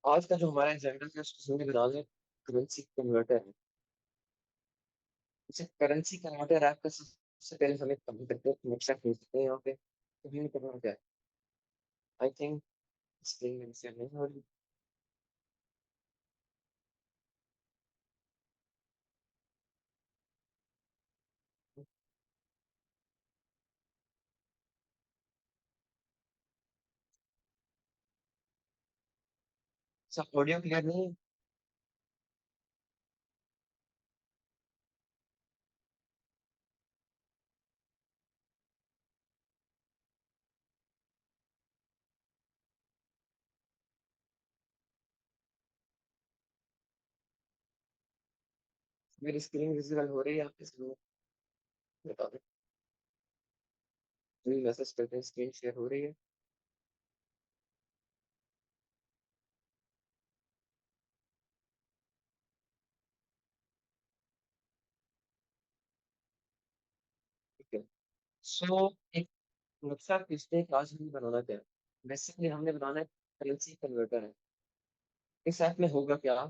आज का जो हमारा एजेंडा है उसको बना लें करेंसी कन्वर्टर है। जैसे करेंसी कन्वर्टर ऐप का सबसे पहले हमें कम करके नक्शा खरीदते हैं यहाँ पे तो हमें करना क्या है। आई थिंक स्क्रीन से नहीं हो रही। सब ऑडियो क्लियर नहीं है। मेरी स्क्रीन विजिबल हो रही है आपकी स्क्रीन बता दें। जी मैसेज करते हैं स्क्रीन शेयर हो रही है। ठीक है। सो एक नक्शा खींचते हैं कि आज हमें बनाना क्या है। बेसिकली हमने बनाना है करेंसी कन्वर्टर है। इस ऐप में होगा क्या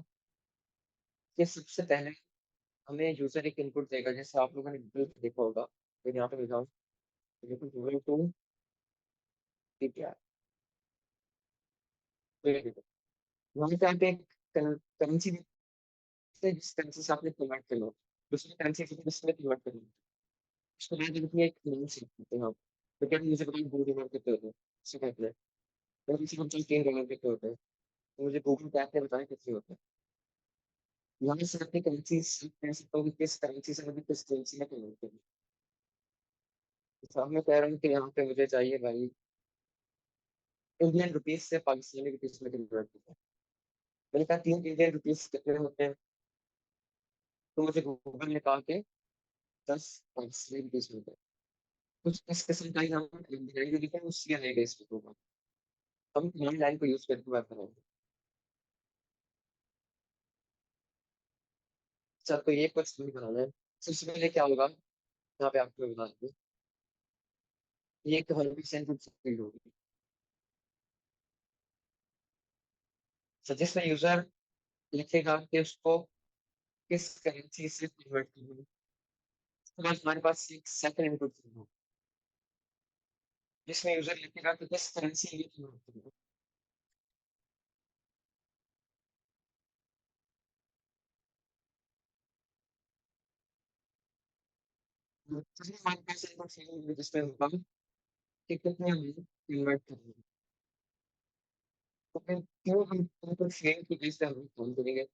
कि सबसे पहले हमें यूजर एक इनपुट देगा जैसे आप लोगों ने गूगल पे देखा होगा। फिर यहाँ पे भेजा गूगल टू वहाँ पे आप एक करेंसी से जिस करेंसी से आपने कन्वर्ट करना हो दूसरी करेंसी से किसमें कन्वर्ट करना हो उसके बाद अपनी एक नाम सेट करते हैं आप। तो क्या मुझे बताइए $2 कितने होते हैं इससे कहते हैं। तो किसी को चाहिए $3 कितने होते हैं तो मुझे गूगल पे आपने बताया कितने होते हैं। यहाँ से अपनी करेंसी कह सकता हूँ कि किस करेंसी से मुझे किस करेंसी में कन्वर्ट करना है। तो अब मैं कह रहा हूँ कि यहाँ पे मुझे चाहिए भाई इंडियन रुपीज से पाकिस्तानी रुपीज में कन्वर्ट करना है। मैंने कहा 3 इंडियन रुपीज कितने होते हैं तो मुझे गूगल ने कहा कि 10 पाकिस्तानी रुपीज होते हैं। कुछ इस किस्म का ही हम डिजाइन लिखा है उससे रहेगा इस फोटो का। हम कमांड लाइन को यूज करके बात करेंगे। सर तो ये कुछ नहीं बनाना है। सबसे पहले क्या होगा यहाँ पे आपको बता दूँ। ये एक 100% फील्ड होगी। सर जिसमें यूजर लिखेगा कि उसको किस करेंसी से कन्वर्ट करना है उसके बाद हमारे पास एक सेकंड इनपुट होगा जिसमें यूजर लिखेगा कि किस करेंसी ये कन्वर्ट करना है। फिर हमारे पास इनपुट फील्ड होगी जिसमें होगा कि कितने हमें कन्वर्ट करना है। तो फिर क्यों हम इनपुट फील्ड की बेस पे हम काम करेंगे।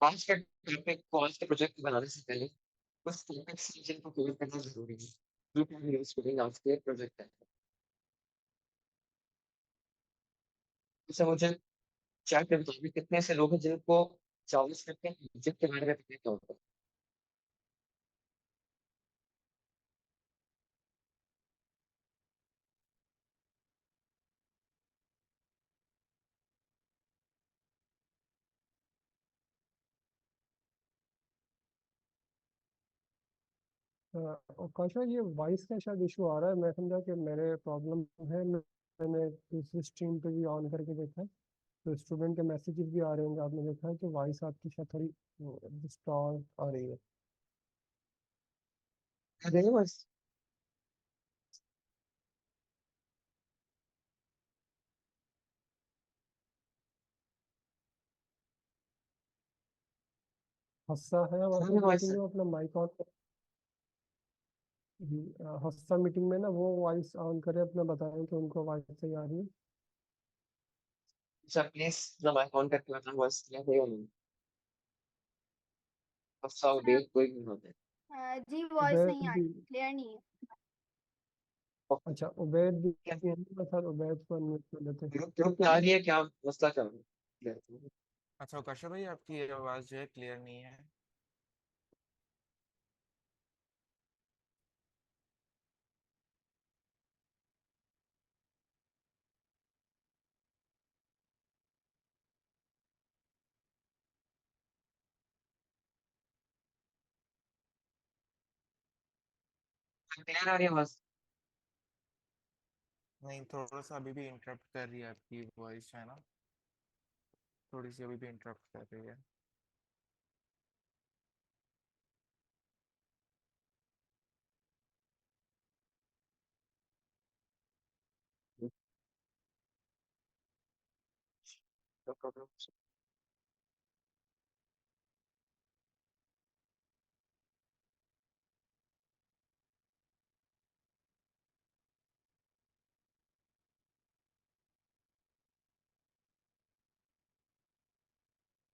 आज के टॉपिक को आज के प्रोजेक्ट बनाने से पहले कुछ टॉपिक्स हैं जिनको कवर करना जरूरी है जो कि हम यूज करेंगे आज के प्रोजेक्ट है। जैसे मुझे चैट पे बताइए कितने ऐसे लोग हैं जिनको जावास्क्रिप्ट के ऑब्जेक्ट के बारे में पता क्या होता है। और कौशल ये वॉइस का शायद इशू आ रहा है। मैं समझा कि मेरे प्रॉब्लम है। मैंने दूसरी स्ट्रीम पे भी ऑन करके देखा है तो स्टूडेंट के मैसेजेस भी आ रहे होंगे। आपने देखा है कि वॉइस आपकी शायद थोड़ी डिस्टॉर्ट आ रही है। अरे बस हफ्सा है हाँ मतलब वॉइस मीटिंग है। में अपना माइक ऑन कर। हफ्सा मीटिंग में ना वो वॉइस ऑन करे अपना बताएं कि उनको वॉइस सही आ रही है। अच्छा प्लीज ना माइक ऑन करके बताना वॉइस क्लियर है या नहीं। अफसा और डेव कोई भी होते हैं। जी वॉइस उबैद नहीं आ भी। रही, क्लियर नहीं है। ओके। अच्छा उबैद भी क्या है ना, सर उबैद को अनम्यूट कर लेते हैं। ग्रुप ग्रुप में आ रही है क्या मसला क्या है clear है? अच्छा कौशल भाई आपकी आवाज़ जो है क्लियर नहीं है। क्लियर आ रही है आवाज। नहीं, थोड़ा सा अभी भी इंटरप्ट कर रही है आपकी वॉइस, है ना? थोड़ी सी अभी भी इंटरप्ट कर रही है। No problem.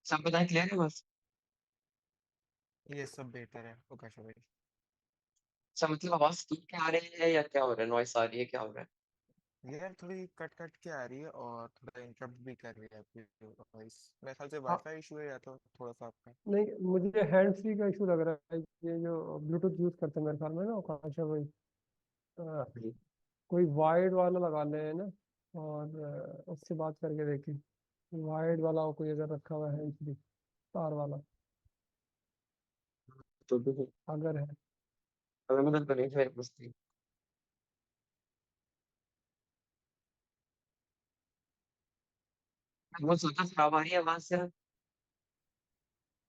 सब बताएं, क्लियर है बस? ये सब बेहतर है ओकाशा भाई। सब मतलब आवाज ठीक आ रही है या क्या हो रहा है? नॉइस आ रही है, क्या हो रहा है? यार थोड़ी कट कट के आ रही है और थोड़ा इंटरप्ट भी कर रही है आपकी वॉइस। मेरे ख्याल से हाँ, वाईफाई इशू है या तो थोड़ा सा आपका। नहीं मुझे हैंड फ्री का इशू लग रहा है। ये जो ब्लूटूथ यूज करते हैं मेरे ख्याल में ना आकाशा भाई, जी। कोई वाइड वाला लगा ले है ना, और उससे बात करके देखें। वाइड वाला हो कोई अगर रखा हुआ है हैंड फ्री तार वाला, तो भी है। अगर है। अगर मदद करें तो मेरे पास थी। बहुत ज्यादा खराब आ रही है आवाज से।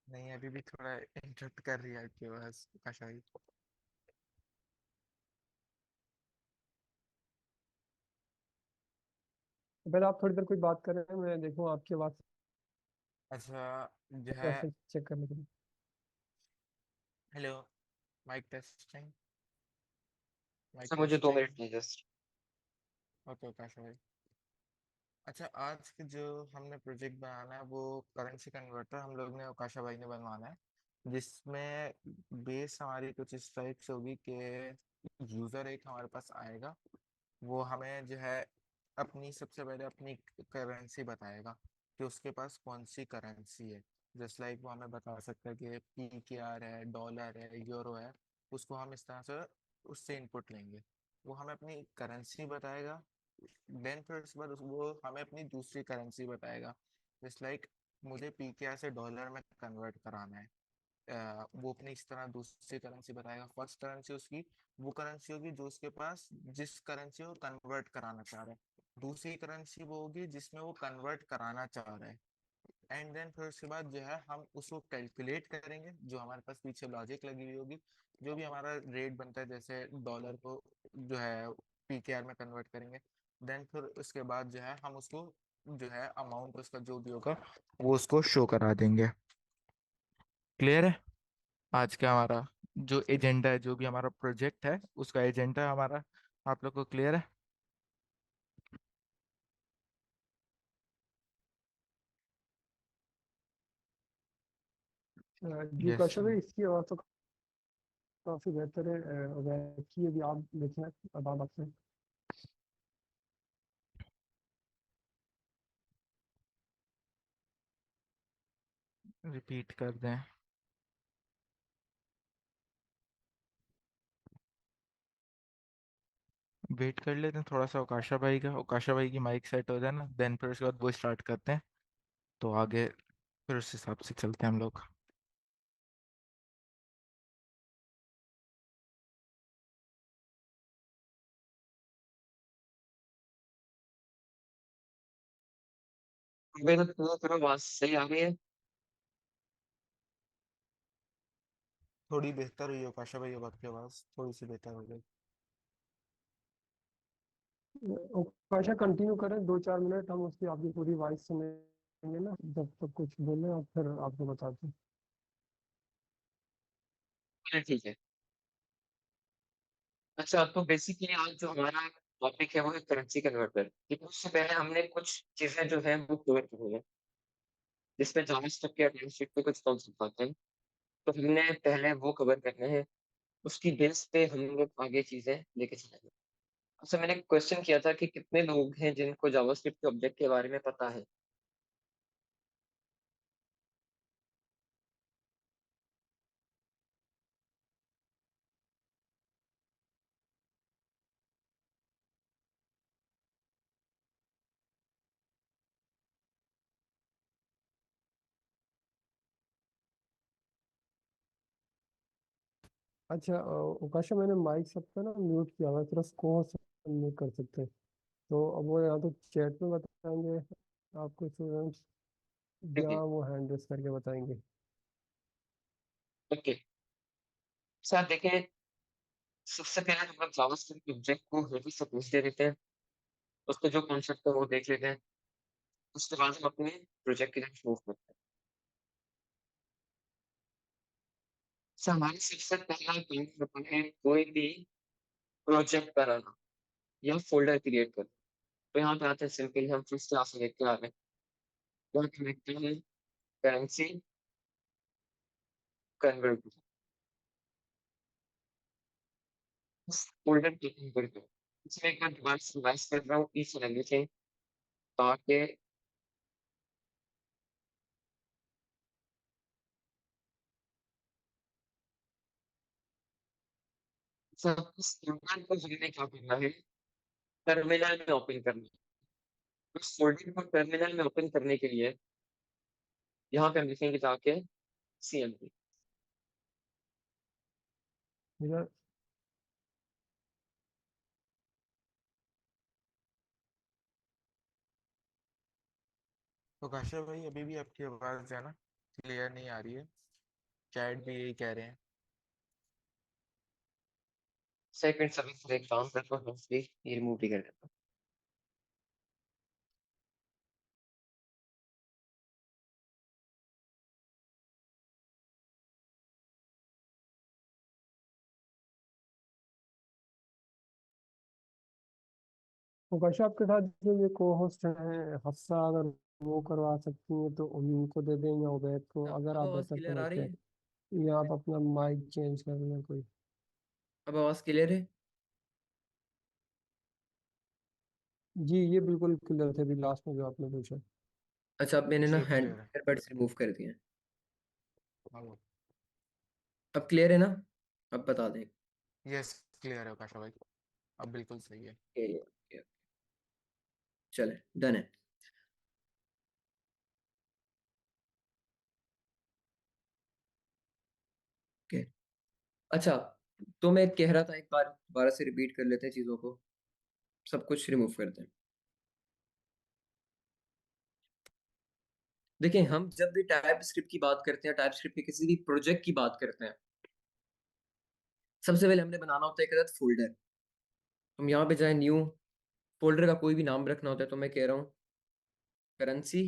नहीं, अभी भी थोड़ा इंटरप्ट कर रही है आपकी आवाज ओकाशा भाई। तो पहले आप थोड़ी देर कोई बात करें, मैं देखूँ आपकी आवाज़ अच्छा, जो है। कैसे चेक करने के लिए। हेलो, माइक टेस्टिंग, माइक सब मुझे दो टेस्टिंग। मिनट चाहिए जस्ट। ओके ओकाशा भाई। अच्छा, आज के जो हमने प्रोजेक्ट बनाना है वो करेंसी कन्वर्टर हम लोग ने ओकाशा भाई ने बनवाना है, जिसमें बेस हमारी कुछ इस टाइप से होगी कि यूजर एक हमारे पास आएगा। वो हमें जो है अपनी सबसे पहले अपनी करेंसी बताएगा कि उसके पास कौन सी करेंसी है। जस्ट लाइक वो हमें बता सकता है कि PKR है, डॉलर है, यूरो है। उसको हम इस तरह से उससे इनपुट लेंगे। वो हमें अपनी करेंसी बताएगा। देन फिर उसके बाद वो हमें अपनी दूसरी करेंसी बताएगा। जस्ट लाइक मुझे PKR से डॉलर में कन्वर्ट कराना है। वो अपनी इस तरह दूसरी करेंसी बताएगा। फर्स्ट करेंसी उसकी वो करेंसी होगी जो उसके पास जिस करेंसी को कन्वर्ट कराना चाह रहा है। दूसरी करेंसी वो होगी जिसमें वो कन्वर्ट कराना चाह रहा है। एंड देन फिर उसके बाद जो है हम उसको कैलकुलेट करेंगे, जो हमारे पास पीछे लॉजिक लगी हुई होगी। जो भी हमारा रेट बनता है, जैसे डॉलर को जो है PKR में कन्वर्ट करेंगे। देन फिर उसके बाद जो है हम उसको जो है अमाउंट उसका जो भी होगा वो उसको शो करा देंगे। क्लियर है? आज का हमारा जो एजेंडा है, जो भी हमारा प्रोजेक्ट है उसका एजेंडा हमारा आप लोग को क्लियर है? जी यस। कौशल भाई, इसकी आवाज़ तो काफ़ी बेहतर है। वैसे यदि आप देखें अब आप आपसे रिपीट कर दें। वेट कर लेते हैं थोड़ा सा ओकाशा भाई की माइक सेट हो जाए ना, देन फिर उसके बाद वो स्टार्ट करते हैं। तो आगे फिर उस हिसाब से चलते हैं हम लोग। मेरा पूरा पूरा आवाज सही आ रही है। थोड़ी बेहतर हुई ओकाशा भाई, अब आपकी आवाज़ थोड़ी सी बेहतर हो गई। भाषा कंटिन्यू करें 2-4 मिनट, हम उसकी आपकी पूरी वॉइस सुनेंगे ना, जब तक कुछ बोले और फिर आपको बताते हैं। चलिए, ठीक है। अच्छा, तो बेसिकली आज जो हमारा टॉपिक है वो है करेंसी कन्वर्टर। लेकिन उससे पहले हमने कुछ चीजें जो है वो कवर की है, जिसमें जावास्क्रिप्ट के अगेंस्ट पे कुछ कॉन्सेप्ट आते हैं। तो हमने पहले वो कवर करने हैं। उसकी बेस पे हम लोग आगे चीजें लेके चलेंगे। अच्छा, मैंने क्वेश्चन किया था कि कितने लोग हैं जिनको जावास्क्रिप्ट के ऑब्जेक्ट के बारे में पता है? अच्छा, उकाशा मैंने माइक सबका ना म्यूट किया हुआ है, थोड़ा स्लो से म्यूट कर सकते हैं। तो अब वो यहाँ तो चैट में बताएंगे आपको स्टूडेंट्स, ठीक या है। वो हैंड रेस करके बताएंगे? ओके सर देखें, सबसे पहले हम लोग जावास्क्रिप्ट ऑब्जेक्ट को हेवी से पूछ दे देते हैं, उसका जो कॉन्सेप्ट है वो देख लेते हैं, उसके बाद हम अपने प्रोजेक्ट की तरफ मूव करते हैं। सर हमारी सबसे पहला काम होता है कोई भी प्रोजेक्ट बनाना या फोल्डर क्रिएट करना। तो यहाँ पे आते हैं सिंपल, हम फिर से क्लास में देख के आ रहे हैं, यहाँ पे लिखते हैं करेंसी कन्वर्ट, फोल्डर की कन्वर्ट करो। इसमें एक बार दोबारा से रिवाइज कर रहा हूँ ईच एंड एवरीथिंग, ताकि सब इस फोल्डर को हमने क्या करना है, टर्मिनल में ओपन करना है। उस फोल्डर को टर्मिनल में ओपन करने के लिए यहाँ पे हम लिखेंगे जाके CMD। इधर तो काशा भाई अभी भी आपकी आवाज़ जो है ना क्लियर नहीं आ रही है, चैट भी यही कह रहे हैं। सेकंड सर्विस पर एक काम करता हूँ, ये रिमूव भी कर देता हूँ। मुकाशा, आपके साथ जो ये को होस्ट हैं हफ्सा, अगर वो करवा सकती हैं तो उनको दे दें, या उबैद को, अगर अब आप आवाज़ बेहतर क्लियर आ रही समझते है? हैं, या आप अपना माइक चेंज कर लें कोई। अब आवाज़ क्लियर है? जी ये बिल्कुल क्लियर थे, अभी लास्ट में जो आपने पूछा। अच्छा, अब मैंने ना जी हैंड क्लियर है। ईयरबड्स रिमूव कर दिए हैं। हाँ अब क्लियर है ना? अब बता दें। यस क्लियर है काशा भाई, अब बिल्कुल सही है। ओके, चले डन है। ओके, अच्छा, तो मैं कह रहा था एक बार दोबारा से रिपीट कर लेते हैं चीज़ों को, सब कुछ रिमूव करते हैं। देखिए, हम जब भी टाइप स्क्रिप्ट की बात करते हैं, टाइप स्क्रिप्ट के किसी भी प्रोजेक्ट की बात करते हैं, सबसे पहले हमने बनाना होता है एक अलग फोल्डर। हम यहाँ पे जाए न्यू, फोल्डर का कोई भी नाम रखना होता है, तो मैं कह रहा हूँ करेंसी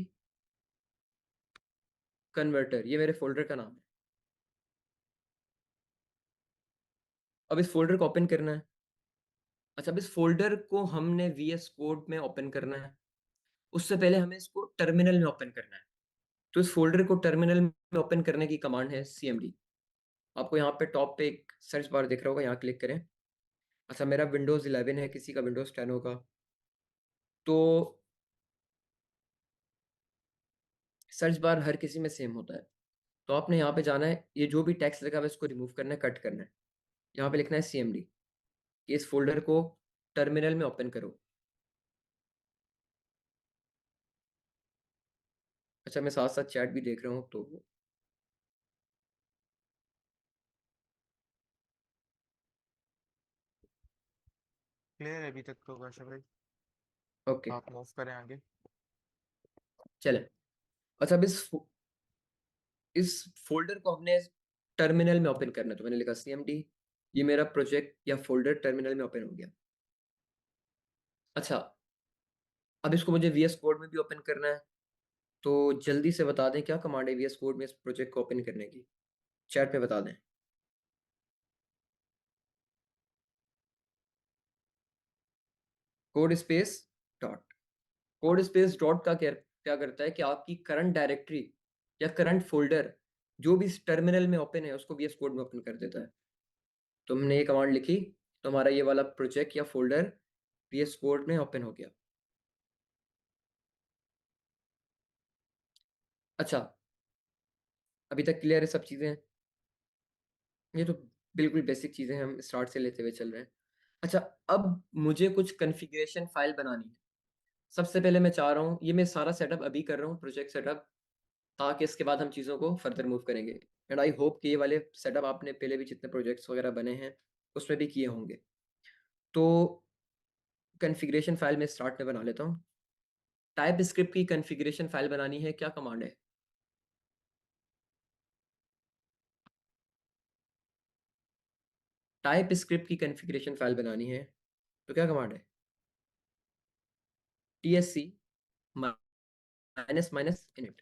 कन्वर्टर, ये मेरे फोल्डर का नाम है। अब इस फोल्डर को ओपन करना है। अच्छा, अब इस फोल्डर को हमने VS कोड में ओपन करना है, उससे पहले हमें इसको टर्मिनल में ओपन करना है। तो इस फोल्डर को टर्मिनल में ओपन करने की कमांड है CMD। आपको यहाँ पे टॉप पे एक सर्च बार दिख रहा होगा, यहाँ क्लिक करें। अच्छा, मेरा विंडोज 11 है, किसी का विंडोज 10 होगा, तो सर्च बार हर किसी में सेम होता है। तो आपने यहाँ पे जाना है, ये जो भी टेक्स्ट लगा हुआ है इसको रिमूव करना है, कट करना है। यहाँ पे लिखना है CMD कि इस फोल्डर को टर्मिनल में ओपन करो। अच्छा, मैं साथ साथ चैट भी देख रहा हूँ, तो क्लियर है अभी तक तो काशा भाई, ओके आप मूव करें आगे। चले। अच्छा, अब इस फोल्डर को हमने टर्मिनल में ओपन करना है, तो मैंने लिखा CMD, ये मेरा प्रोजेक्ट या फोल्डर टर्मिनल में ओपन हो गया। अच्छा, अब इसको मुझे VS कोड में भी ओपन करना है, तो जल्दी से बता दें क्या कमांड है VS कोड में इस प्रोजेक्ट को ओपन करने की, चैट पे बता दें। Code space dot, code space dot का क्या क्या करता है कि आपकी करंट डायरेक्टरी या करंट फोल्डर जो भी इस टर्मिनल में ओपन है उसको VS कोड में ओपन कर देता है। तो हमने ये कमांड लिखी, तो हमारा ये वाला प्रोजेक्ट या फोल्डर VS कोड में ओपन हो गया। अच्छा, अभी तक क्लियर है सब चीज़ें? ये तो बिल्कुल बेसिक चीज़ें हैं, हम स्टार्ट से लेते हुए चल रहे हैं। अच्छा, अब मुझे कुछ कॉन्फ़िगरेशन फाइल बनानी है। सबसे पहले मैं चाह रहा हूँ, ये मैं सारा सेटअप अभी कर रहा हूँ, प्रोजेक्ट सेटअप, ताकि इसके बाद हम चीज़ों को फर्दर मूव करेंगे। एंड आई होप कि ये वाले सेटअप आपने पहले भी जितने प्रोजेक्ट्स वगैरह बने हैं उसमें भी किए होंगे। तो कॉन्फ़िगरेशन फाइल में स्टार्ट में बना लेता हूँ। टाइप स्क्रिप्ट की कॉन्फ़िगरेशन फाइल बनानी है, क्या कमांड है? टाइप स्क्रिप्ट की कॉन्फ़िगरेशन फाइल बनानी है, तो क्या कमांड है? tsc minus init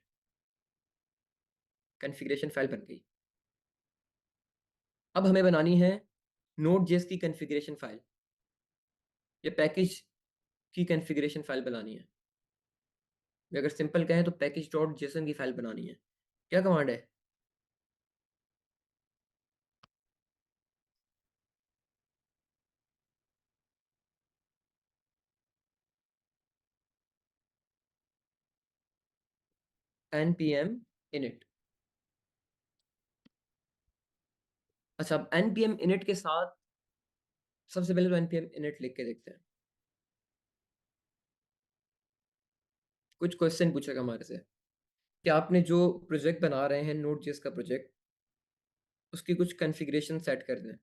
configuration file बन गई। अब हमें बनानी है Node.js की कॉन्फ़िगरेशन फाइल या पैकेज की कॉन्फ़िगरेशन फाइल बनानी है। अगर सिंपल कहें तो package.json की फाइल बनानी है। क्या कमांड है? npm init। अच्छा, अब npm init के साथ सबसे पहले तो npm init लिख के देखते हैं। कुछ क्वेश्चन पूछेगा हमारे से कि आपने जो प्रोजेक्ट बना रहे हैं Node.js का प्रोजेक्ट, उसकी कुछ कॉन्फ़िगरेशन सेट कर दें।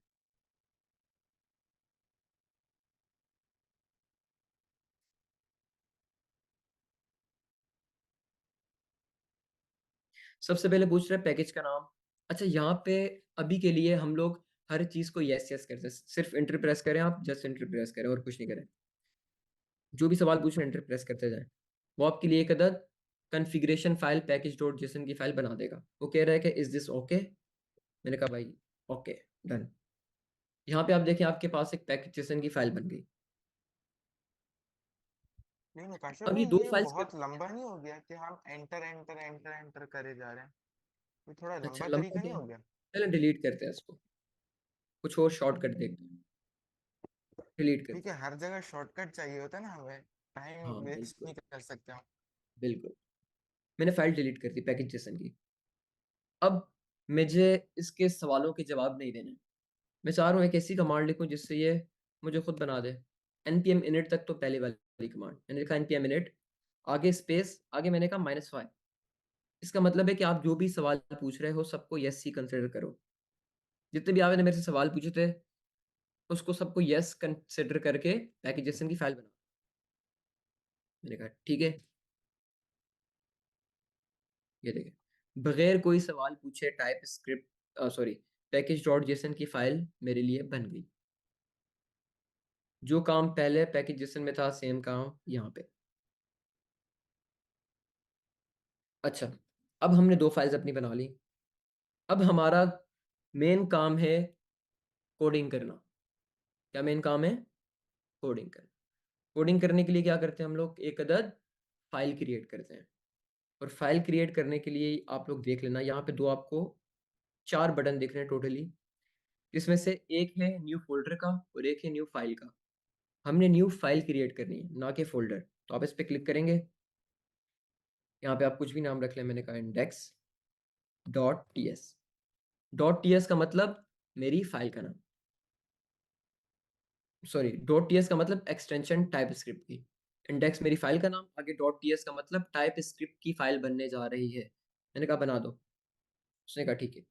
सबसे पहले पूछ रहे हैं पैकेज का नाम। अच्छा, यहाँ पे अभी के लिए हम लोग हर चीज़ को यस यस करते हैं। सिर्फ एंटर प्रेस करें, आप जस्ट एंटर प्रेस करें और कुछ नहीं करें। जो भी सवाल पूछ रहे हैं एंटर प्रेस करते जाएं। वो आपके लिए एक अदद कॉन्फ़िगरेशन फाइल package.json की फाइल बना देगा। वो कह रहा है कि इज दिस ओके? मैंने कहा भाई ओके, डन। यहाँ पे आप देखें आपके पास एक package.json की फाइल बन गई। नहीं नकाशा अब भाई, ये दो ये फाइल्स बहुत लंबा नहीं हो गया कि हम एंटर एंटर एंटर एंटर करे जा रहे हैं? ये थोड़ा अच्छा, लंबा लंबा तरीका नहीं क्या? हो गया? चलो डिलीट करते हैं इसको, कुछ और शॉर्टकट देखते हैं। डिलीट ठीक करते है, हैं। हर जगह शॉर्टकट चाहिए होता है ना हमें, टाइम हाँ वेस्ट बिल्कुल, नहीं कर सकते हम। बिल्कुल। मैंने फाइल डिलीट कर दी package.json की। अब मुझे इसके सवालों के जवाब नहीं देने। मैं चाह रहा हूँ एक ऐसी कमांड लिखूँ जिससे ये मुझे खुद बना दे। npm init तक तो पहले वाली कमांड मैंने लिखा, npm init आगे स्पेस, आगे मैंने कहा -5। इसका मतलब है कि आप जो भी सवाल पूछ रहे हो सबको यस ही कंसिडर करो। जितने भी आपने मेरे से सवाल पूछे थे उसको सबको यस कंसिडर करके पैकेजेशन की फाइल बना। मैंने कहा ठीक है। ये देखिए, बगैर कोई सवाल पूछे टाइप स्क्रिप्ट सॉरी package.json की फाइल मेरे लिए बन गई। जो काम पहले package.json में था सेम काम यहाँ पे। अच्छा, अब हमने दो फाइल्स अपनी बना ली। अब हमारा मेन काम है कोडिंग करना। क्या मेन काम है? कोडिंग करना। कोडिंग करने के लिए क्या करते हैं हम लोग? एक अदद फाइल क्रिएट करते हैं। और फाइल क्रिएट करने के लिए आप लोग देख लेना, यहाँ पे दो आपको 4 बटन दिख रहे हैं टोटली। इसमें से एक है न्यू फोल्डर का और एक है न्यू फाइल का। हमने न्यू फाइल क्रिएट करनी है, ना कि फोल्डर। तो आप इस पे क्लिक करेंगे। यहाँ पे आप कुछ भी नाम रख लें। मैंने कहा index.ts। .ts का मतलब मेरी फाइल का नाम, सॉरी .ts का मतलब एक्सटेंशन टाइप स्क्रिप्ट की। इंडेक्स मेरी फाइल का नाम, आगे .ts का मतलब टाइप स्क्रिप्ट की फाइल बनने जा रही है। मैंने कहा बना दो। उसने कहा ठीक है।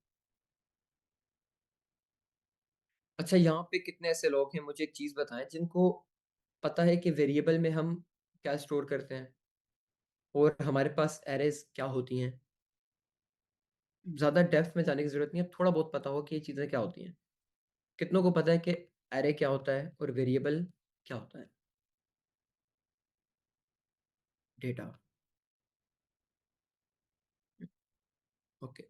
अच्छा, यहाँ पे कितने ऐसे लोग हैं मुझे एक चीज़ बताएं जिनको पता है कि वेरिएबल में हम क्या स्टोर करते हैं और हमारे पास एरेज क्या होती हैं। ज़्यादा डेप्थ में जाने की ज़रूरत नहीं है, थोड़ा बहुत पता हो कि ये चीज़ें क्या होती हैं। कितनों को पता है कि एरे क्या होता है और वेरिएबल क्या होता है? डेटा। ओके,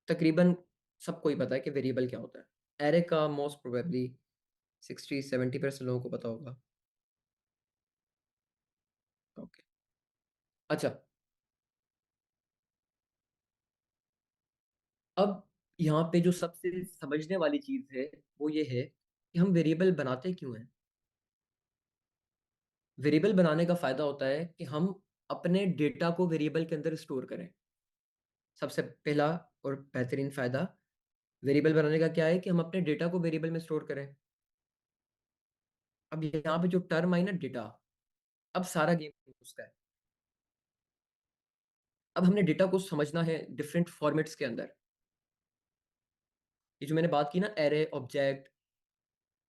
तकरीबन सबको ही पता है कि वेरिएबल क्या होता है। एरे का मोस्ट प्रोबेबली 60-70% लोगों को पता होगा। ओके, अच्छा। अब यहाँ पे जो सबसे समझने वाली चीज़ है वो ये है कि हम वेरिएबल बनाते क्यों हैं। वेरिएबल बनाने का फ़ायदा होता है कि हम अपने डेटा को वेरिएबल के अंदर स्टोर करें। सबसे पहला और बेहतरीन फ़ायदा वेरिएबल बनाने का क्या है कि हम अपने डेटा को वेरिएबल में स्टोर करें। अब यहाँ पे जो टर्म आई ना डेटा, अब सारा गेम उसका है। अब हमने डेटा को समझना है डिफरेंट फॉर्मेट्स के अंदर। ये जो मैंने बात की ना, एरे, ऑब्जेक्ट,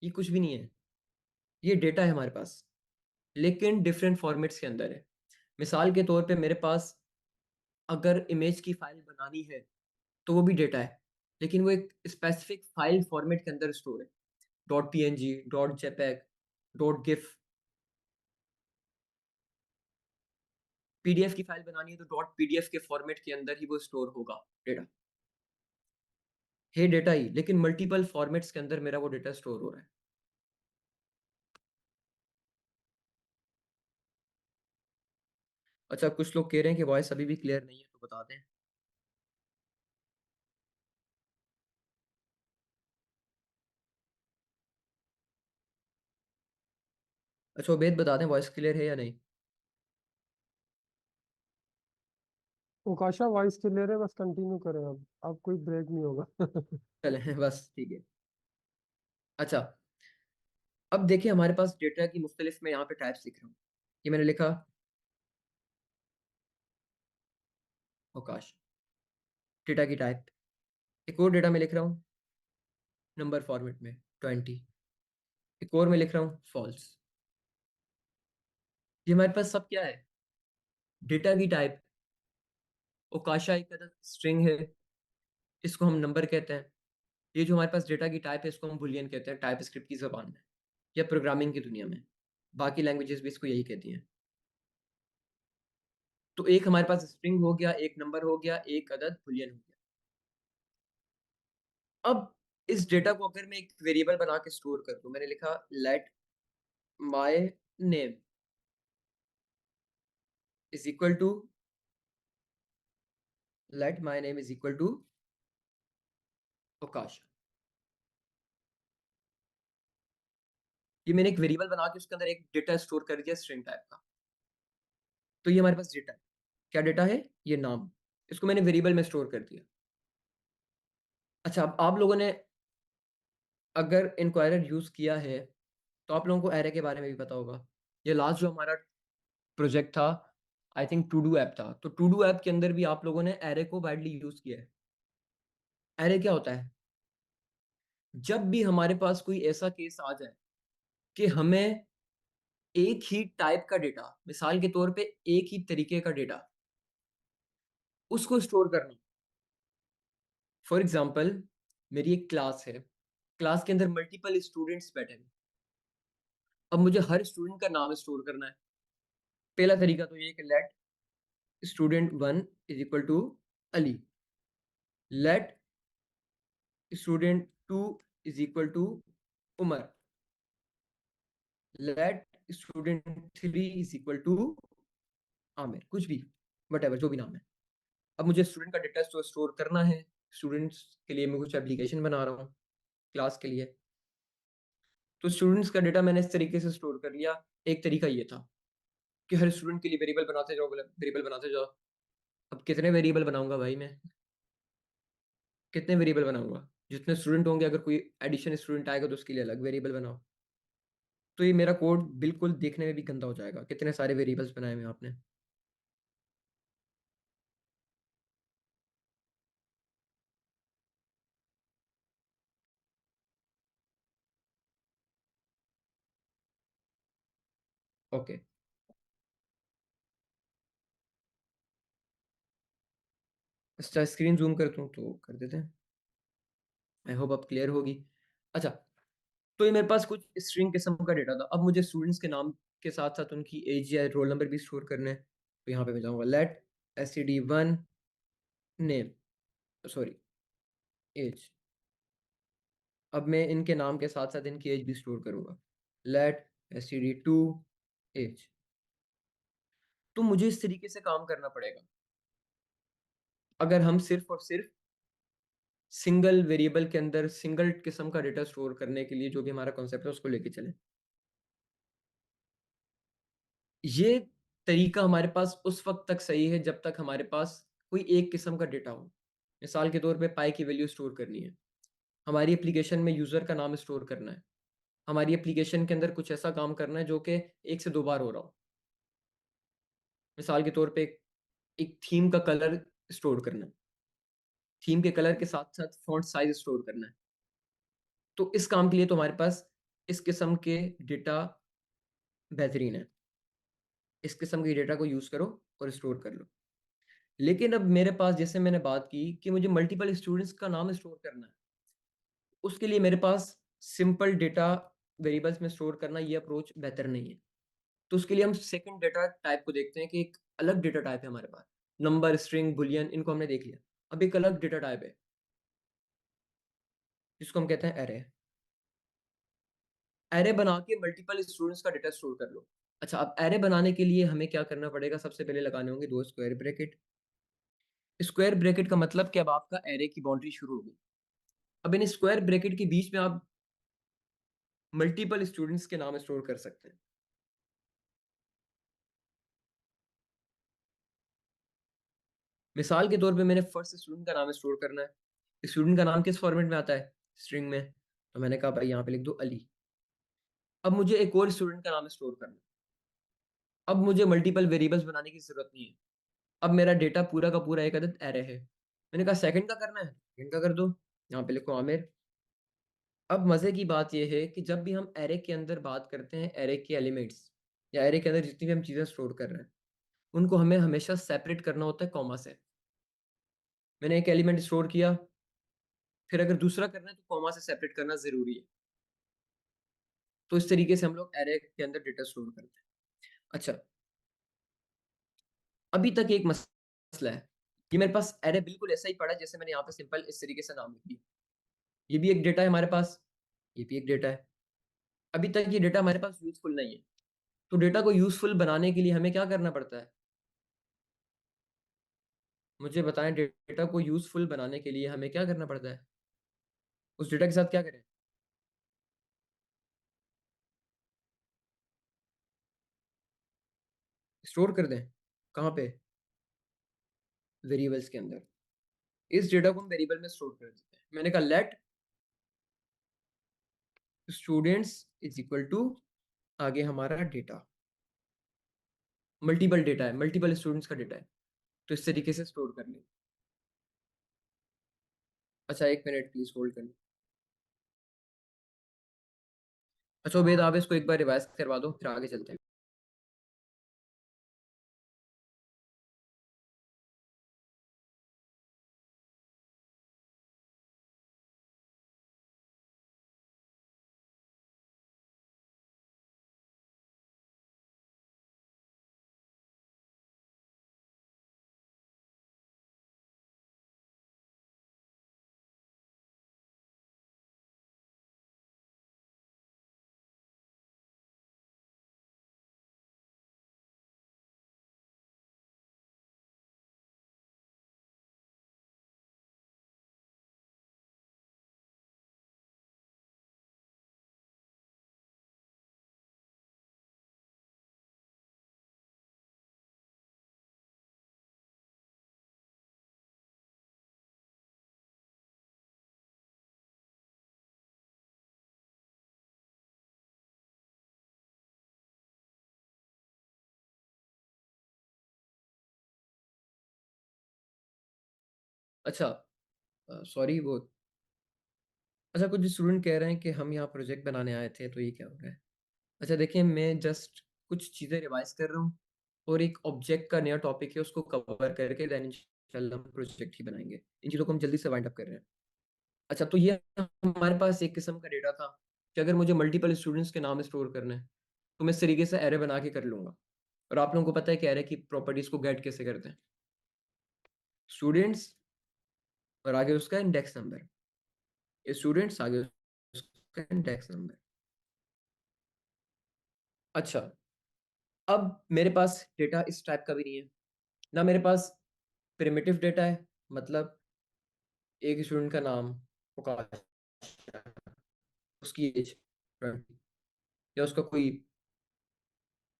ये कुछ भी नहीं है, ये डेटा है हमारे पास, लेकिन डिफरेंट फॉर्मेट्स के अंदर है। मिसाल के तौर पे मेरे पास अगर इमेज की फाइल बनानी है तो वो भी डेटा है, लेकिन वो एक स्पेसिफिक फाइल फॉर्मेट के अंदर स्टोर है, dot PNG, dot JPEG, dot GIF. PDF की फाइल बनानी है तो डॉट पीडीएफ के फॉर्मेट के अंदर ही वो स्टोर होगा डेटा, है डेटा ही, लेकिन मल्टीपल फॉर्मेट्स के अंदर मेरा वो डेटा स्टोर हो रहा है। अच्छा, कुछ लोग कह रहे हैं कि वॉइस अभी भी क्लियर नहीं है, तो बता दें। अच्छा उबैद, बता दें वॉइस क्लियर है या नहीं। उकाशा वॉइस क्लियर है, बस कंटिन्यू करें, अब कोई ब्रेक नहीं होगा। चले बस ठीक है। अच्छा, अब देखिए हमारे पास डेटा की मुख्तलिफ, मैं यहाँ पे टाइप्स लिख रहा हूँ। ये मैंने लिखा अवकाश, डेटा की टाइप। एक और डेटा में लिख रहा हूँ नंबर फॉर्मेट में 20। एक और मैं लिख रहा हूँ फॉल्स। ये हमारे पास सब क्या है, डेटा की टाइप। अवकाशा एक स्ट्रिंग है, इसको हम नंबर कहते हैं। ये जो हमारे पास डेटा की टाइप है इसको हम बुलियन कहते हैं, टाइप स्क्रिप्ट की जबान में या प्रोग्रामिंग की दुनिया में। बाकी लैंग्वेजेस भी इसको यही कहती हैं। तो एक हमारे पास स्ट्रिंग हो गया, एक नंबर हो गया, एक अदद बुलियन हो गया। अब इस डेटा को अगर मैं एक वेरिएबल बना के स्टोर कर दूं, मैंने लिखा let my name is equal to, let my name is equal to Avkash. ये मैंने एक वेरिएबल बना के उसके अंदर एक डेटा स्टोर कर दिया स्ट्रिंग टाइप का। तो ये हमारे पास डेटा है। क्या डेटा है, ये नाम, इसको मैंने वेरिएबल में स्टोर कर दिया। अच्छा, अब आप लोगों ने अगर इंक्वायरर यूज किया है तो आप लोगों को एरे के बारे में भी पता होगा। ये लास्ट जो हमारा प्रोजेक्ट था, I think to do app था, तो टू डू ऐप के अंदर भी आप लोगों ने एरे को वाइडली यूज किया है। एरे क्या होता है, जब भी हमारे पास कोई ऐसा केस आ जाए कि हमें एक ही टाइप का डेटा, मिसाल के तौर पे एक ही तरीके का डेटा, उसको स्टोर करना। फॉर एग्जाम्पल, मेरी एक क्लास है, क्लास के अंदर मल्टीपल स्टूडेंट्स बैठे हैं। अब मुझे हर स्टूडेंट का नाम स्टोर करना है। पहला तरीका तो ये कि let student 1 is equal to Ali, let student 2 is equal to Umar, let student 3 is equal to Aamir, कुछ भी, वट जो भी नाम है। अब मुझे स्टूडेंट का डेटा स्टोर करना है। स्टूडेंट्स के लिए मैं कुछ एप्लीकेशन बना रहा हूँ क्लास के लिए, तो स्टूडेंट्स का डेटा मैंने इस तरीके से स्टोर कर लिया। एक तरीका ये था कि हर स्टूडेंट के लिए वेरिएबल बनाते जाओ, वेरिएबल बनाते जाओ। अब कितने वेरिएबल बनाऊंगा भाई मैं, कितने वेरिएबल बनाऊंगा, जितने स्टूडेंट होंगे, अगर कोई एडिशन स्टूडेंट आएगा तो उसके लिए अलग वेरिएबल बनाओ। तो ये मेरा कोड बिल्कुल देखने में भी गंदा हो जाएगा, कितने सारे वेरिएबल्स बनाए हुए हैं आपने। ओके, अच्छा स्क्रीन जूम करता हूँ तो कर देते हैं, आई होप अब क्लियर होगी। अच्छा, तो ये मेरे पास कुछ स्ट्रिंग किस्म का डेटा था। अब मुझे स्टूडेंट्स के नाम के साथ साथ उनकी एज या रोल नंबर भी स्टोर करने हैं। तो यहाँ पे मैं जाऊँगा late std1 name, sorry as. अब मैं इनके नाम के साथ साथ इनकी एज भी स्टोर करूंगा, लेट std2 एज। तो मुझे इस तरीके से काम करना पड़ेगा अगर हम सिर्फ और सिर्फ सिंगल वेरिएबल के अंदर सिंगल किस्म का डेटा स्टोर करने के लिए जो भी हमारा कॉन्सेप्ट है उसको लेके चले। ये तरीका हमारे पास उस वक्त तक सही है जब तक हमारे पास कोई एक किस्म का डेटा हो। मिसाल के तौर पे पाई की वैल्यू स्टोर करनी है, हमारी एप्लीकेशन में यूजर का नाम स्टोर करना है, हमारी एप्लीकेशन के अंदर कुछ ऐसा काम करना है जो कि एक से दो बार हो रहा हो। मिसाल के तौर पे एक थीम का कलर स्टोर करना है, थीम के कलर के साथ साथ फॉन्ट साइज स्टोर करना है। तो इस काम के लिए तो हमारे पास इस किस्म के डेटा बेहतरीन है, इस किस्म के डेटा को यूज करो और स्टोर कर लो। लेकिन अब मेरे पास, जैसे मैंने बात की कि मुझे मल्टीपल स्टूडेंट्स का नाम स्टोर करना है, उसके लिए मेरे पास सिंपल डेटा वेरिएबल्स में स्टोर करना, ये अप्रोच बेहतर नहीं है। तो उसके लिए हम सेकंड डेटा टाइप को देखते हैं कि एक अलग डेटा टाइप है हमारे पास। नंबर, स्ट्रिंग, बुलियन, इनको हमने देख लिया। अब एक अलग डेटा टाइप है जिसको हम कहते हैं एरे। एरे बना के मल्टीपल स्टूडेंट्स का डेटा स्टोर कर लो। अच्छा, अब एरे बनाने के लिए हमें क्या करना पड़ेगा? सबसे पहले लगाने होंगे 2 स्क्वायर ब्रैकेट। स्क्वायर ब्रैकेट का मतलब कि अब आपका एरे की बाउंड्री शुरू होगी। अब इन स्क्वायर ब्रैकेट के बीच में आप मल्टीपल स्टूडेंट्स के नाम स्टोर कर सकते हैं। मिसाल के तौर पे मैंने फर्स्ट स्टूडेंट का नाम स्टोर करना है। स्टूडेंट का नाम किस फॉर्मेट में आता है? स्ट्रिंग में। तो मैंने कहा भाई यहाँ पे लिख दो अली। अब मुझे एक और स्टूडेंट का नाम स्टोर करना है। अब मुझे मल्टीपल वेरिएबल्स बनाने की जरूरत नहीं है। अब मेरा डेटा पूरा का पूरा एक अदद एरे है। मैंने कहा सेकंड का करना है, सेकंड का कर दो। यहाँ पे लिखो आमिर। अब मजे की बात यह है कि जब भी हम एरे के अंदर बात करते हैं, एरे के एलिमेंट्स या एरे के अंदर जितनी भी हम चीजें स्टोर कर रहे हैं, उनको हमें हमेशा सेपरेट करना होता है कॉमा से। मैंने एक एलिमेंट स्टोर किया, फिर अगर दूसरा करना है तो कॉमा से सेपरेट करना जरूरी है। तो इस तरीके से हम लोग एरे के अंदर डेटा स्टोर करते हैं। अच्छा, अभी तक एक मसला है। ये मेरे पास एरे बिल्कुल ऐसा ही पड़ा है जैसे मैंने यहाँ पे सिंपल इस तरीके से नाम लिख दिया। ये भी एक डेटा है हमारे पास, ये भी एक डेटा है। अभी तक ये डेटा हमारे पास यूजफुल नहीं है। तो डेटा को यूजफुल बनाने के लिए हमें क्या करना पड़ता है? मुझे बताएं, डेटा को यूजफुल बनाने के लिए हमें क्या करना पड़ता है? उस डेटा के साथ क्या करें? स्टोर कर दें। कहाँ पे? वेरिएबल्स के अंदर। इस डेटा को हम वेरिएबल में स्टोर कर देते हैं। मैंने कहा let students is equal to, आगे हमारा डेटा, मल्टीपल डेटा है, मल्टीपल स्टूडेंट्स का डेटा है, तो इस तरीके से स्टोर कर लें। अच्छा, 1 मिनट प्लीज होल्ड करें। अच्छा उबैद, आप इसको एक बार रिवाइज करवा दो, फिर आगे चलते हैं। अच्छा, सॉरी वो, अच्छा कुछ स्टूडेंट कह रहे हैं कि हम यहाँ प्रोजेक्ट बनाने आए थे, तो ये क्या हो रहा है? अच्छा देखिए, मैं जस्ट कुछ चीज़ें रिवाइज कर रहा हूँ और एक ऑब्जेक्ट का नया टॉपिक है, उसको कवर करके देन इंशाल्लाह हम प्रोजेक्ट ही बनाएंगे। इन चीज़ों को हम जल्दी से वाइंड अप कर रहे हैं। अच्छा, तो ये हमारे पास एक किस्म का डेटा था कि अगर मुझे मल्टीपल स्टूडेंट्स के नाम स्टोर करने हैं तो मैं इस तरीके से एरे बना के कर लूंगा। और आप लोगों को पता है कि एरे की प्रॉपर्टीज को गेट कैसे करते हैं? स्टूडेंट्स और आगे उसका इंडेक्स नंबर, स्टूडेंट्स आगे उसका इंडेक्स नंबर। अच्छा, अब मेरे पास डेटा इस टाइप का भी नहीं है ना, मेरे पास प्रिमिटिव डेटा है, मतलब एक स्टूडेंट का नाम, प्रकाश, उसकी एज 20, या उसका कोई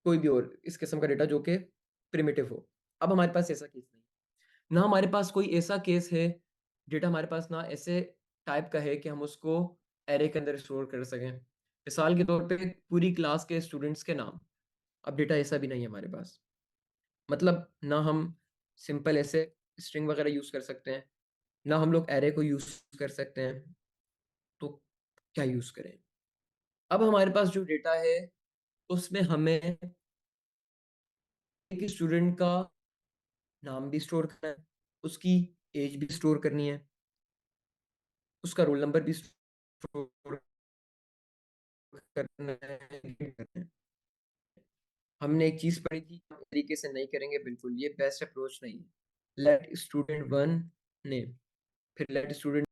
कोई भी और इस किस्म का डेटा जो कि प्रिमिटिव हो। अब हमारे पास ऐसा केस नहीं, ना हमारे पास कोई ऐसा केस है, डेटा हमारे पास ना ऐसे टाइप का है कि हम उसको एरे के अंदर स्टोर कर सकें। मिसाल के तौर पे पूरी क्लास के स्टूडेंट्स के नाम। अब डेटा ऐसा भी नहीं है हमारे पास, मतलब ना हम सिंपल ऐसे स्ट्रिंग वगैरह यूज कर सकते हैं, ना हम लोग एरे को यूज कर सकते हैं। तो क्या यूज करें? अब हमारे पास जो डेटा है उसमें हमें एक स्टूडेंट का नाम भी स्टोर करना है, उसकी एज भी स्टोर करनी है, उसका रोल नंबर भी स्टोर करना है। हमने एक चीज पढ़ी थी, तरीके से नहीं करेंगे बिल्कुल, ये बेस्ट अप्रोच नहीं है। लेट स्टूडेंट वन नेम, फिर लेट स्टूडेंट।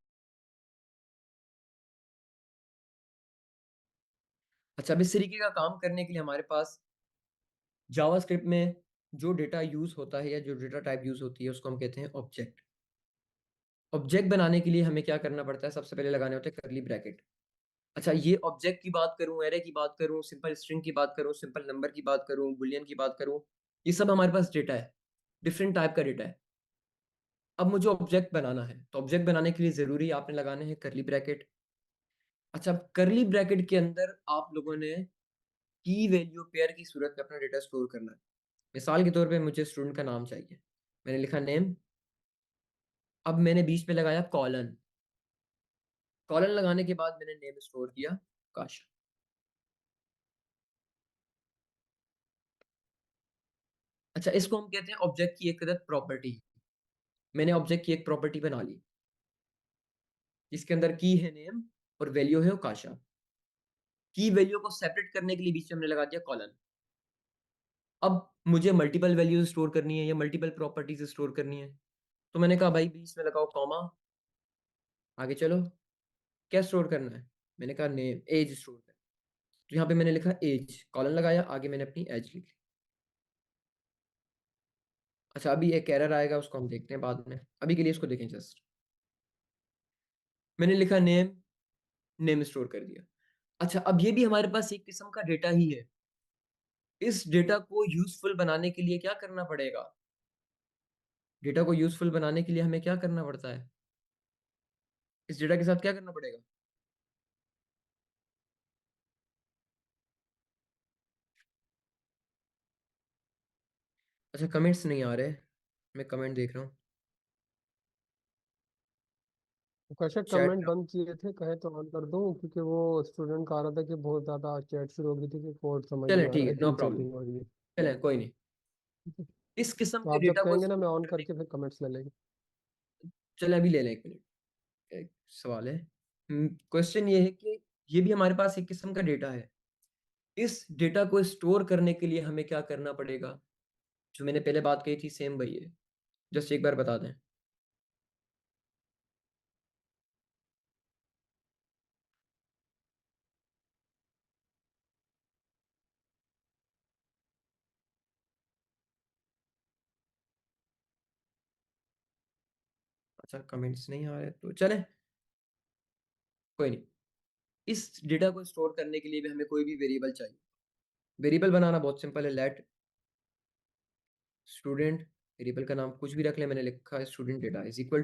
अच्छा, अब इस तरीके का काम करने के लिए हमारे पास जावास्क्रिप्ट में जो डेटा यूज होता है या जो डेटा टाइप यूज होती है उसको हम कहते हैं ऑब्जेक्ट। ऑब्जेक्ट बनाने के लिए हमें क्या करना पड़ता है, सबसे पहले लगाने होते हैं करली ब्रैकेट। अच्छा, ये ऑब्जेक्ट की बात करूं, एरे की बात करूं, सिंपल स्ट्रिंग की बात करूं, सिंपल नंबर की बात करूं, बुलियन की बात करूं, ये सब हमारे पास डेटा है, डिफरेंट टाइप का डेटा है। अब मुझे ऑब्जेक्ट बनाना है, तो ऑब्जेक्ट बनाने के लिए जरूरी आपने लगाने हैं करली ब्रैकेट। अच्छा, करली ब्रैकेट के अंदर आप लोगों ने की वैल्यू पेयर की सूरत में अपना डेटा स्टोर करना है। मिसाल के तौर पे मुझे स्टूडेंट का नाम चाहिए, मैंने लिखा नेम, अब मैंने बीच में लगाया कॉलन, कॉलन लगाने के बाद मैंने नेम स्टोर किया काश। अच्छा, इसको हम कहते हैं ऑब्जेक्ट की एक अदद प्रॉपर्टी। मैंने ऑब्जेक्ट की एक प्रॉपर्टी बना ली जिसके अंदर की है नेम और वैल्यू है काशा। की वैल्यू को सेपरेट करने के लिए बीच में हमने लगा दिया कॉलन। अब मुझे मल्टीपल वैल्यूज स्टोर करनी है या मल्टीपल प्रॉपर्टीज स्टोर करनी है, तो मैंने कहा भाई बीच में लगाओ कॉमा, आगे चलो, क्या स्टोर करना है, मैंने कहा नेम, एज स्टोर करना है। तो यहाँ पे मैंने लिखा एज, कॉलन लगाया, आगे मैंने अपनी एज लिख ली। अच्छा, अभी एक एरर आएगा, उसको हम देखते हैं बाद में, अभी के लिए इसको देखें जस्ट। मैंने लिखा नेम, नेम स्टोर कर दिया। अच्छा, अब ये भी हमारे पास एक किस्म का डेटा ही है। इस डेटा को यूजफुल बनाने के लिए क्या करना पड़ेगा, डेटा को यूजफुल बनाने के लिए हमें क्या करना पड़ता है, इस डेटा के साथ क्या करना पड़ेगा। अच्छा, कमेंट्स नहीं आ रहे, मैं कमेंट देख रहा हूँ कैसे चैट कमेंट में। बंद किए थे, कहे तो ऑन कर दूं, क्योंकि वो स्टूडेंट कह रहा था कि बहुत ज्यादा चैट शुरू हो गई थी कि कोड समझ नहीं चलें आ ठीक रहा, है, नो इतनी प्रॉब्लम, चैटिंग हो रही है। चलें कोई नहीं। ठीक है। इस किस्म तो के आप जब डेटा को कहेंगे ना, मैं स्टोर ऑन करने, करके फिर कमेंट्स ले लेंगे। चलें अभी ले लें, एक मिनट, एक सवाल है, क्वेश्चन ये है कि ये भी हमारे पास एक किस्म का डेटा है, इस डेटा को स्टोर करने के लिए हमें क्या करना पड़ेगा, जो मैंने पहले बात कही थी सेम वही है, जस्ट एक बार बता दें। अच्छा, कमेंट्स नहीं आ रहे तो चलें कोई नहीं। इस डेटा को स्टोर करने के लिए भी हमें कोई भी वेरिएबल चाहिए। वेरिएबल बनाना बहुत सिंपल है, लेट स्टूडेंट, वेरिएबल का नाम कुछ भी रख ले, मैंने लिखा student data is equal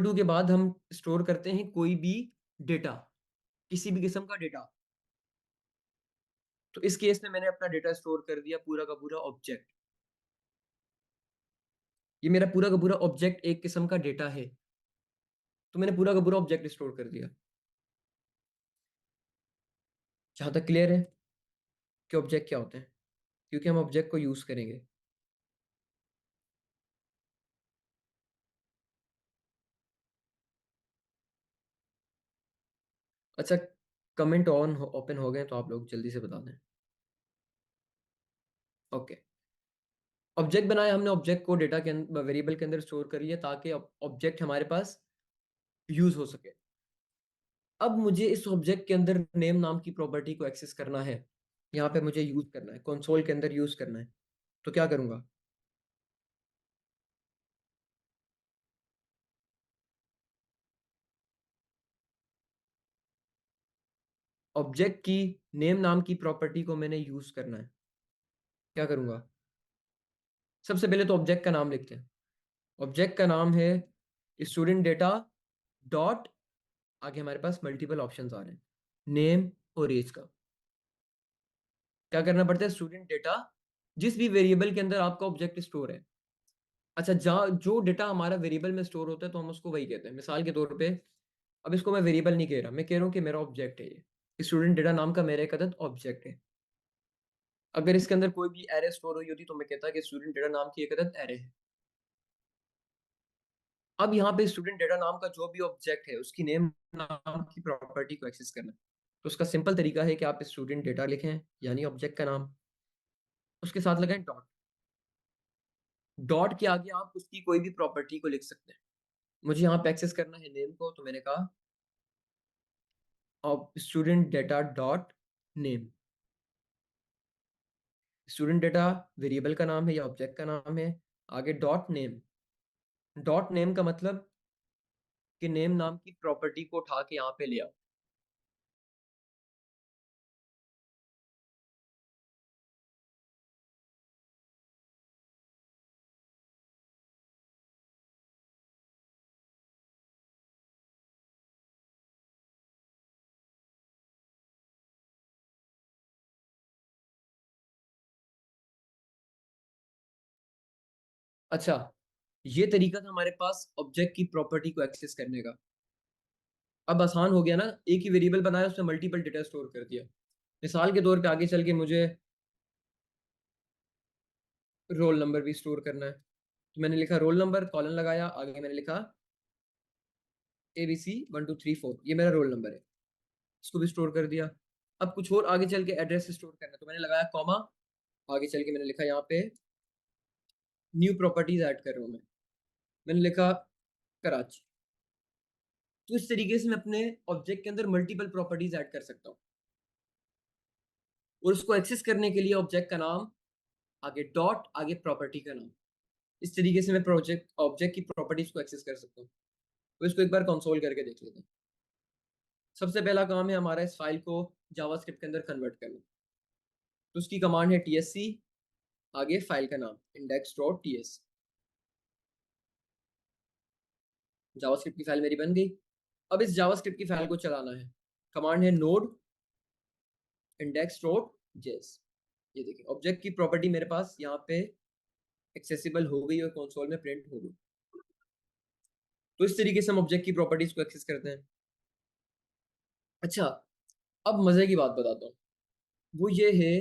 to के बाद हम स्टोर करते हैं कोई भी डेटा, किसी भी किस्म का डेटा। तो इस केस में मैंने अपना डेटा स्टोर कर दिया पूरा का पूरा ऑब्जेक्ट, ये मेरा पूरा का पूरा ऑब्जेक्ट एक किस्म का डेटा है, तो मैंने पूरा का पूरा ऑब्जेक्ट स्टोर कर दिया। जहां तक क्लियर है कि ऑब्जेक्ट क्या होते हैं, क्योंकि हम ऑब्जेक्ट को यूज करेंगे। अच्छा, कमेंट ऑन ओपन हो गए तो आप लोग जल्दी से बता दें। ओके, ऑब्जेक्ट बनाया हमने, ऑब्जेक्ट को डेटा के अंदर, वेरिएबल के अंदर स्टोर करिए ताकि ऑब्जेक्ट हमारे पास यूज हो सके। अब मुझे इस ऑब्जेक्ट के अंदर नेम नाम की प्रॉपर्टी को एक्सेस करना है, यहाँ पे मुझे यूज करना है, कंसोल के अंदर यूज करना है, तो क्या करूंगा, ऑब्जेक्ट की नेम नाम की प्रॉपर्टी को मैंने यूज करना है, क्या करूंगा, सबसे पहले तो ऑब्जेक्ट का नाम लिखते हैं। ऑब्जेक्ट का नाम है स्टूडेंट डेटा डॉट, आगे हमारे पास मल्टीपल ऑप्शंस आ रहे हैं, नेम और एज का। क्या करना पड़ता है, स्टूडेंट डेटा, जिस भी वेरिएबल के अंदर आपका ऑब्जेक्ट स्टोर है। अच्छा, जहाँ जो डेटा हमारा वेरिएबल में स्टोर होता है तो हम उसको वही कहते हैं, मिसाल के तौर पे अब इसको मैं वेरिएबल नहीं कह रहा, मैं कह रहा हूँ कि मेरा ऑब्जेक्ट है ये स्टूडेंट डेटा नाम का मेरा एक अदद ऑब्जेक्ट है। अगर इसके अंदर कोई भी एरे स्टोर हुई होती तो मैं कहता कि स्टूडेंट डेटा नाम की एक अदद एरे है। अब यहाँ पे स्टूडेंट डेटा नाम का जो भी ऑब्जेक्ट है उसकी नेम नाम की प्रॉपर्टी को एक्सेस करना है। तो उसका सिंपल तरीका है कि आप स्टूडेंट डेटा लिखें यानी ऑब्जेक्ट का नाम, उसके साथ लगाएं डॉट। डॉट के आगे आप उसकी कोई भी प्रॉपर्टी को लिख सकते हैं। मुझे यहाँ पे एक्सेस करना है नेम को, तो मैंने कहा अब student data dot name. Student data variable का नाम है या ऑब्जेक्ट का नाम है, आगे डॉट नेम। डॉट नेम का मतलब कि नेम नाम की प्रॉपर्टी को उठा के यहाँ पे ले आओ। अच्छा, ये तरीका था हमारे पास ऑब्जेक्ट की प्रॉपर्टी को एक्सेस करने का। अब आसान हो गया ना, एक ही वेरिएबल बनाया उसमें मल्टीपल डेटा स्टोर कर दिया। मिसाल के तौर पे आगे चल के मुझे रोल नंबर भी स्टोर करना है, तो मैंने लिखा रोल नंबर, कॉलन लगाया, आगे मैंने लिखा ABC 1234, ये मेरा रोल नंबर है, इसको भी स्टोर कर दिया। अब कुछ और आगे चल के एड्रेस स्टोर करना है, तो मैंने लगाया कॉमा, आगे चल के मैंने लिखा यहाँ पे न्यू प्रॉपर्टीज ऐड कर रहा हूँ मैंने लिखा कराची। तो इस तरीके से मैं अपने ऑब्जेक्ट के अंदर मल्टीपल प्रॉपर्टीज ऐड कर सकता हूँ, और उसको एक्सेस करने के लिए ऑब्जेक्ट का नाम, आगे डॉट, आगे प्रॉपर्टी का नाम। इस तरीके से मैं प्रोजेक्ट ऑब्जेक्ट की प्रॉपर्टीज को एक्सेस कर सकता हूँ। तो इसको एक बार कंसोल करके देख लेते हैं। सबसे पहला काम है हमारा इस फाइल को जावास्क्रिप्ट के अंदर कन्वर्ट करना। तो उसकी कमांड है tsc, आगे फाइल का नाम index.ts। जावास्क्रिप्ट की फाइल मेरी बन गई। अब इस जावास्क्रिप्ट की फाइल को चलाना है, कमांड है node index.js। ये देखिए ऑब्जेक्ट की प्रॉपर्टी मेरे पास यहाँ पे एक्सेसिबल हो गई और कंसोल में प्रिंट हो गई। तो इस तरीके से हम ऑब्जेक्ट की प्रॉपर्टीज को एक्सेस करते हैं। अच्छा, अब मजे की बात बताता हूँ, वो ये है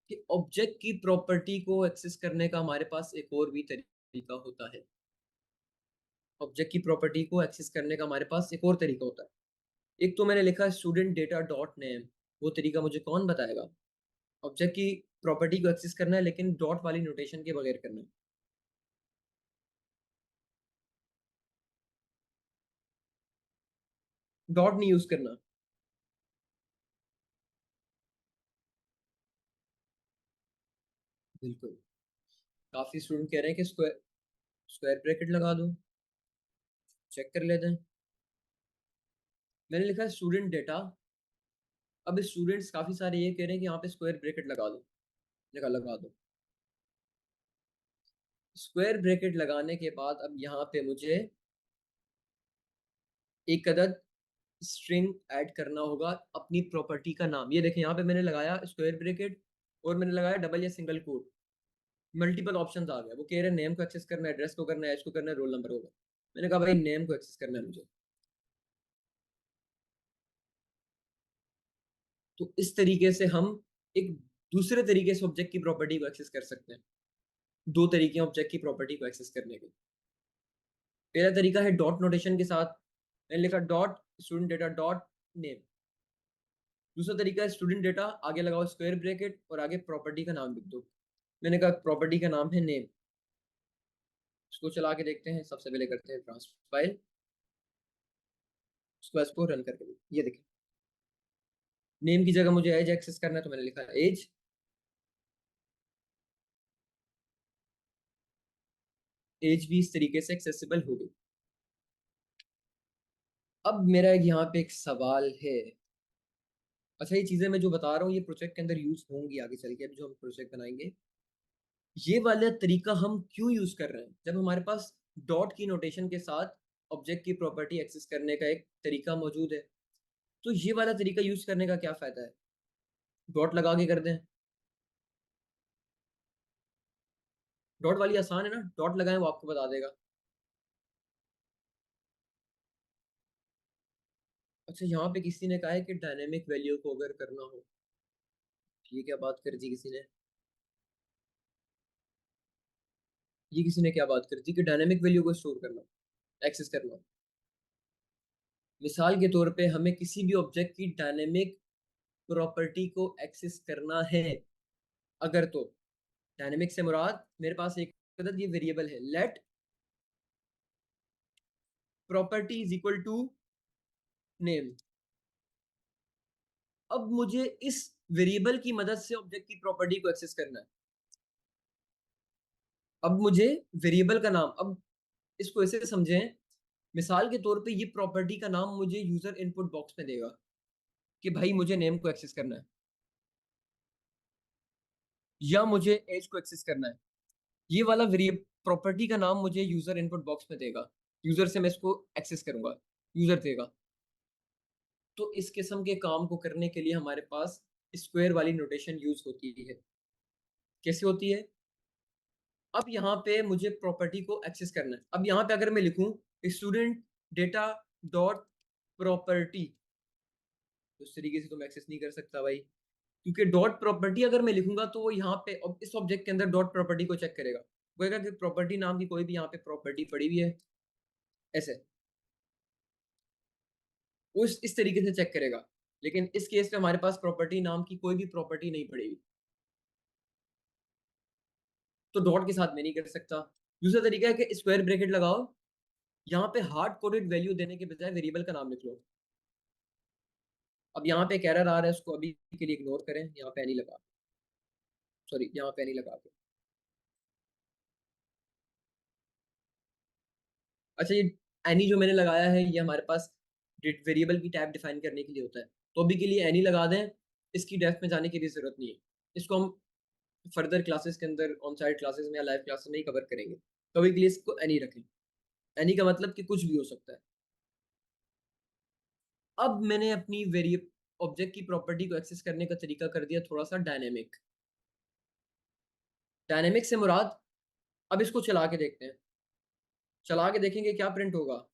कि ऑब्जेक्ट की प्रॉपर्टी को एक्सेस करने का हमारे पास एक और भी तरीका होता है। ऑब्जेक्ट की प्रॉपर्टी को एक्सेस करने का हमारे पास एक और तरीका होता है। एक तो मैंने लिखा स्टूडेंट डेटा डॉट नेम, वो तरीका मुझे कौन बताएगा? ऑब्जेक्ट की प्रॉपर्टी को एक्सेस करना है लेकिन डॉट वाली नोटेशन के बगैर करना है। डॉट नहीं यूज करना। बिल्कुल, काफी स्टूडेंट कह रहे हैं कि स्क्वायर स्क्वायर ब्रैकेट लगा दो, चेक कर लेते हैं। मैंने लिखा स्टूडेंट डेटा। अब स्टूडेंट्स काफी सारे ये कह रहे हैं कि यहाँ पे स्क्वायर ब्रैकेट लगा दो, लगा दो। स्क्वायर ब्रैकेट लगाने के बाद अब यहाँ पे मुझे एक अदद स्ट्रिंग ऐड करना होगा अपनी प्रॉपर्टी का नाम। ये देखें यहाँ पे मैंने लगाया स्क्वायर ब्रैकेट और मैंने लगाया डबल या सिंगल कोट। मल्टीपल ऑप्शंस आ गए, वो कह रहे हैं नेम को एक्सेस करना है, एड्रेस को करना है, एज को करना है, रोल नंबर होगा। मैंने कहा भाई नेम को एक्सेस करना है मुझे। तो इस तरीके से हम एक दूसरे तरीके से ऑब्जेक्ट की प्रॉपर्टी को एक्सेस कर सकते हैं। दो तरीके ऑब्जेक्ट की प्रॉपर्टी को एक्सेस करने के। पहला तरीका है डॉट नोटेशन के साथ, मैंने लिखा dot student data dot name. दूसरा तरीका है स्टूडेंट डेटा, आगे लगाओ स्क्वायर ब्रैकेट और आगे प्रॉपर्टी का नाम लिख दो। मैंने कहा प्रॉपर्टी का नाम है नेम। इसको चला के देखते हैं। सबसे पहले करते हैं ट्रांसफर फाइल, उसको रन करके देखते। ये देखिए नेम की जगह मुझे एज एक्सेस करना है तो मैंने लिखा एज। एज भी इस तरीके से एक्सेसिबल हो गई। अब मेरा यहाँ पे एक सवाल है। अच्छा, ये चीजें मैं जो बता रहा हूँ ये प्रोजेक्ट के अंदर यूज होंगी आगे चल के, अब जो हम प्रोजेक्ट बनाएंगे। ये वाला तरीका हम क्यों यूज कर रहे हैं? जब हमारे पास डॉट की नोटेशन के साथ ऑब्जेक्ट की प्रॉपर्टी एक्सेस करने का एक तरीका मौजूद है, तो ये वाला तरीका यूज करने का क्या फायदा है? डॉट लगा के कर दें। डॉट वाली आसान है ना, डॉट लगाएं वो आपको बता देगा। अच्छा, यहाँ पे किसी ने कहा है कि डायनेमिक वैल्यू को अगर करना हो, ये क्या बात कर दी किसी ने? ये किसी ने क्या बात कर दी कि डायनेमिक वैल्यू को स्टोर करना, एक्सेस करना? मिसाल के तौर पे हमें किसी भी ऑब्जेक्ट की डायनेमिक प्रॉपर्टी को एक्सेस करना है अगर, तो डायनेमिक से मुराद मेरे पास एक अदद ये वेरिएबल है, let property is equal to name. अब मुझे इस वेरिएबल की मदद से ऑब्जेक्ट की प्रॉपर्टी को एक्सेस करना है। अब मुझे वेरिएबल का नाम, अब इसको ऐसे समझें, मिसाल के तौर पे ये प्रॉपर्टी का नाम मुझे यूजर इनपुट बॉक्स में देगा कि भाई मुझे नेम को एक्सेस करना है या मुझे एज को एक्सेस करना है। ये वाला वेरिएबल प्रॉपर्टी का नाम मुझे यूजर इनपुट बॉक्स में देगा, यूजर से मैं इसको एक्सेस करूंगा, यूजर देगा। तो इस किस्म के काम को करने के लिए हमारे पास स्क्वायर वाली नोटेशन यूज होती है। कैसे होती है? अब यहाँ पे मुझे प्रॉपर्टी को एक्सेस करना है। अब यहाँ पे अगर मैं लिखूं स्टूडेंट डेटा डॉट प्रॉपर्टी, तो इस तरीके से तो मैं एक्सेस नहीं कर सकता भाई, क्योंकि डॉट प्रॉपर्टी अगर मैं लिखूंगा तो वो यहाँ पे इस ऑब्जेक्ट के अंदर डॉट प्रॉपर्टी को चेक करेगा, कहेगा कि प्रॉपर्टी नाम की कोई भी यहाँ पे प्रॉपर्टी पड़ी हुई है, ऐसे वो इस तरीके से चेक करेगा। लेकिन इस केस में हमारे पास प्रॉपर्टी नाम की कोई भी प्रॉपर्टी नहीं पड़ी हुई, तो डॉट के साथ मैं नहीं कर सकता। दूसरा तरीका है कि स्क्वायर ब्रैकेट लगाओ, यहाँ पे हार्ड कोडेड वैल्यू देने के बजाय वेरिएबल का नाम लिख लो। अब यहाँ पे एक एरर आ रहा है, उसको अभी के लिए इग्नोर करें, यहाँ पे नहीं लगा, सॉरी यहाँ पे नहीं लगा के। अच्छा, ये एनी जो मैंने लगाया है ये हमारे पास वेरिएबल की टाइप डिफाइन करने के लिए होता है, तो अभी के लिए एनी लगा दें, इसकी डेप्थ में जाने की भी जरूरत नहीं है। इसको हम फर्दर क्लासेस के अंदर ऑन साइट क्लासेस में या लाइव क्लासेस में ही कवर करेंगे। तो अभी के लिए इसको एनी रखें। एनी का मतलब कि कुछ भी हो सकता है। अब मैंने अपनी वेरिएबल ऑब्जेक्ट की प्रॉपर्टी को एक्सेस करने का तरीका कर दिया थोड़ा सा डायनेमिक। डायनेमिक से मुराद, अब इसको चला के देखते हैं, चला के देखेंगे क्या प्रिंट होगा।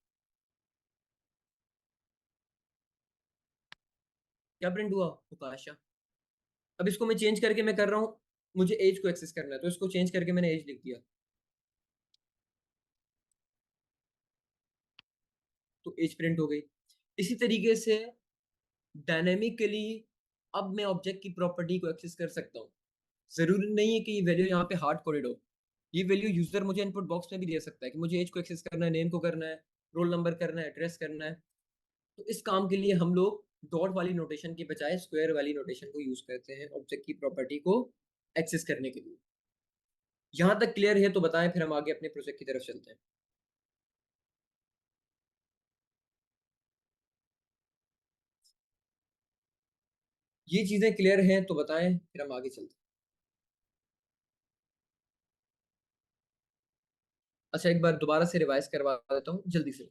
क्या प्रिंट हुआ? उकाशा। अब इसको मैं चेंज करके मैं कर रहा हूँ, मुझे एज को एक्सेस करना है, तो इसको चेंज करके मैंने एज लिख दिया, तो एज प्रिंट हो गई। इसी तरीके से डायनेमिकली अब मैं ऑब्जेक्ट की प्रॉपर्टी को एक्सेस कर सकता हूँ। जरूरी नहीं है कि ये वैल्यू यहाँ पे हार्ड कोडेड हो, ये वैल्यू यूजर मुझे इनपुट बॉक्स में भी दे सकता है कि मुझे एज को एक्सेस करना है, नेम को करना है, रोल नंबर करना है, एड्रेस करना है। तो इस काम के लिए हम लोग डॉट वाली नोटेशन की बजाय स्क्वायर वाली नोटेशन को यूज करते हैं ऑब्जेक्ट की प्रॉपर्टी को एक्सेस करने के लिए। यहां तक क्लियर है तो बताएं, फिर हम आगे अपने प्रोजेक्ट की तरफ चलते हैं। ये चीजें क्लियर हैं तो बताएं, फिर हम आगे चलते हैं। अच्छा, एक बार दोबारा से रिवाइज करवा देता हूँ जल्दी से।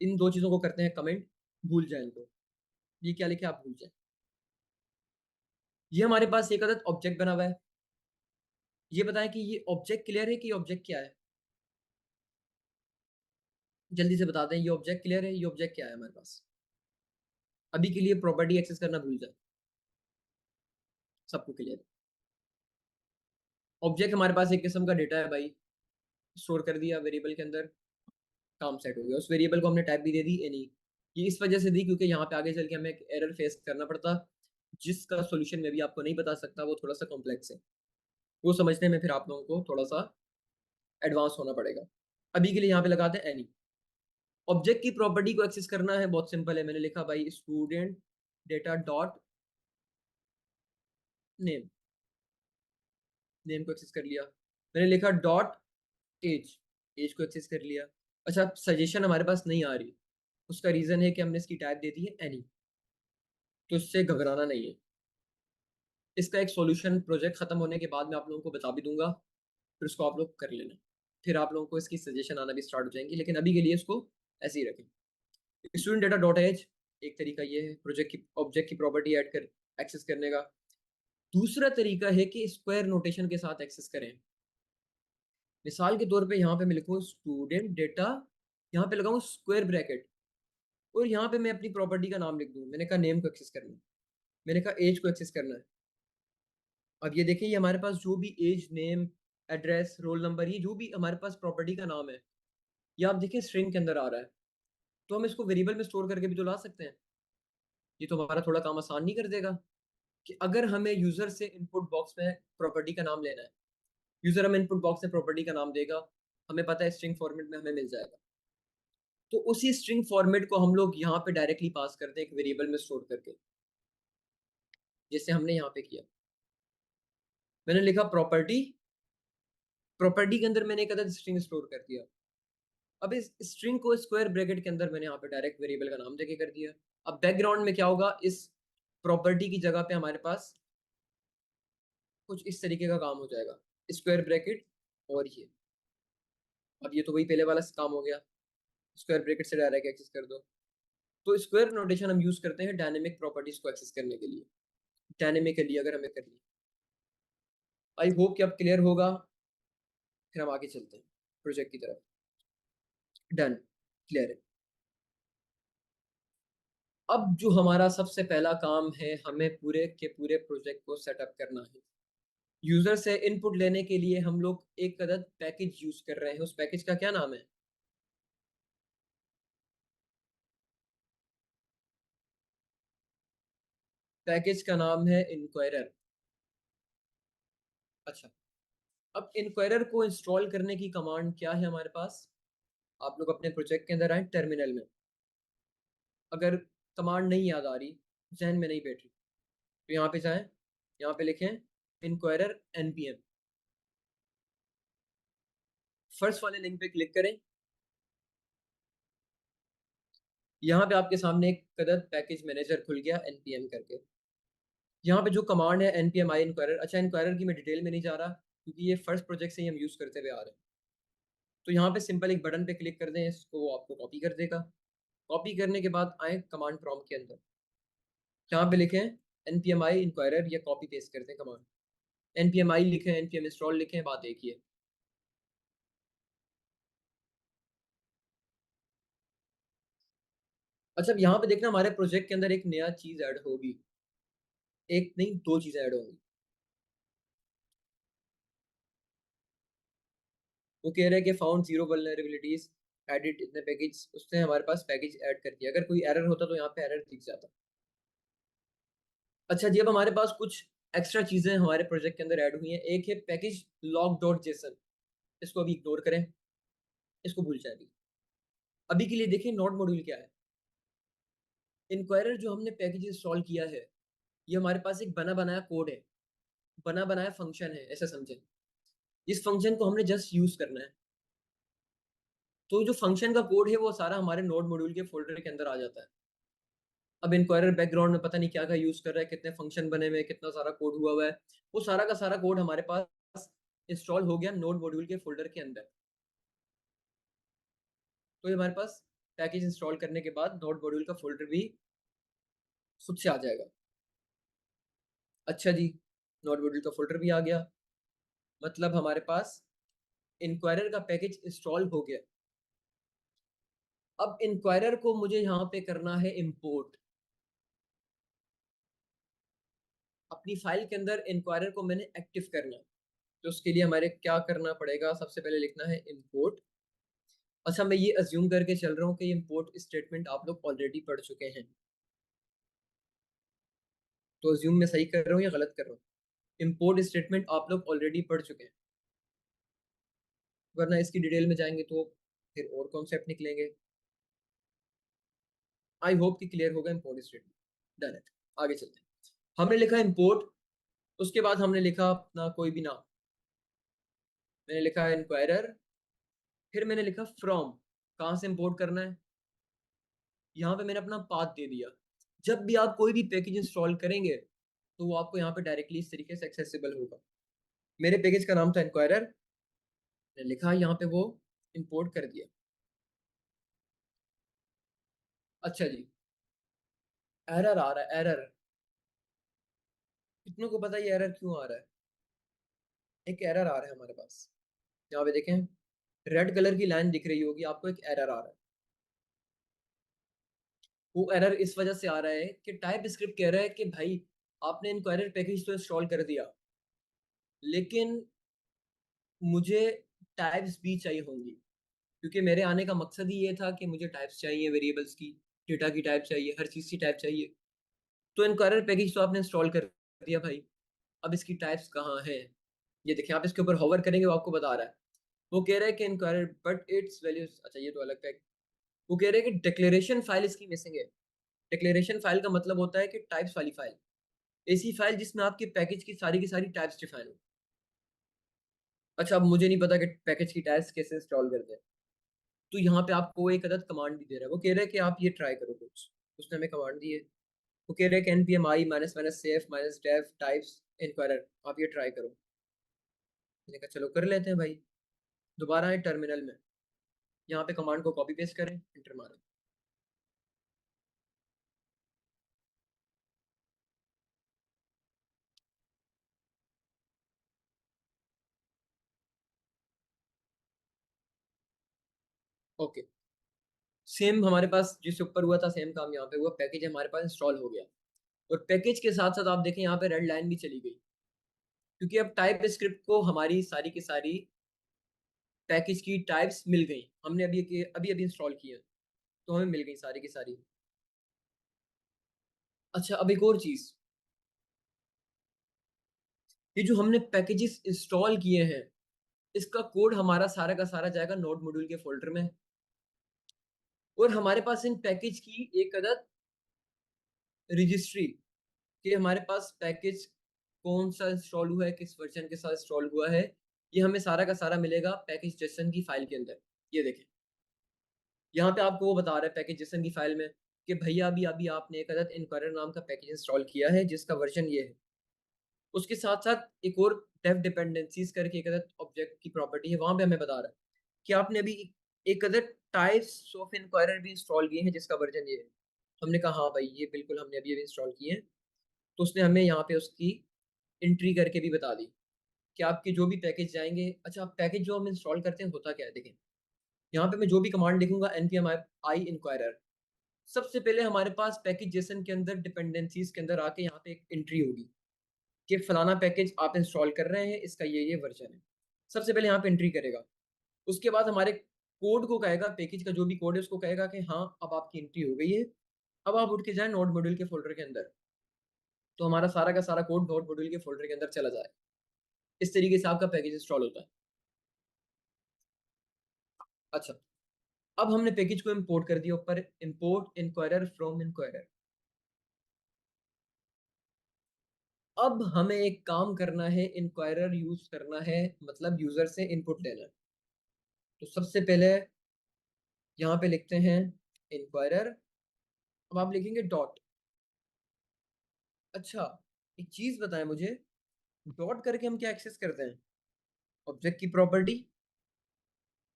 इन दो चीजों को करते हैं कमेंट, भूल जाए इनको। ये क्या लिखे आप भूल जाए। ये हमारे पास एक अदद ऑब्जेक्ट बना हुआ है। ये बताएं कि ये ऑब्जेक्ट क्लियर है कि ये ऑब्जेक्ट क्या है? जल्दी से बता दें, ये ऑब्जेक्ट क्लियर है, ये ऑब्जेक्ट क्या है हमारे पास? अभी के लिए प्रॉपर्टी एक्सेस करना भूल जाए, सबको क्लियर है। ऑब्जेक्ट हमारे पास एक किस्म का डेटा है भाई, स्टोर कर दिया वेरिएबल के अंदर, काम सेट हो गया। उस वेरिएबल को हमने टाइप भी दे दी एनी। ये इस वजह से दी क्योंकि यहाँ पे आगे चल के हमें एक एरर फेस करना पड़ता, जिसका सॉल्यूशन मैं भी आपको नहीं बता सकता, वो थोड़ा सा कॉम्प्लेक्स है, वो समझने में फिर आप लोगों को थोड़ा सा एडवांस होना पड़ेगा। अभी के लिए यहाँ पे लगाते हैं एनी। ऑब्जेक्ट की प्रॉपर्टी को एक्सेस करना है, बहुत सिंपल है। मैंने लिखा भाई student data dot name, name को एक्सेस कर लिया। मैंने लिखा डॉट एज, एज को एक्सेस कर लिया। अच्छा, सजेशन हमारे पास नहीं आ रही, उसका रीजन है कि हमने इसकी टाइप दे दी है एनी, तो इससे घबराना नहीं है। इसका एक सॉल्यूशन प्रोजेक्ट खत्म होने के बाद मैं आप लोगों को बता भी दूंगा, फिर उसको आप लोग कर लेना, फिर आप लोगों को इसकी सजेशन आना भी स्टार्ट हो जाएंगी। लेकिन अभी के लिए इसको ऐसे ही रखें। स्टूडेंट डेटा डॉट एज एक तरीका ये है प्रोजेक्ट की ऑब्जेक्ट की प्रॉपर्टी ऐड कर एक्सेस करने का। दूसरा तरीका है कि स्क्वायर नोटेशन के साथ एक्सेस करें। मिसाल के तौर पे यहाँ पे मैं लिखूँ स्टूडेंट डेटा, यहाँ पे लगाऊं स्क्वायर ब्रैकेट, और यहाँ पे मैं अपनी प्रॉपर्टी का नाम लिख दूँ। मैंने कहा नेम को एक्सेस करना है, मैंने कहा एज को एक्सेस करना है। अब ये देखें, ये हमारे पास जो भी age, name, address, roll number, ये जो भी हमारे पास प्रॉपर्टी का नाम है, ये आप देखिए स्ट्रिंग के अंदर आ रहा है। तो हम इसको वेरिएबल में स्टोर करके भी तो ला सकते हैं। ये तो हमारा थोड़ा काम आसान नहीं कर देगा कि अगर हमें यूजर से इनपुट बॉक्स में प्रॉपर्टी का नाम लेना है, यूजर हमें इनपुट बॉक्स में प्रॉपर्टी का नाम देगा, हमें पता है स्ट्रिंग फॉर्मेट में हमें मिल जाएगा, तो उसी स्ट्रिंग फॉर्मेट को हम लोग यहाँ पे डायरेक्टली पास करते हैं एक वेरिएबल में स्टोर करके, जैसे हमने यहाँ पे किया। मैंने लिखा प्रॉपर्टी, प्रॉपर्टी के अंदर मैंने एक अदद स्ट्रिंग स्टोर कर दिया। अब इस स्ट्रिंग को स्क्वायर ब्रैकेट के अंदर मैंने यहाँ पे डायरेक्ट वेरिएबल का नाम देके कर दिया। अब बैकग्राउंड में क्या होगा, इस प्रॉपर्टी की जगह पे हमारे पास कुछ इस तरीके का काम हो जाएगा, स्क्वायर ब्रैकेट और ये। अब ये तो वही पहले वाला काम हो गया, स्क्वायर ब्रैकेट से डायरेक्ट एक्सेस कर दो। तो स्क्वायर नोटेशन हम यूज करते हैं डायनेमिक प्रॉपर्टीज को एक्सेस करने के लिए, डायनेमिकली अगर हमें करनी। आई होप कि अब क्लियर होगा। फिर हम आगे चलते हैं प्रोजेक्ट की तरफ। डन, क्लियर है। अब जो हमारा सबसे पहला काम है, हमें पूरे के पूरे प्रोजेक्ट को सेटअप करना है। यूजर से इनपुट लेने के लिए हम लोग एक अदद पैकेज यूज कर रहे हैं। उस पैकेज का क्या नाम है? पैकेज का नाम है इंक्वायरर। अच्छा, अब इंक्वायरर को इंस्टॉल करने की कमांड क्या है हमारे पास? आप लोग अपने प्रोजेक्ट के अंदर आए, टर्मिनल में। अगर कमांड नहीं याद आ रही, जहन में नहीं बैठ रही, तो यहाँ पे जाएं, यहाँ पे लिखें इंक्वायरर npm। फर्स्ट वाले लिंक पे क्लिक करें। यहाँ पे आपके सामने एक कदर पैकेज मैनेजर खुल गया npm करके। यहाँ पे जो कमांड है npm i इंक्वायरर। अच्छा, इंक्वायरर की मैं डिटेल में नहीं जा रहा क्योंकि ये फर्स्ट प्रोजेक्ट से ही हम यूज करते हुए आ रहे हैं। तो यहाँ पे सिंपल एक बटन पे क्लिक कर दें, इसको वो आपको कॉपी कर देगा। कॉपी करने के बाद आए कमांड प्रॉम्प्ट के अंदर, यहाँ पे लिखें npm i इंक्वायरर, या कॉपी पेस्ट करते हैं कमांड। npm i लिखें, npm इंस्टॉल लिखें, बात एक ही है। अच्छा, अब यहाँ पे देखना हमारे प्रोजेक्ट के अंदर एक नया चीज ऐड होगी। एक नहीं, दो चीजें ऐड होंगी। वो कह रहे हैं कि फाउंड 0 वल्नरेबिलिटीज एडिट इतने पैकेज, उसने हमारे पास पैकेज ऐड कर दिया। अगर कोई एरर होता तो यहाँ पे एरर दिख जाता। अच्छा जी, अब हमारे पास कुछ एक्स्ट्रा चीजें हमारे प्रोजेक्ट के अंदर ऐड हुई हैं। एक है पैकेज लॉग डॉट जेसन, इसको अभी इग्नोर करें, इसको भूल जाए अभी के लिए। देखिए नोड मॉड्यूल क्या है। इंक्वायरर जो हमने पैकेज इंस्टॉल किया है, ये हमारे पास एक बना बनाया कोड है, बना बनाया फंक्शन है, ऐसा समझें। इस फंक्शन को हमने जस्ट यूज करना है। तो जो फंक्शन का कोड है वो सारा हमारे नोड मॉड्यूल के फोल्डर के अंदर आ जाता है। अब इंक्वायरर बैकग्राउंड में पता नहीं क्या क्या यूज कर रहा है, कितने फंक्शन बने हुए हैं, कितना सारा कोड हुआ हुआ है, वो सारा का सारा कोड हमारे पास इंस्टॉल हो गया नोड मॉड्यूल के फोल्डर के अंदर। तो ये हमारे पास पैकेज इंस्टॉल करने के बाद नोड मॉड्यूल का फोल्डर भी खुद से आ जाएगा। अच्छा जी, नोड मॉड्यूल का फोल्डर भी आ गया, मतलब हमारे पास इंक्वायरर का पैकेज इंस्टॉल हो गया। अब इंक्वायरर को मुझे यहाँ पे करना है इंपोर्ट। अपनी फाइल के अंदर इंक्वायरर को मैंने एक्टिव करना है, तो उसके लिए हमारे क्या करना पड़ेगा? सबसे पहले लिखना है इंपोर्ट। अच्छा, मैं ये अज्यूम करके चल रहा हूँ कि इंपोर्ट स्टेटमेंट आप लोग ऑलरेडी पढ़ चुके हैं, तो अज्यूम मैं सही कर रहा हूँ या गलत कर रहा हूँ? इंपोर्ट स्टेटमेंट आप लोग ऑलरेडी पढ़ चुके हैं, वरना इसकी डिटेल में जाएंगे तो फिर और कॉन्सेप्ट निकलेंगे। आई होप कि क्लियर होगा इंपोर्ट स्टेटमेंट। डन है, आगे चलते हैं। हमने लिखा इंपोर्ट, उसके बाद हमने लिखा अपना कोई भी नाम। मैंने लिखा इंक्वायरर, फिर मैंने लिखा फ्रॉम, कहाँ से इंपोर्ट करना है। यहाँ पे मैंने अपना पाथ दे दिया। जब भी आप कोई भी पैकेज इंस्टॉल करेंगे तो वो आपको यहाँ पे डायरेक्टली इस तरीके से एक्सेसिबल होगा। मेरे पैकेज का नाम था इंक्वायरर, मैंने लिखा यहाँ पे, वो इंपोर्ट कर दिया। अच्छा जी, एरर आ रहा है, एरर। कितनों को पता है ये एरर क्यों आ रहा है? एक एरर आ रहा है हमारे पास, यहाँ पे देखें रेड कलर की लाइन दिख रही होगी आपको, एक एरर आ रहा है। वो एरर इस वजह से आ रहा है कि टाइप स्क्रिप्ट कह रहा है कि भाई आपने इनक्वायरर पैकेज तो इंस्टॉल कर दिया, लेकिन मुझे टाइप्स भी चाहिए होंगी, क्योंकि मेरे आने का मकसद ही ये था कि मुझे टाइप्स चाहिए, वेरिएबल्स की, डेटा की टाइप चाहिए, हर चीज़ की टाइप चाहिए। तो इनक्वायरर पैकेज तो आपने इंस्टॉल कर दिया भाई, अब इसकी टाइप्स कहाँ है? ये देखिए, आप इसके ऊपर होवर करेंगे वो आपको बता रहा है। वो कह रहा है कि इनक्वायरर बट इट्स वैल्यूज, अच्छा ये तो अलग पैक। वो कह रहे हैं कि डिक्लेरेशन फाइल इसकी मिसिंग है। डिक्लेरेशन फाइल का मतलब होता है कि टाइप्स वाली फाइल, ऐसी फाइल जिसमें आपके पैकेज की सारी टाइप्स डिफाइन हो। अच्छा, अब मुझे नहीं पता कि पैकेज की टाइप्स कैसे इंस्टॉल करते हैं, तो यहाँ पे आपको एक अदद कमांड भी दे रहा है। वो कह रहा है कि आप ये ट्राई करो कुछ, उसने हमें कमांड दी है। वो कह रहे हैं कि npm i -safe -dev types inquirer, आप ये ट्राई करो। मैंने कहा चलो कर लेते हैं भाई। दोबारा आए टर्मिनल में, यहाँ पे कमांड को कॉपी पेस्ट करें, एंटर मारें। ओके, सेम हमारे पास जिससे ऊपर हुआ था सेम काम यहाँ पे हुआ, पैकेज हमारे पास इंस्टॉल हो गया। और पैकेज के साथ साथ आप देखें यहाँ पे रेड लाइन भी चली गई, क्योंकि अब टाइप स्क्रिप्ट को हमारी सारी की सारी पैकेज की टाइप्स मिल गई। हमने अभी अभी अभी इंस्टॉल किया, तो हमें मिल गई सारी की सारी। अच्छा, अब एक और चीज, ये जो हमने पैकेजेस इंस्टॉल किए हैं, इसका कोड हमारा सारा का सारा जाएगा नोड मॉड्यूल के फोल्डर में। और हमारे पास इन पैकेज की एक अदद रजिस्ट्री, कि हमारे पास पैकेज कौन सा इंस्टॉल हुआ है, किस वर्जन के साथ इंस्टॉल हुआ है, ये हमें सारा का सारा मिलेगा पैकेज जेसन की फाइल के अंदर। ये देखें, यहाँ पे आपको वो बता रहा है पैकेज जेसन की फाइल में कि भैया अभी अभी आपने एक अदद इनक्वायरर नाम का पैकेज इंस्टॉल किया है जिसका वर्जन ये है। उसके साथ साथ एक और डेव डिपेंडेंसीज करके एक अदद ऑब्जेक्ट की प्रॉपर्टी है, वहां पे हमें बता रहा है कि आपने अभी एक अदद टाइप्स ऑफ इनक्वायरर भी इंस्टॉल किए हैं जिसका वर्जन ये है। हमने कहा हाँ भाई ये बिल्कुल हमने अभी अभी इंस्टॉल किए हैं। तो उसने हमें यहाँ पे उसकी एंट्री करके भी बता दी कि आपके जो भी पैकेज जाएंगे। अच्छा, पैकेज जो हम इंस्टॉल करते हैं होता क्या है, देखें यहाँ पे मैं जो भी कमांड लिखूंगा npm i inquirer, सबसे पहले हमारे पास पैकेज जेसन के अंदर डिपेंडेंसीज के अंदर आके यहाँ पे एक एंट्री होगी कि फलाना पैकेज आप इंस्टॉल कर रहे हैं, इसका ये वर्जन है। सबसे पहले यहाँ पे एंट्री करेगा। उसके बाद हमारे कोड को कहेगा, पैकेज का जो भी कोड है उसको कहेगा कि हाँ अब आपकी एंट्री हो गई है, अब आप उठ के जाए नोड मॉड्यूल के फोल्डर के अंदर। तो हमारा सारा का सारा कोड नोड मॉड्यूल के फोल्डर के अंदर चला जाए। इस तरीके से आपका पैकेज इंस्टॉल होता है। अच्छा, अब हमने पैकेज को इंपोर्ट कर दिया ऊपर, इंपोर्ट इंक्वायरर फ्रॉम इंक्वायरर। अब हमें एक काम करना है, इंक्वायरर यूज करना है, मतलब यूजर से इनपुट लेना है। तो सबसे पहले यहाँ पे लिखते हैं इंक्वायरर, अब आप लिखेंगे डॉट। अच्छा, एक चीज बताएं मुझे, डॉट करके हम क्या एक्सेस करते हैं? ऑब्जेक्ट की प्रॉपर्टी।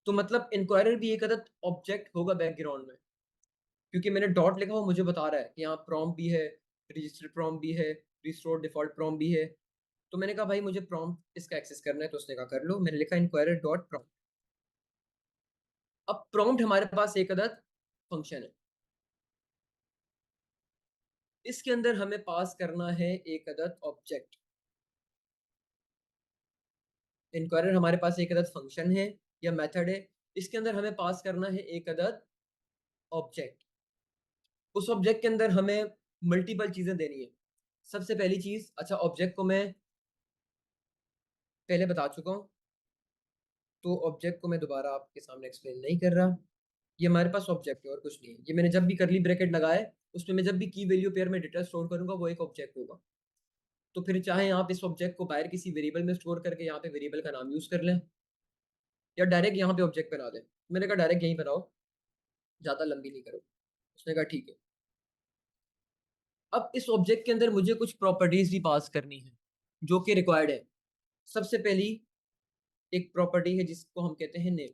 तो मतलब इंक्वायरर भी एक अदद ऑब्जेक्ट होगा बैकग्राउंड में, क्योंकि मैंने डॉट लिखा हुआ मुझे बता रहा है कि यहाँ प्रॉम्प्ट भी है, रजिस्टर प्रॉम्प्ट भी है, रिस्टोर डिफॉल्ट प्रॉम्प्ट भी है। तो मैंने कहा भाई मुझे प्रॉम्प्ट इसका एक्सेस करना है, तो उसने कहा कर लो। मैंने लिखा इंक्वायरर डॉट प्रॉम्प्ट। अब प्रॉम्प्ट हमारे पास एक अदद फंक्शन है, इसके अंदर हमें पास करना है एक अदद ऑब्जेक्ट। इंक्वायरर हमारे पास एक अदद फंक्शन है या मेथड है, इसके अंदर हमें पास करना है एक अदद ऑब्जेक्ट। उस ऑब्जेक्ट के अंदर हमें मल्टीपल चीजें देनी है। सबसे पहली चीज, अच्छा ऑब्जेक्ट को मैं पहले बता चुका हूँ, तो ऑब्जेक्ट को मैं दोबारा आपके सामने एक्सप्लेन नहीं कर रहा। ये हमारे पास ऑब्जेक्ट है और कुछ नहीं है। ये मैंने जब भी करली ब्रैकेट लगाए, उसमें मैं जब भी की वैल्यू पेयर में डेटा स्टोर करूंगा वो एक ऑब्जेक्ट होगा। तो फिर चाहे आप इस ऑब्जेक्ट को बाहर किसी वेरिएबल में स्टोर करके यहाँ पे वेरिएबल का नाम यूज कर लें, या डायरेक्ट यहाँ पे ऑब्जेक्ट बना दें। मैंने कहा डायरेक्ट यहीं बनाओ, ज्यादा लंबी नहीं करो। उसने कहा ठीक है। अब इस ऑब्जेक्ट के अंदर मुझे कुछ प्रॉपर्टीज भी पास करनी है जो कि रिक्वायर्ड है। सबसे पहली एक प्रॉपर्टी है जिसको हम कहते हैं नेम,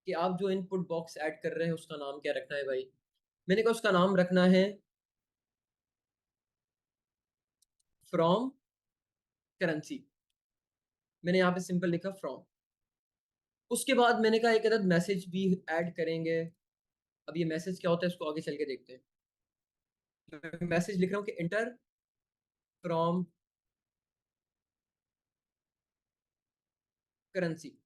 कि आप जो इनपुट बॉक्स ऐड कर रहे हैं उसका नाम क्या रखना है भाई। मैंने कहा उसका नाम रखना है फ्रॉम करेंसी। मैंने यहाँ पे सिंपल लिखा फ्रॉम। उसके बाद मैंने कहा एक अदद मैसेज भी ऐड करेंगे। अब ये मैसेज क्या होता है इसको आगे चल के देखते हैं। मैसेज लिख रहा हूँ कि इंटर फ्रॉम करेंसी,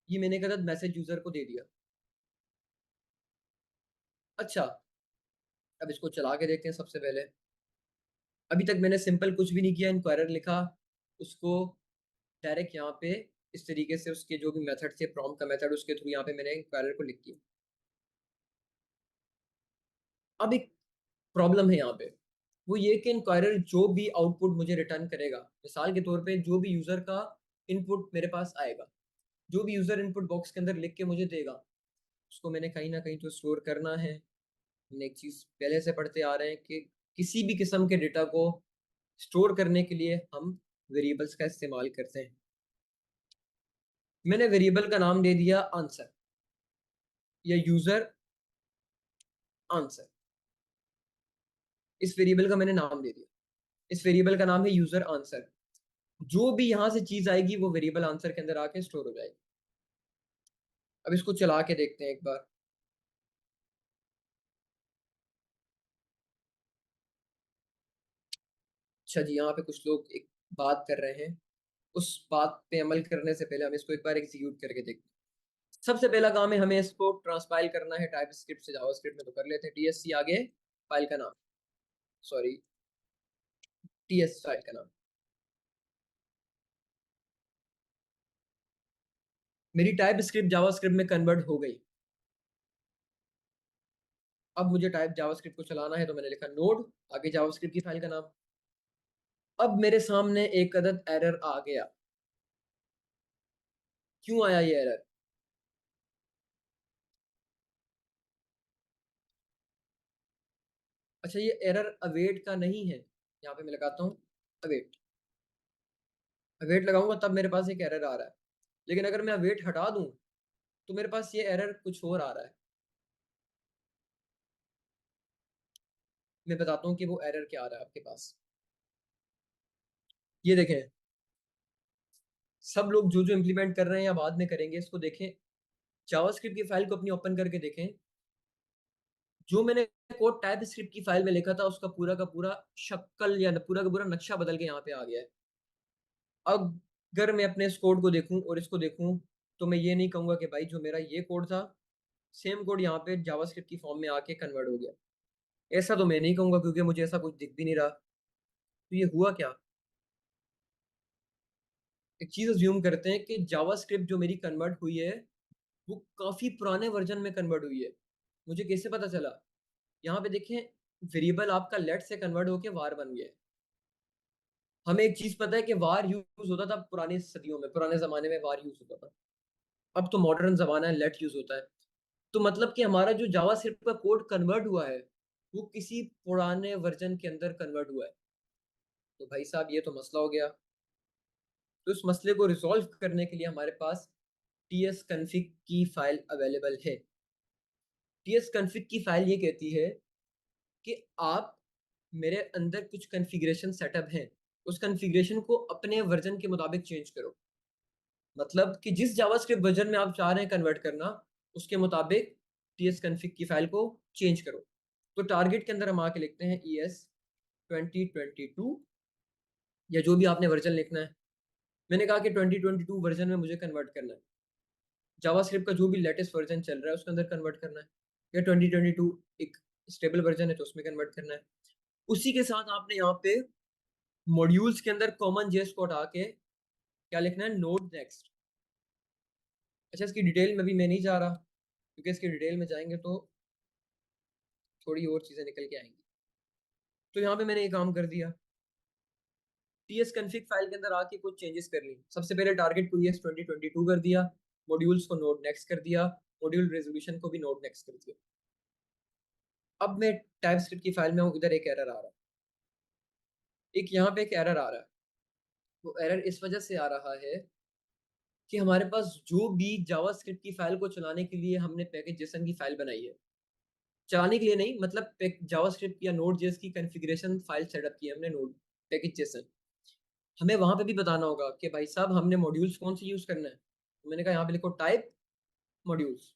ये मैंने गलत मैसेज यूजर को दे दिया। अच्छा, अब इसको चला के देखते हैं। सबसे पहले अभी तक मैंने सिंपल कुछ भी नहीं किया, इंक्वायरर लिखा, उसको डायरेक्ट यहाँ पे इस तरीके से उसके जो भी मेथड थे, प्रॉम्प्ट का मेथड, उसके थ्रू यहाँ पे मैंने इंक्वायरर को लिख दिया। अब एक प्रॉब्लम है यहाँ पे, वो ये कि इंक्वायरर जो भी आउटपुट मुझे रिटर्न करेगा, मिसाल के तौर पे जो भी यूजर का इनपुट मेरे पास आएगा, जो भी यूजर इनपुट बॉक्स के अंदर लिख के मुझे देगा, उसको मैंने कहीं ना कहीं तो स्टोर करना है। हमने एक चीज पहले से पढ़ते आ रहे हैं कि किसी भी किस्म के डेटा को स्टोर करने के लिए हम वेरिएबल्स का इस्तेमाल करते हैं। मैंने वेरिएबल का नाम दे दिया आंसर या यूजर आंसर। इस वेरिएबल का मैंने नाम दे दिया, इस वेरिएबल का नाम है यूजर आंसर। जो भी यहां से चीज आएगी वो वेरिएबल आंसर के अंदर आके स्टोर हो जाएगी। अब इसको चला के देखते हैं एक बार। अच्छा जी, यहाँ पे कुछ लोग एक बात कर रहे हैं, उस बात पे अमल करने से पहले हम इसको एक बार एग्जीक्यूट करके देखते हैं। सबसे पहला काम है हमें इसको ट्रांसपाइल करना है टाइप स्क्रिप्ट से जावास्क्रिप्ट में, तो कर लेते हैं TSC आगे फाइल का नाम, सॉरी TS फाइल का नाम। मेरी टाइप स्क्रिप्ट जावास्क्रिप्ट में कन्वर्ट हो गई। अब मुझे टाइप जावास्क्रिप्ट को चलाना है, तो मैंने लिखा नोड आगे जावास्क्रिप्ट की फाइल का नाम। अब मेरे सामने एक अदद एरर आ गया। क्यों आया ये एरर? अच्छा, ये एरर अवेट का नहीं है, यहाँ पे मैं लगाता हूँ अवेट। अवेट लगाऊंगा तब मेरे पास एक एरर आ रहा है, लेकिन अगर मैं अवेट हटा दूं तो मेरे पास ये एरर कुछ और आ रहा है। मैं बताता हूँ कि वो एरर क्या आ रहा है आपके पास। ये देखें, सब लोग जो जो इम्प्लीमेंट कर रहे हैं या बाद में करेंगे, इसको देखें, जावास्क्रिप्ट की फाइल को अपनी ओपन करके देखें। जो मैंने कोड टाइप स्क्रिप्ट की फाइल में लिखा था उसका पूरा का पूरा शक्ल या पूरा का पूरा नक्शा बदल के यहाँ पे आ गया है। अब अगर मैं अपने इस कोड को देखूं और इसको देखूं, तो मैं ये नहीं कहूंगा कि भाई जो मेरा ये कोड था सेम कोड यहाँ पे जावास्क्रिप्ट की फॉर्म में आके कन्वर्ट हो गया। ऐसा तो मैं नहीं कहूंगा, क्योंकि मुझे ऐसा कुछ दिख भी नहीं रहा। तो ये हुआ क्या? एक चीज अज्यूम करते हैं कि जावास्क्रिप्ट जो मेरी कन्वर्ट हुई है वो काफी पुराने वर्जन में कन्वर्ट हुई है। मुझे कैसे पता चला? यहाँ पे देखें, वेरिएबल आपका लेट से कन्वर्ट होके वार बन गया है। हमें एक चीज पता है कि वार यूज होता था पुरानी सदियों में, पुराने जमाने में वार यूज होता था। अब तो मॉडर्न जमाना है, लेट यूज होता है। तो मतलब कि हमारा जो जावास्क्रिप्ट का कोड कन्वर्ट हुआ है वो किसी पुराने वर्जन के अंदर कन्वर्ट हुआ है। तो भाई साहब ये तो मसला हो गया। तो इस मसले को रिजॉल्व करने के लिए हमारे पास tsconfig की फाइल अवेलेबल है। tsconfig की फाइल ये कहती है कि आप मेरे अंदर कुछ कॉन्फ़िगरेशन सेटअप हैं, उस कॉन्फ़िगरेशन को अपने वर्जन के मुताबिक चेंज करो। मतलब कि जिस जावास्क्रिप्ट वर्जन में आप चाह रहे हैं कन्वर्ट करना, उसके मुताबिक tsconfig की फाइल को चेंज करो। तो टारगेट के अंदर हम आके लिखते हैं ES 2022 या जो भी आपने वर्जन लिखना है। मैंने कहा कि 2022 वर्जन में मुझे कन्वर्ट करना है। जावास्क्रिप्ट का जो भी लेटेस्ट वर्जन चल रहा है उसके अंदर कन्वर्ट करना है, या 2022 एक स्टेबल वर्जन है तो उसमें कन्वर्ट करना है। उसी के साथ आपने यहाँ पे मॉड्यूल्स के अंदर कॉमन जेएस को हटा के क्या लिखना है? Node next. अच्छा, इसकी डिटेल में भी मैं नहीं जा रहा, क्योंकि इसकी डिटेल में जाएंगे तो थोड़ी और चीज़ें निकल के आएंगी। तो यहाँ पे मैंने ये काम कर दिया, tsconfig फाइल के अंदर आके कुछ चेंजेस कर ली। सबसे पहले टारगेट को ES 2022 कर दिया, मॉड्यूल्स को नोड नेक्स्ट कर दिया, मॉड्यूल रेजोल्यूशन को भी नोड नेक्स्ट कर दिया। अब मैं टाइपस्क्रिप्ट की फाइल में हूँ, इधर एक एरर आ रहा है, एक यहाँ पे एक एरर आ रहा है। वो एरर इस वजह से आ रहा है कि हमारे पास जो भी जावास्क्रिप्ट की फाइल को चलाने के लिए हमने पैकेज जेसन की फाइल बनाई है, चलाने के लिए नहीं, मतलब जावास्क्रिप्ट या नोड जेएस की कॉन्फ़िगरेशन फाइल सेटअप की है हमने, नोड पैकेज जेसन। हमें वहां पे भी बताना होगा कि भाई साहब हमने मॉड्यूल्स कौन से यूज करना है। तो मैंने कहा यहाँ पे लिखो टाइप मॉड्यूल्स।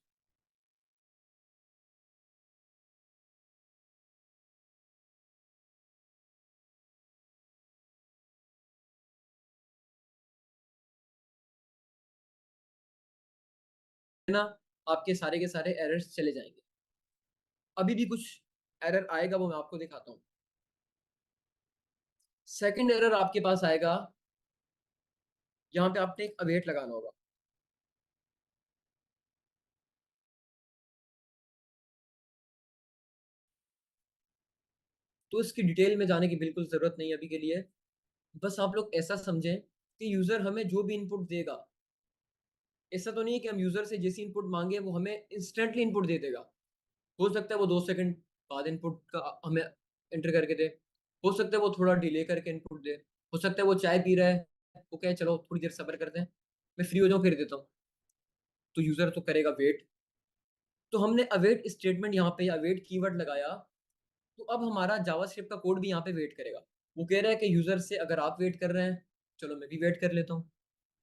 ना आपके सारे के सारे एरर्स चले जाएंगे। अभी भी कुछ एरर आएगा, वो मैं आपको दिखाता हूँ। सेकंड एरर आपके पास आएगा, यहाँ पे आपने एक अवेट लगाना होगा। तो इसकी डिटेल में जाने की बिल्कुल जरूरत नहीं है अभी के लिए। बस आप लोग ऐसा समझें कि यूजर हमें जो भी इनपुट देगा, ऐसा तो नहीं है कि हम यूजर से जैसी इनपुट मांगे वो हमें इंस्टेंटली इनपुट दे देगा। हो सकता है वो 2 सेकंड बाद इनपुट का हमें एंटर करके दे, हो सकता है वो थोड़ा डिले करके इनपुट दे, हो सकता है वो चाय पी रहा है, वो कहे चलो थोड़ी देर सब्र करते हैं, मैं फ्री हो जाऊँ फिर देता हूँ। तो यूजर तो करेगा वेट। तो हमने अवेट स्टेटमेंट यहाँ पे अवेट कीवर्ड लगाया, तो अब हमारा जावास्क्रिप्ट का कोड भी यहाँ पे वेट करेगा। वो कह रहा है कि यूजर से अगर आप वेट कर रहे हैं, चलो मैं भी वेट कर लेता हूँ,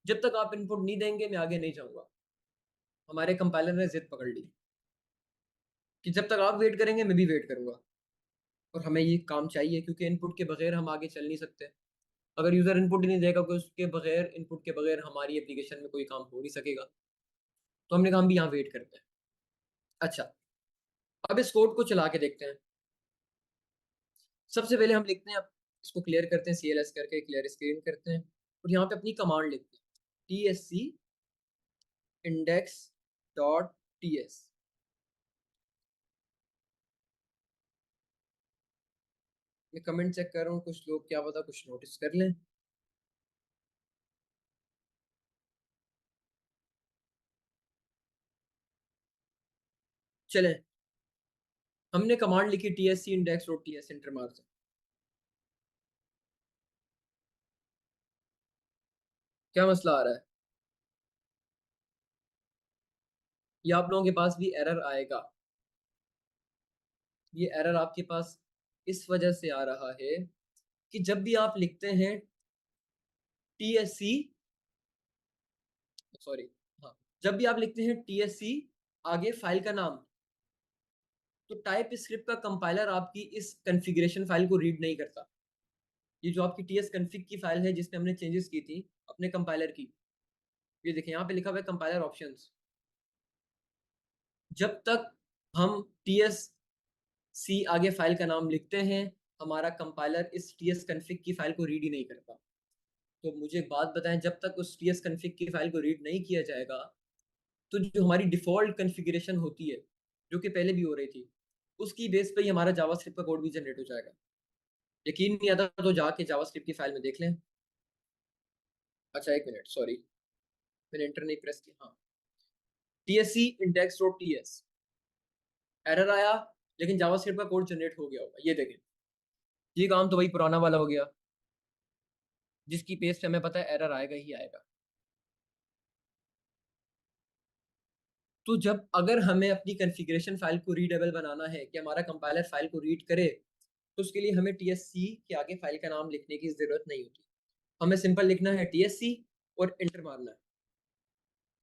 जब तक आप इनपुट नहीं देंगे मैं आगे नहीं जाऊंगा। हमारे कंपाइलर ने जिद पकड़ ली कि जब तक आप वेट करेंगे मैं भी वेट करूंगा, और हमें ये काम चाहिए क्योंकि इनपुट के बगैर हम आगे चल नहीं सकते। अगर यूजर इनपुट ही नहीं देगा, कि उसके बगैर इनपुट के बगैर हमारी एप्लीकेशन में कोई काम हो नहीं सकेगा। तो हमने कहा हम भी यहाँ वेट करते हैं। अच्छा, अब इस कोड को चला के देखते हैं। सबसे पहले हम लिखते हैं, अब इसको क्लियर करते हैं, CLS करके क्लियर स्क्रीन करते हैं, और यहाँ पे अपनी कमांड लिखते हैं TSC index.ts। मैं कमेंट चेक कर रहा हूँ, कुछ लोग क्या पता कुछ नोटिस कर लें। चलें, हमने कमांड लिखी TSC index.ts, एंटर मार दें। क्या मसला आ रहा है? ये आप लोगों के पास भी एरर आएगा। ये एरर आपके पास इस वजह से आ रहा है कि जब भी आप लिखते हैं TSC, सॉरी, हाँ, जब भी आप लिखते हैं TSC आगे फाइल का नाम, तो टाइप स्क्रिप्ट का कंपाइलर आपकी इस कॉन्फ़िगरेशन फाइल को रीड नहीं करता। ये जो आपकी TS config की फाइल है जिसमें हमने चेंजेस की थी अपने कंपाइलर की, ये देखिए यहाँ पे लिखा हुआ है कंपाइलर ऑप्शंस। जब तक हम TSC आगे फाइल का नाम लिखते हैं, हमारा कंपाइलर इस TS config की फाइल को रीड ही नहीं करता। तो मुझे एक बात बताएं, जब तक उस TS config की फाइल को रीड नहीं किया जाएगा, तो जो हमारी डिफॉल्ट कॉन्फ़िगरेशन होती है, जो कि पहले भी हो रही थी, उसकी बेस पे ही हमारा जावास्क्रिप्ट का कोड भी जनरेट हो जाएगा। यकीन नहीं आता तो जाके जावास्क्रिप्ट की फाइल में देख लें। अच्छा, एक मिनट, सॉरी, मैंने एंटर नहीं प्रेस किया। हाँ, TSC index.ts एरर आया, लेकिन जावास्क्रिप्ट का कोड जनरेट हो गया होगा। ये देखें, ये काम तो वही पुराना वाला हो गया, जिसकी पेज पे हमें पता है एरर आएगा ही आएगा। तो जब अगर हमें अपनी कॉन्फ़िगरेशन फाइल को रीडेबल बनाना है कि हमारा कंपाइलर फाइल को रीड करे, तो उसके लिए हमें TSC के आगे फाइल का नाम लिखने की जरूरत नहीं होती। हमें सिंपल लिखना है TSC और एंटर मारना है।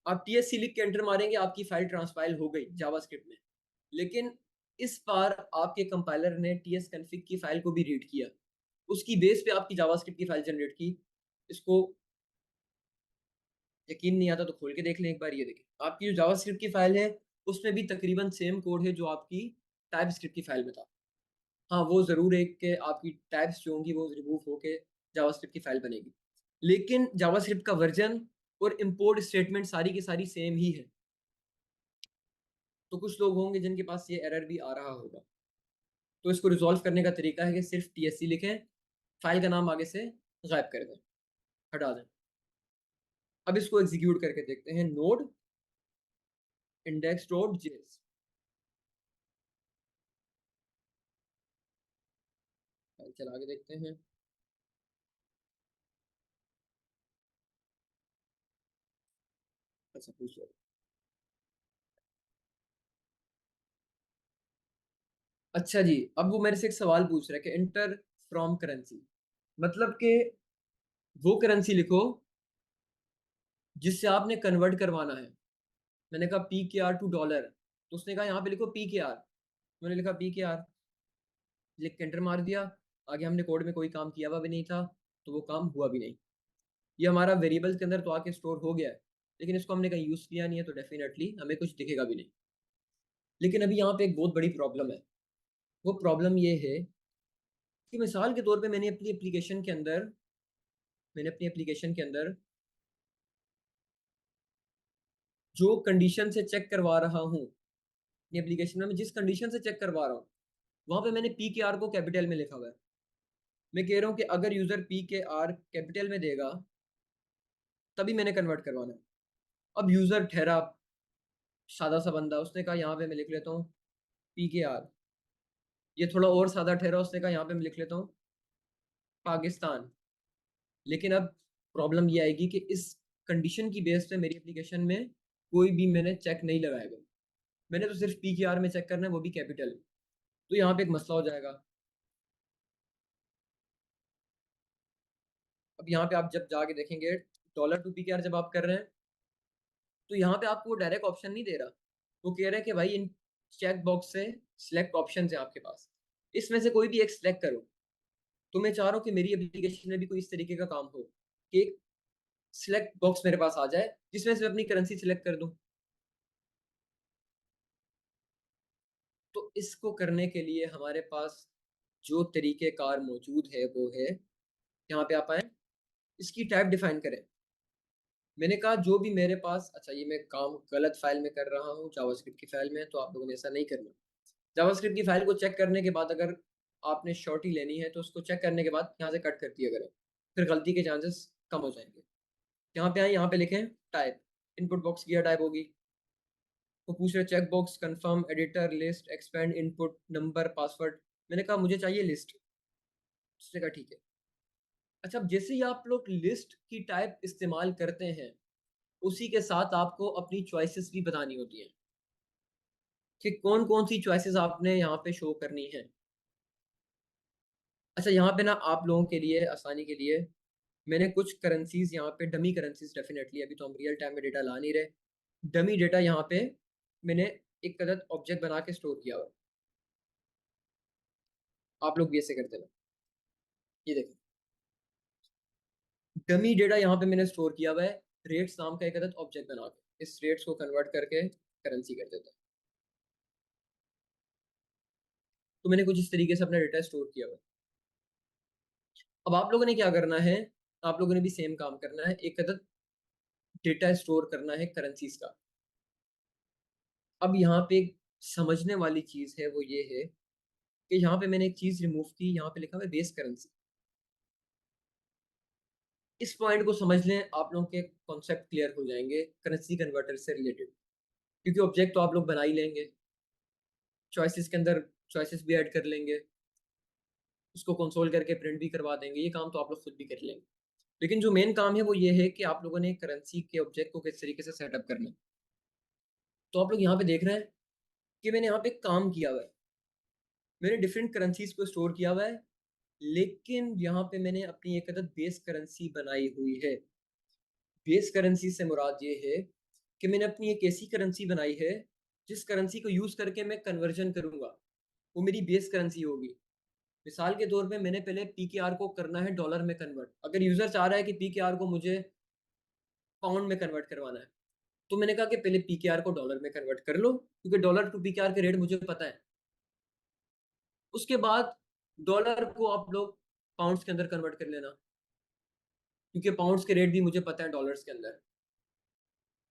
आप TSC लिख के एंटर मारेंगे, आपकी फाइल ट्रांसपाइल हो गई जावास्क्रिप्ट में। लेकिन इस बार आपके कंपाइलर ने TS config की फाइल को भी रीड किया, उसकी बेस पे आपकी जावास्क्रिप्ट की फाइल जनरेट की। इसको यकीन नहीं आता तो खोल के देख लें एक बार। ये देखें, आपकी जो जावास्क्रिप्ट की फाइल है उसमें भी तकरीबन सेम कोड है जो आपकी टाइपस्क्रिप्ट की फाइल में था। हाँ, वो ज़रूर है कि आपकी टाइप्स जो होंगी वो रिमूव होके जावास्क्रिप्ट की फाइल बनेगी, लेकिन जावास्क्रिप्ट का वर्जन और इंपोर्ट स्टेटमेंट सारी की सारी सेम ही है। तो कुछ लोग होंगे जिनके पास ये एरर भी आ रहा होगा। तो इसको रिजॉल्व करने का तरीका है कि सिर्फ TSC लिखें, फाइल का नाम आगे से गायब कर दें, हटा दें। अब इसको एग्जीक्यूट करके देखते हैं, नोड index.js, चला के देखते हैं। अच्छा, पूछ लो। अच्छा जी, अब वो मेरे से एक सवाल पूछ रहा है कि एंटर फ्रॉम करेंसी, मतलब कि वो करेंसी लिखो जिससे आपने कन्वर्ट करवाना है। मैंने कहा PKR टू डॉलर, तो उसने कहा यहाँ पे लिखो PKR। मैंने लिखा PKR, लिख के एंटर मार दिया। आगे हमने कोड में कोई काम किया हुआ भी नहीं था, तो वो काम हुआ भी नहीं। ये हमारा वेरिएबल्स के अंदर तो आके स्टोर हो गया है, लेकिन इसको हमने कहीं यूज़ किया नहीं है, तो डेफिनेटली हमें कुछ दिखेगा भी नहीं। लेकिन अभी यहाँ पे एक बहुत बड़ी प्रॉब्लम है। वो प्रॉब्लम ये है कि मिसाल के तौर पे मैंने अपनी एप्लीकेशन के अंदर जो कंडीशन से चेक करवा रहा हूँ, अपनी एप्लीकेशन में मैं जिस कंडीशन से चेक करवा रहा हूँ, वहाँ पे मैंने PKR को कैपिटल में लिखा हुआ है। मैं कह रहा हूँ कि अगर यूज़र PKR कैपिटल में देगा, तभी मैंने कन्वर्ट करवाना है। अब यूज़र ठहरा सादा सा बंदा, उसने कहा यहाँ पे मैं लिख लेता हूँ PKR। ये थोड़ा और सादा ठहरा, उसने कहा यहाँ पे मैं लिख लेता हूँ पाकिस्तान। लेकिन अब प्रॉब्लम ये आएगी कि इस कंडीशन की बेस पे मेरी एप्लीकेशन में कोई भी मैंने चेक नहीं लगाएगा। मैंने तो सिर्फ PKR में चेक करना है, वो भी कैपिटल। तो यहाँ पे एक मसला हो जाएगा। अब यहाँ पे आप जब जाके देखेंगे $2 जब आप कर रहे हैं, तो यहाँ पे आपको डायरेक्ट ऑप्शन नहीं दे रहा। वो कह रहा है कि भाई इन चेक बॉक्स से सिलेक्ट ऑप्शन है आपके पास, इसमें से कोई भी एक सिलेक्ट करो। तो मैं चाह रहा हूँ कि मेरी एप्लीकेशन में भी कोई इस तरीके का काम हो कि एक सिलेक्ट बॉक्स मेरे पास आ जाए जिसमें से मैं अपनी करेंसी सिलेक्ट कर दूं। तो इसको करने के लिए हमारे पास जो तरीक़ेकार मौजूद है वो है, यहाँ पे आप आए, इसकी टाइप डिफाइन करें। मैंने कहा जो भी मेरे पास, अच्छा ये मैं काम गलत फाइल में कर रहा हूँ, जावास्क्रिप्ट की फाइल में, तो आप लोगों ने ऐसा नहीं करना। जावास्क्रिप्ट की फाइल को चेक करने के बाद अगर आपने शॉर्टी लेनी है तो उसको चेक करने के बाद यहाँ से कट कर दिया करें, फिर गलती के चांसेस कम हो जाएंगे। यहाँ पे आए, यहाँ पे लिखें टाइप, इनपुट बॉक्स की टाइप होगी। वो पूछ रहे check box confirm editor list expand input number password. मैंने कहा मुझे चाहिए लिस्ट। उसने कहा ठीक है। अच्छा, अब जैसे ही आप लोग लिस्ट की टाइप इस्तेमाल करते हैं, उसी के साथ आपको अपनी चॉइसेस भी बतानी होती है कि कौन कौन सी चॉइसेस आपने यहाँ पे शो करनी है। अच्छा, यहाँ पे ना आप लोगों के लिए आसानी के लिए मैंने कुछ करेंसीज यहाँ पे, डमी करेंसीज डेफिनेटली, अभी तो हम रियल टाइम में डेटा ला नहीं रहे, डमी डेटा यहाँ पे मैंने एक अदद ऑब्जेक्ट बना के स्टोर किया हुआ है। आप लोग भी ऐसे करते हैं। ये देखिए डमी डेटा यहाँ पे मैंने स्टोर किया हुआ है, रेट्स नाम का एक अदद ऑब्जेक्ट बना के। इस रेट्स को कन्वर्ट करके करेंसी कर देते हैं। तो मैंने कुछ इस तरीके से अपना डेटा स्टोर किया हुआ है। अब आप लोगों ने क्या करना है, आप लोगों ने भी सेम काम करना है, एक अदद डेटा स्टोर करना है करेंसीज का। अब यहाँ पे एक समझने वाली चीज है, वो ये है कि यहाँ पे मैंने एक चीज रिमूव की, यहाँ पे लिखा हुआ है बेस करेंसी। इस पॉइंट को समझ लें, आप लोगों के कॉन्सेप्ट क्लियर हो जाएंगे करेंसी कन्वर्टर से रिलेटेड, क्योंकि ऑब्जेक्ट तो आप लोग बना ही लेंगे, चॉइसेस के अंदर चॉइसेस भी ऐड कर लेंगे, उसको कंसोल करके प्रिंट भी करवा देंगे, ये काम तो आप लोग खुद भी कर लेंगे। लेकिन जो मेन काम है वो ये है कि आप लोगों ने करेंसी के ऑब्जेक्ट को किस तरीके से सेटअप करना है। तो आप लोग यहाँ पे देख रहे हैं कि मैंने यहाँ पे काम किया हुआ है, मैंने डिफरेंट करेंसीज को स्टोर किया हुआ है, लेकिन यहाँ पे मैंने अपनी एक अदद बेस करेंसी बनाई हुई है। बेस करेंसी से मुराद ये है कि मैंने अपनी एक ऐसी करेंसी बनाई है जिस करेंसी को यूज करके मैं कन्वर्जन करूंगा, वो मेरी बेस करेंसी होगी। मिसाल के तौर पे मैंने पहले PKR को करना है डॉलर में कन्वर्ट। अगर यूजर चाह रहा है कि PKR को मुझे पाउंड में कन्वर्ट करवाना है, तो मैंने कहा कि पहले PKR को डॉलर में कन्वर्ट कर लो, क्योंकि डॉलर टू PKR के रेट मुझे पता है। उसके बाद डॉलर को आप लोग पाउंड्स के अंदर कन्वर्ट कर लेना, क्योंकि पाउंड्स के रेट भी मुझे पता है डॉलर्स के अंदर।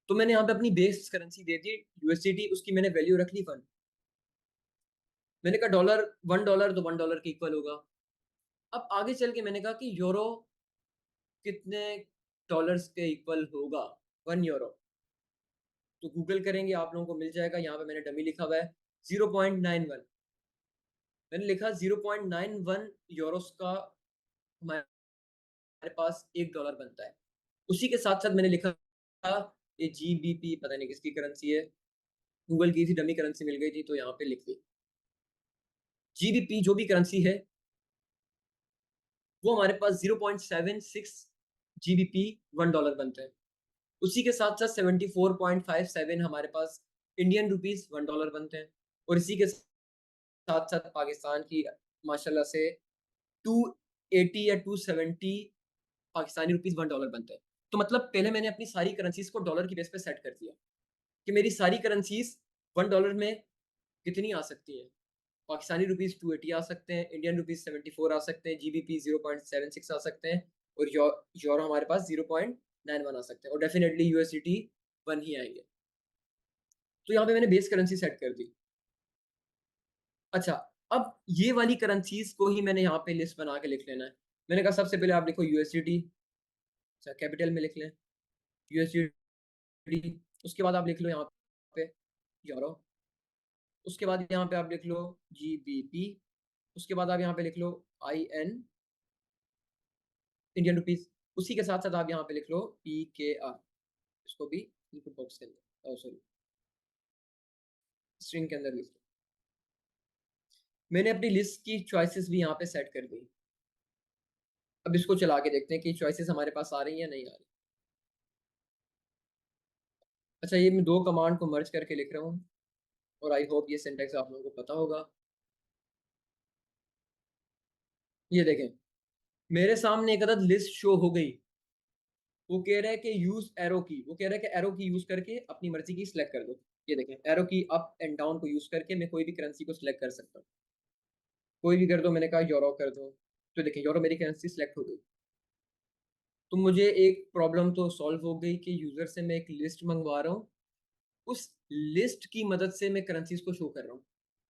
तो मैंने यहाँ पे अपनी बेस करेंसी दे दी USDT, उसकी मैंने वैल्यू रख ली 1। मैंने कहा $1 तो $1 के इक्वल होगा। अब आगे चल के मैंने कहा कि यूरो कितने डॉलर्स के इक्वल होगा, 1 यूरो। तो गूगल करेंगे, आप लोगों को मिल जाएगा। यहाँ पे मैंने डमी लिखा हुआ है 0.91। मैंने लिखा 0.91 यूरोस का हमारे पास $1 बनता है। उसी के साथ साथ मैंने लिखा ये GBP, पता नहीं किसकी करेंसी है, गूगल की थी, डमी करेंसी मिल गई थी तो यहाँ पे लिख दी। GBP जो भी करेंसी है वो हमारे पास 0.76 GBP $1 बनते हैं। उसी के साथ साथ 74.57 हमारे पास इंडियन रुपीस $1 बनते हैं। और इसी के साथ साथ पाकिस्तान की माशाल्लाह से 280 या 270 पाकिस्तानी रुपीस $1 बनते हैं। तो मतलब पहले मैंने अपनी सारी करेंसीज को डॉलर की बेस पे सेट कर दिया कि मेरी सारी करेंसीज $1 में कितनी आ सकती हैं। पाकिस्तानी रुपीस 280 आ सकते हैं, इंडियन रुपीस 74 आ सकते हैं, जीबीपी 0.76 आ सकते हैं और यूरो हमारे पास 0.91 आ सकते हैं और डेफिनेटली यूएसडीटी 1 ही आएंगे। तो यहाँ पे मैंने बेस करेंसी सेट कर दी। अच्छा, अब ये वाली करेंसीज को ही मैंने यहाँ पे लिस्ट बना के लिख लेना है। मैंने कहा सबसे पहले आप लिखो यूएसडीटी, अच्छा कैपिटल में लिख लें यूएसडीटी, उसके बाद आप लिख लो यहाँ पे यूरो, उसके बाद यहाँ पे आप लिख लो जीबीपी, उसके बाद आप यहाँ पे लिख लो IN इंडियन रुपीस, उसी के साथ साथ आप यहाँ पे लिख लो PKR, इसको भी इनपुट बॉक्स के अंदर सॉरी स्ट्रिंग के अंदर लिख लो। मैंने अपनी लिस्ट की चॉइसेस भी यहाँ पे सेट कर दी। अब इसको चला के देखते हैं कि चॉइसेस हमारे पास आ रही हैं या नहीं आ रही। अच्छा, ये मैं 2 कमांड को मर्ज करके लिख रहा हूँ और आई होप ये सिंटैक्स आप लोगों को पता होगा। ये देखें, मेरे सामने एक अदद लिस्ट शो हो गई। वो कह रहा है कि यूज एरो की, वो कह रहा है कि एरो की यूज करके अपनी मर्जी की सिलेक्ट कर दो। ये देखें, एरो की अप एंड डाउन को यूज करके मैं कोई भी करेंसी को सिलेक्ट कर सकता हूँ। कोई भी कर दो, मैंने कहा यूरो कर दो, तो देखें यूरो मेरी करेंसी सिलेक्ट हो गई। तो मुझे एक प्रॉब्लम तो सॉल्व हो गई कि यूजर से मैं एक लिस्ट मंगवा रहा हूँ, उस लिस्ट की मदद से मैं करेंसीज को शो कर रहा हूँ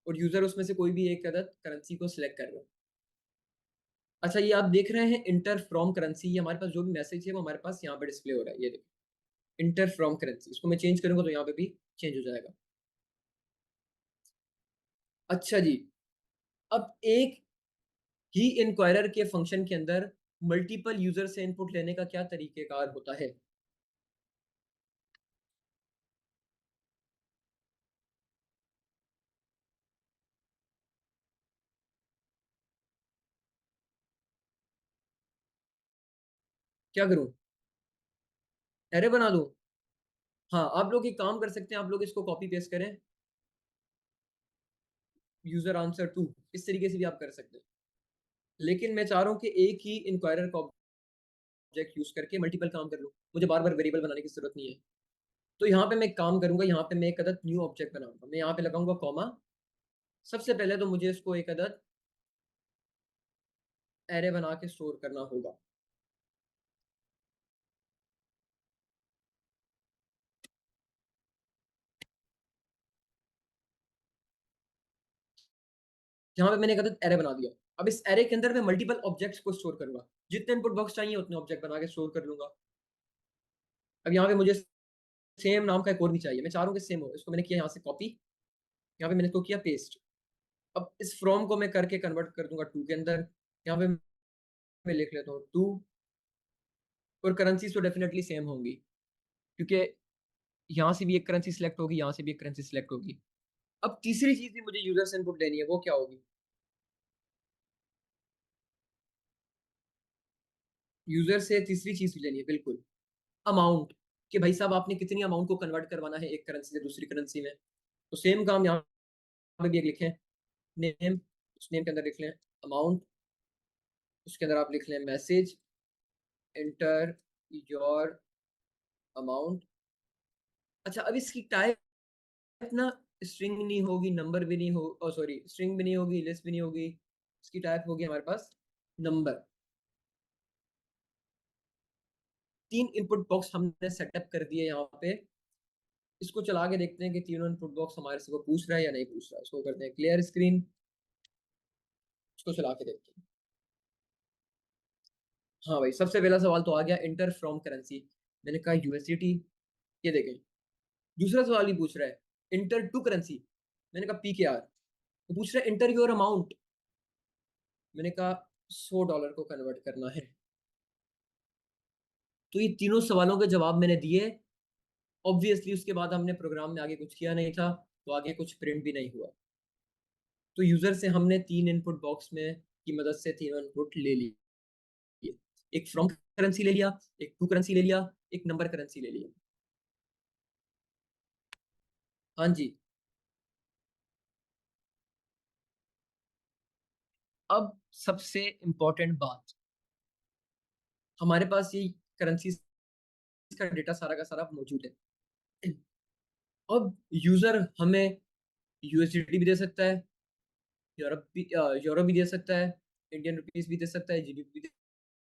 और यूजर उसमें से कोई भी एक अदद करेंसी को सिलेक्ट कर रहा है। अच्छा, ये आप देख रहे हैं इंटर फ्रॉम करेंसी, ये हमारे पास जो भी मैसेज है वो हमारे पास यहाँ पे डिस्प्ले हो रहा है। ये देखिए इंटर फ्रॉम करेंसी, इसको मैं चेंज करूंगा तो यहाँ पे भी चेंज हो जाएगा। अच्छा जी, अब एक ही इंक्वायरर के फंक्शन के अंदर मल्टीपल यूजर से इनपुट लेने का क्या तरीकेकार होता है। क्या करूं, एरे बना दूं? हाँ, आप लोग एक काम कर सकते हैं, आप लोग इसको कॉपी पेस्ट करें, यूजर आंसर 2, इस तरीके से भी आप कर सकते हैं। लेकिन मैं चाह रहा हूं कि एक ही इंक्वायरर का ऑब्जेक्ट यूज करके मल्टीपल काम कर लूं, मुझे बार बार वेरिएबल बनाने की जरूरत नहीं है। तो यहाँ पे मैं एक काम करूंगा, यहाँ पे मैं एक अदद न्यू ऑब्जेक्ट बनाऊंगा, मैं यहाँ पे लगाऊंगा कॉमा। सबसे पहले तो मुझे इसको एक अदद एरे बना के स्टोर करना होगा। यहाँ पे मैंने एक अदद एरे बना दिया। अब इस एरे के अंदर मैं मल्टीपल ऑब्जेक्ट्स को स्टोर करूंगा, जितने इनपुट बॉक्स चाहिए उतने ऑब्जेक्ट बना के स्टोर कर लूंगा। अब यहाँ पे मुझे सेम नाम का एक और भी चाहिए, मैं चाह रहा हूँ कि सेम हो, इसको मैंने किया यहाँ से कॉपी, यहाँ पे मैंने इसको किया पेस्ट। अब इस फ्रॉम को मैं करके कन्वर्ट कर दूंगा टू के अंदर, यहाँ पे मैं लिख लेता हूँ 2 और करेंसीज तो डेफिनेटली सेम होंगी क्योंकि यहाँ से भी एक करेंसी सिलेक्ट होगी, यहाँ से भी एक करेंसी सिलेक्ट होगी। अब तीसरी चीज भी मुझे यूजर से इनपुट लेनी है, वो क्या होगी? यूजर से तीसरी चीज भी लेनी है, बिल्कुल, अमाउंट, कि भाई साहब आपने कितनी अमाउंट को कन्वर्ट करवाना है एक करेंसी से दूसरी करेंसी में। तो सेम काम यहाँ पे भी एक लिखें, नेम, उस नेम के अंदर लिख लें अमाउंट, उसके अंदर आप लिख लें मैसेज, एंटर योर अमाउंट। अच्छा, अब इसकी टाइप ना स्ट्रिंग नहीं होगी, नंबर भी नहीं हो, सॉरी स्ट्रिंग भी नहीं होगी, लिस्ट भी नहीं होगी, इसकी टाइप होगी हमारे पास नंबर। 3 इनपुट बॉक्स हमने सेटअप कर दिए यहाँ पे। इसको चला के देखते हैं कि तीनों इनपुट बॉक्स हमारे से को पूछ रहा है या नहीं पूछ रहा है। इसको करते हैं क्लियर स्क्रीन, इसको चला के देखते हैं। हाँ भाई, सबसे पहला सवाल तो आ गया, इंटर फ्रॉम करेंसी, मैंने कहा यूएसडीटी। ये देखें, दूसरा सवाल भी पूछ रहा है इंटर टू करेंसी, मैंने कहा PKR। तो पूछ रहा है इंटर योर अमाउंट, मैंने कहा $100 को कन्वर्ट करना है। तो ये तीनों सवालों के जवाब मैंने दिए। ऑब्वियसली उसके बाद हमने प्रोग्राम में आगे कुछ किया नहीं था, तो आगे कुछ प्रिंट भी नहीं हुआ। तो यूजर से हमने 3 इनपुट बॉक्स में की मदद से तीनों इनपुट ले लिए, एक फ्रॉम करेंसी ले लिया, एक टू करेंसी ले लिया, एक नंबर करेंसी ले लिया। हाँ जी, अब सबसे इंपॉर्टेंट बात, हमारे पास ये करेंसी का डेटा सारा का सारा मौजूद है। अब यूजर हमें यूएसडीटी भी दे सकता है, यूरो भी दे सकता है, इंडियन रुपीस भी दे सकता है, जीबीपी भी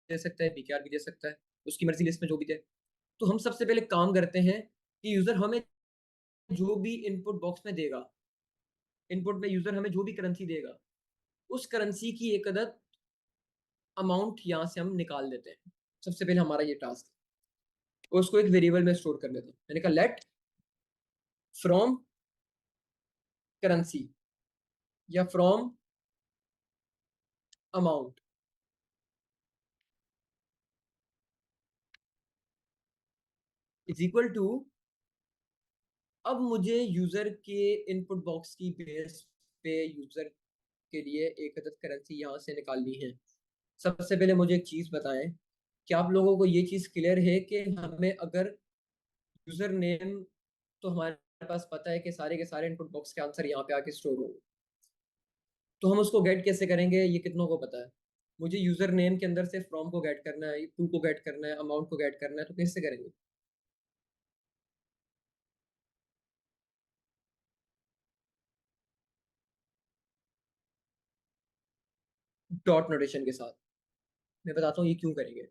दे सकता है, बीकेआर भी दे सकता है, उसकी मर्जी लिस्ट में जो भी दे। तो हम सबसे पहले काम करते हैं कि यूजर हमें जो भी इनपुट बॉक्स में देगा, इनपुट में यूजर हमें जो भी करेंसी देगा, उस करेंसी की एक अदद अमाउंट यहाँ से हम निकाल देते हैं। सबसे पहले हमारा ये टास्क है, और उसको एक वेरिएबल में स्टोर कर लेते हैं। मैंने कहा लेट फ्रॉम करेंसी या from amount is equal to, अब मुझे यूजर के इनपुट बॉक्स की बेस पे यूजर के लिए एक अदद करेंसी यहाँ से निकालनी है। सबसे पहले मुझे एक चीज बताएं, क्या आप लोगों को ये चीज क्लियर है कि हमें अगर यूजर नेम, तो हमारे पास पता है कि सारे के सारे इनपुट बॉक्स के आंसर यहाँ पे आके स्टोर होंगे, तो हम उसको गेट कैसे करेंगे, ये कितनों को पता है? मुझे यूजर नेम के अंदर से फ्रॉम को गेट करना है, टू को गेट करना है, अमाउंट को गेट करना है, तो कैसे करेंगे? डॉट नोटेशन के साथ। मैं बताता हूँ ये क्यों करेंगे।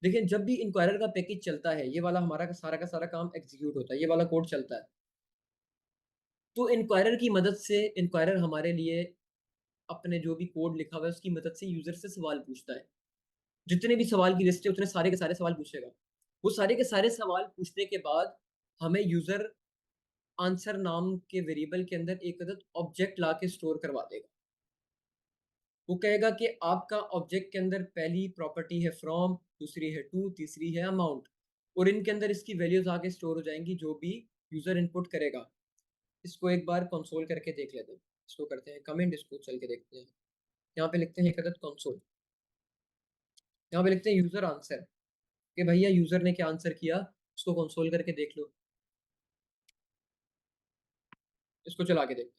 देखिए, जब भी इंक्वायरर का पैकेज चलता है, ये वाला हमारा का सारा काम एग्जीक्यूट होता है, ये वाला कोड चलता है, तो इंक्वायरर की मदद से इंक्वायरर हमारे लिए अपने जो भी कोड लिखा हुआ है उसकी मदद से यूजर से सवाल पूछता है। जितने भी सवाल की लिस्ट है उतने सारे के सारे सवाल पूछेगा। वो सारे के सारे सवाल पूछने के बाद हमें यूजर आंसर नाम के वेरिएबल के अंदर एक अदद ऑब्जेक्ट ला के स्टोर करवा देगा। वो कहेगा कि आपका ऑब्जेक्ट के अंदर पहली प्रॉपर्टी है फ्रॉम, दूसरी है टू, तीसरी है अमाउंट, और इनके अंदर इसकी वैल्यूज आके स्टोर हो जाएंगी जो भी यूजर इनपुट करेगा। इसको एक बार कंसोल करके देख लेते हैं। इसको करते हैं कमेंट, इसको चल के देखते हैं। यहाँ पे लिखते हैं एक अदद कंसोल, यहाँ पे लिखते हैं यूजर आंसर, कि भैया यूजर ने क्या आंसर किया, उसको कंसोल करके देख लो। इसको चला के देखते हैं।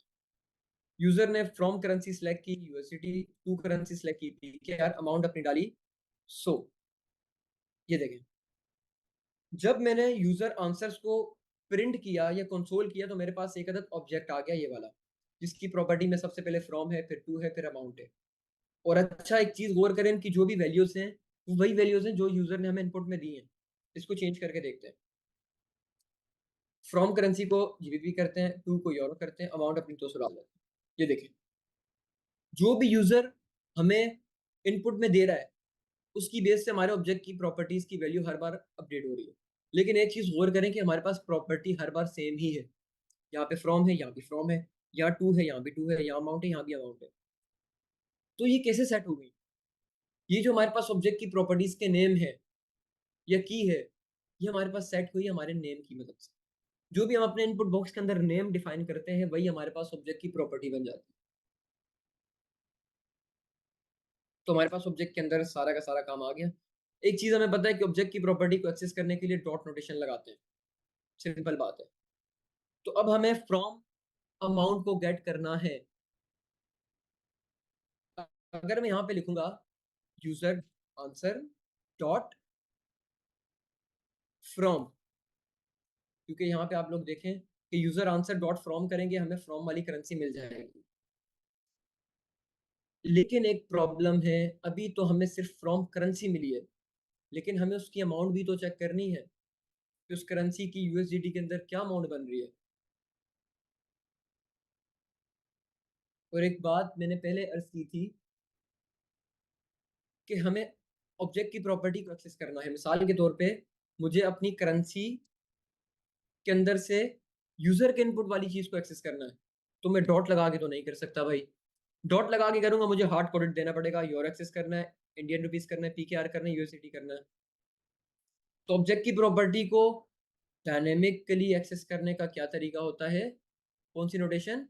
यूजर ने फ्रॉम करेंसी सिलेक्ट की यूएसडीटी, टू करेंसी सिलेक्ट की पीकेआर, अमाउंट अपनी डाली 100। ये देखें, जब मैंने यूजर आंसर्स को प्रिंट किया या कंसोल किया तो मेरे पास एक अदद ऑब्जेक्ट आ गया, ये वाला, जिसकी प्रॉपर्टी में सबसे पहले फ्रॉम है, फिर टू है, फिर अमाउंट है। और अच्छा, एक चीज गौर करें कि जो भी वैल्यूज हैं वो वही वैल्यूज हैं जो यूजर ने हमें इनपुट में दी हैं। इसको चेंज करके देखते हैं। फ्रॉम करेंसी को जीबीपी करते हैं, टू को यूरो करते हैं, अमाउंट अपनी 200 डाल देते हैं। ये देखें, जो भी यूजर हमें इनपुट में दे रहा है उसकी बेस से हमारे ऑब्जेक्ट की प्रॉपर्टीज की वैल्यू हर बार अपडेट हो रही है। लेकिन एक चीज गौर करें कि हमारे पास प्रॉपर्टी हर बार सेम ही है। यहाँ पे फ्रॉम है, यहाँ भी फ्रॉम है, यहाँ टू है, यहाँ भी टू है, यहाँ अमाउंट है, यहाँ भी अमाउंट है। तो ये कैसे सेट हो गई? ये जो हमारे पास ऑब्जेक्ट की प्रॉपर्टीज के नेम है या की है, ये हमारे पास सेट हुई हमारे नेम की मदद से। जो भी हम अपने इनपुट बॉक्स के अंदर नेम डिफाइन करते हैं वही हमारे पास ऑब्जेक्ट की प्रॉपर्टी बन जाती है। तो हमारे पास ऑब्जेक्ट के अंदर सारा का सारा काम आ गया। एक चीज हमें पता है कि ऑब्जेक्ट की प्रॉपर्टी को एक्सेस करने के लिए डॉट नोटेशन लगाते हैं, सिंपल बात है। तो अब हमें फ्रॉम अमाउंट को गेट करना है। अगर मैं यहाँ पे लिखूंगा यूजर आंसर डॉट फ्रॉम, क्योंकि यहाँ पे आप लोग देखें कि यूजर आंसर डॉट फ्रॉम करेंगे हमें फ्रॉम वाली करेंसी मिल जाएगी। लेकिन एक प्रॉब्लम है, अभी तो हमें सिर्फ फ्रॉम करेंसी मिली है, लेकिन हमें उसकी अमाउंट भी तो चेक करनी है कि उस करेंसी की यूएसडीटी के अंदर क्या अमाउंट बन रही है। और एक बात मैंने पहले अर्ज की थी कि हमें ऑब्जेक्ट की प्रॉपर्टी को एक्सेस करना है। मिसाल के तौर पे मुझे अपनी करेंसी के अंदर से यूजर के इनपुट वाली चीज को एक्सेस करना है, तो मैं डॉट लगा के तो नहीं कर सकता भाई। डॉट लगा के करूंगा मुझे हार्ड कोडेड देना पड़ेगा, यूरो एक्सेस करना है, इंडियन रुपीस करना है, पीकेआर करना है, यूएसडीटी करना है। तो ऑब्जेक्ट की प्रॉपर्टी को डायनेमिकली एक्सेस करने का क्या तरीका होता है? कौन सी नोटेशन?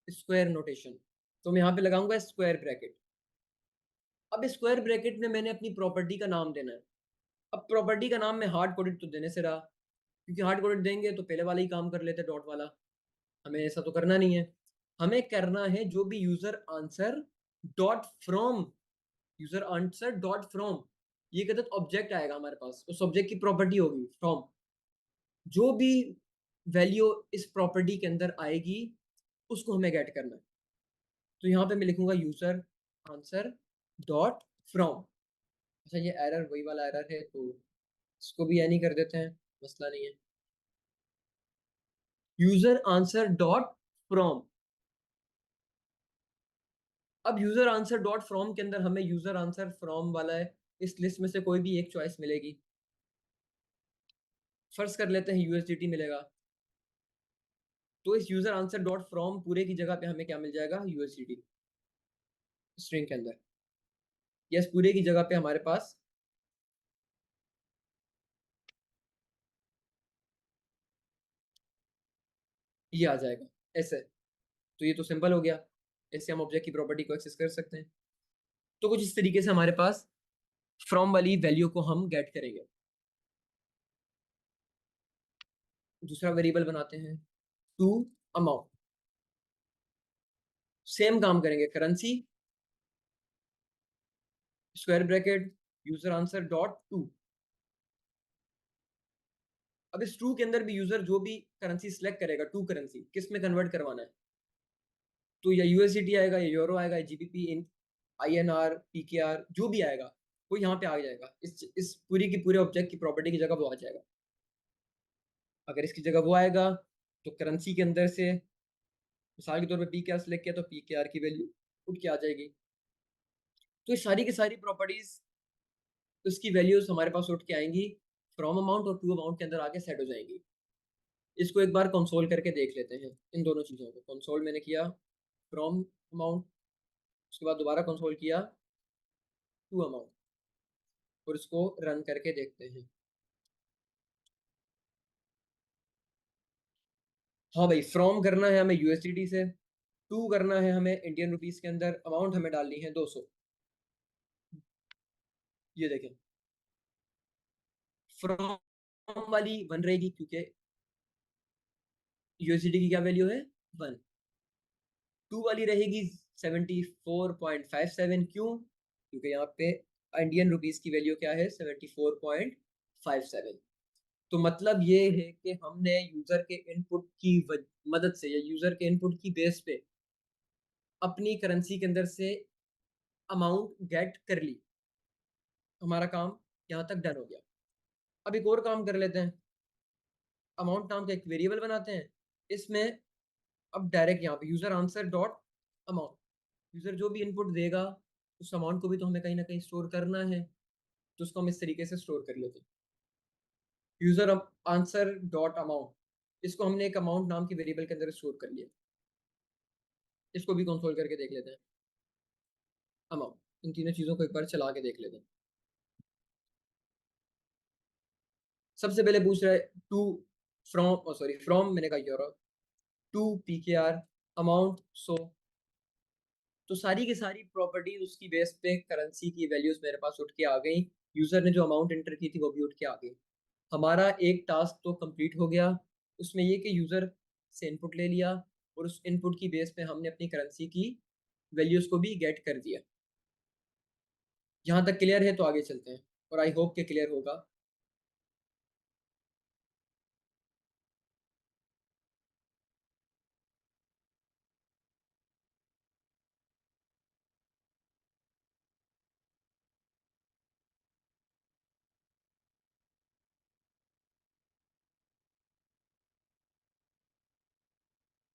Square notation. तो मैं यहाँ पे लगाऊंगा स्क्वायर ब्रैकेट। अब स्क्वायर ब्रैकेट में मैंने अपनी प्रॉपर्टी का नाम देना है। अब प्रॉपर्टी का नाम मैं हार्ड कोडेड तो देने से रहा, क्योंकि हार्ड कोडेड देंगे तो पहले वाला ही काम कर लेते डॉट वाला। हमें ऐसा तो करना नहीं है। हमें करना है जो भी user answer dot from, user answer dot from, ये कहते ऑब्जेक्ट आएगा हमारे पास, उस ऑब्जेक्ट की प्रॉपर्टी होगी फ्रॉम, जो भी वैल्यू इस प्रॉपर्टी के अंदर आएगी उसको हमें गेट करना है। तो यहाँ पे मैं लिखूंगा यूजर आंसर डॉट फ्रॉम। अच्छा ये एरर वही वाला एरर है, तो इसको भी यानी कर देते हैं, मसला नहीं है। User answer dot from. अब यूजर आंसर डॉट फ्रॉम के अंदर हमें यूजर आंसर फ्रॉम वाला है, इस लिस्ट में से कोई भी एक चॉइस मिलेगी। फर्ज कर लेते हैं यूएसडीटी मिलेगा, तो इस यूजर आंसर डॉट फ्रॉम पूरे की जगह पे हमें क्या मिल जाएगा, यूएसडीटी स्ट्रिंग के अंदर। यस, पूरे की जगह पे हमारे पास ये आ जाएगा ऐसे। तो ये तो सिंपल हो गया, ऐसे हम ऑब्जेक्ट की प्रॉपर्टी को एक्सेस कर सकते हैं। तो कुछ इस तरीके से हमारे पास फ्रॉम वाली वैल्यू को हम गेट करेंगे। दूसरा वेरिएबल बनाते हैं टू अमाउंट। सेम काम करेंगे, currency square bracket user answer dot to. अब इस टू के अंदर भी यूजर जो भी करेंसी सिलेक्ट करेगा, टू करेंसी किस में कन्वर्ट करवाना है, तो या यूएसडीटी आएगा, या यूरो आएगा, या जीबीपी, इन आईएनआर, पीकेआर, जो भी आएगा वो यहाँ पे आ जाएगा। इस पूरी की पूरे ऑब्जेक्ट की प्रॉपर्टी की जगह वो आ जाएगा। अगर इसकी जगह वो आएगा तो करेंसी के अंदर से मिसाल के तौर पे पीकेआर सिलेक्ट किया तो पीकेआर की वैल्यू उठ के आ जाएगी। तो ये सारी की सारी प्रॉपर्टीज, उसकी वैल्यूज हमारे पास उठ के आएंगी, फ्रॉम अमाउंट और टू अमाउंट के अंदर आके सेट हो जाएंगी। इसको एक बार कंसोल करके देख लेते हैं, इन दोनों चीज़ों को। कंसोल मैंने किया फ्रॉम अमाउंट, उसके बाद दोबारा कंसोल किया टू अमाउंट, और इसको रन करके देखते हैं। हाँ भाई, फ्रॉम करना है हमें यूएसडीटी से, टू करना है हमें इंडियन रुपीस के अंदर, अमाउंट हमें डालनी है 200। ये देखें फ्रॉम वाली 1 रहेगी क्योंकि यूएसडीटी की क्या वैल्यू है 1। टू वाली रहेगी 74.57, क्यों, क्योंकि यहाँ पे इंडियन रुपीस की वैल्यू क्या है 74.57। तो मतलब ये है कि हमने यूजर के इनपुट की मदद से, या यूजर के इनपुट की बेस पे अपनी करेंसी के अंदर से अमाउंट गेट कर ली। हमारा काम यहाँ तक डन हो गया। अब एक और काम कर लेते हैं, अमाउंट नाम का एक वेरिएबल बनाते हैं, इसमें अब डायरेक्ट यहाँ पे user answer dot amount, user जो भी इनपुट देगा उस अमाउंट को भी तो हमें कहीं ना कहीं स्टोर करना है, तो उसको हम इस तरीके से स्टोर कर लेते हैं। यूजर आंसर डॉट अमाउंट, इसको हमने एक अमाउंट नाम की वेरिएबल के अंदर स्टोर कर लिया। इसको भी कंसोल करके देख लेते हैं, अमाउंट, इन तीनों चीजों को एक बार चला के देख लेते हैं। सबसे पहले पूछ रहा है टू फ्रॉम, सॉरी फ्रॉम मैंने कहा यूरो, टू पीकेआर, अमाउंट 100। तो सारी की सारी प्रॉपर्टीज उसकी बेस पे करेंसी की वैल्यूज मेरे पास उठ के आ गई। यूजर ने जो अमाउंट एंटर की थी वो भी उठ के आ गई। हमारा एक टास्क तो कंप्लीट हो गया, उसमें ये कि यूजर से इनपुट ले लिया और उस इनपुट की बेस पे हमने अपनी करेंसी की वैल्यूज को भी गेट कर दिया। यहाँ तक क्लियर है? तो आगे चलते हैं और आई होप के क्लियर होगा।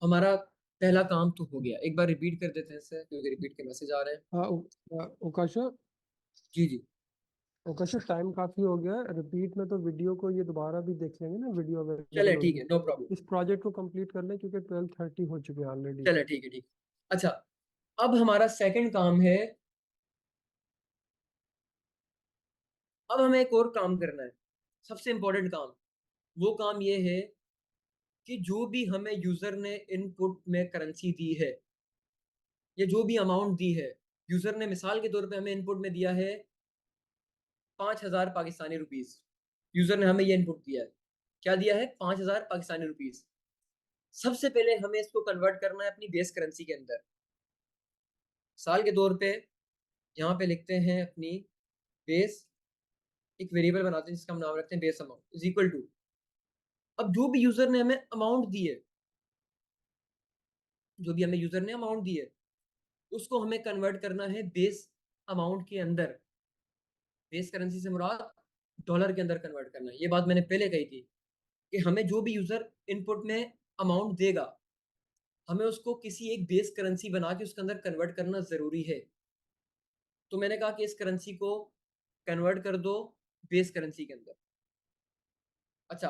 हमारा पहला काम तो हो गया, एक बार रिपीट कर देते हैं इससे क्योंकि रिपीट के मैसेज आ रहे हैं। उकाशा जी जी उकाशा टाइम काफी हो गया है। रिपीट में तो वीडियो को ये दोबारा भी देख लेंगे ना, वीडियो चले अवेलेबल ठीक होगी। है, नो प्रॉब्लम। इस प्रोजेक्ट को कंप्लीट कर लें क्योंकि 12:30 हो चुके हैं ऑलरेडी। चले ठीक है, ठीक। अच्छा, अब हमारा सेकंड काम है, अब हमें एक और काम करना है, सबसे इंपॉर्टेंट काम। वो काम ये है कि जो भी हमें यूजर ने इनपुट में करेंसी दी है, या जो भी अमाउंट दी है, यूजर ने मिसाल के तौर पे हमें इनपुट में दिया है 5,000 पाकिस्तानी रुपीस। यूजर ने हमें ये इनपुट दिया है, क्या दिया है, 5,000 पाकिस्तानी रुपीस। सबसे पहले हमें इसको कन्वर्ट करना है अपनी बेस करेंसी के अंदर। साल के तौर पे यहाँ पे लिखते हैं अपनी बेस एक वेरिएबल बनाते हैं जिसका हम नाम रखते हैं base amount is equal to, अब जो भी यूजर ने हमें अमाउंट दी है, जो भी हमें यूजर ने अमाउंट दी है उसको हमें कन्वर्ट करना है बेस अमाउंट के अंदर। बेस करेंसी से मुराद डॉलर के अंदर कन्वर्ट करना है। ये बात मैंने पहले कही थी कि हमें जो भी यूजर इनपुट में अमाउंट देगा हमें उसको किसी एक बेस करेंसी बना के उसके अंदर कन्वर्ट करना जरूरी है। तो मैंने कहा कि इस करेंसी को कन्वर्ट कर दो बेस करेंसी के अंदर। अच्छा,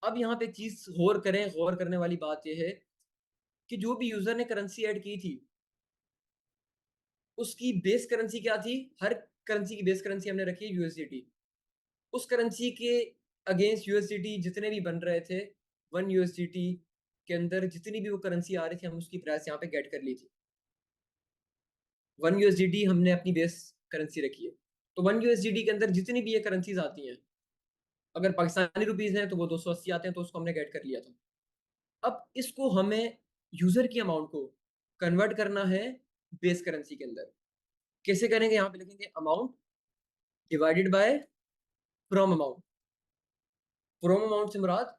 अब यहाँ पे चीज गौर करें, गौर करने वाली बात यह है कि जो भी यूजर ने करेंसी ऐड की थी उसकी बेस करेंसी क्या थी? हर करेंसी की बेस करेंसी हमने रखी है यूएसडीटी। उस करेंसी के अगेंस्ट यूएसडीटी जितने भी बन रहे थे, 1 यूएसडीटी के अंदर जितनी भी वो करेंसी आ रही थी हम उसकी प्राइस यहाँ पे गेट कर ली थी। 1 यूएसडीटी हमने अपनी बेस करेंसी रखी है। तो 1 यूएसडीटी के अंदर जितनी भी ये करेंसीज आती हैं, अगर पाकिस्तानी रुपीज हैं तो वो 280 आते हैं, तो उसको हमने गेट कर लिया था। अब इसको हमें यूजर की अमाउंट को कन्वर्ट करना है बेस करेंसी के अंदर। कैसे करेंगे? यहाँ पे लिखेंगे amount divided by from amount. From amount से मुराद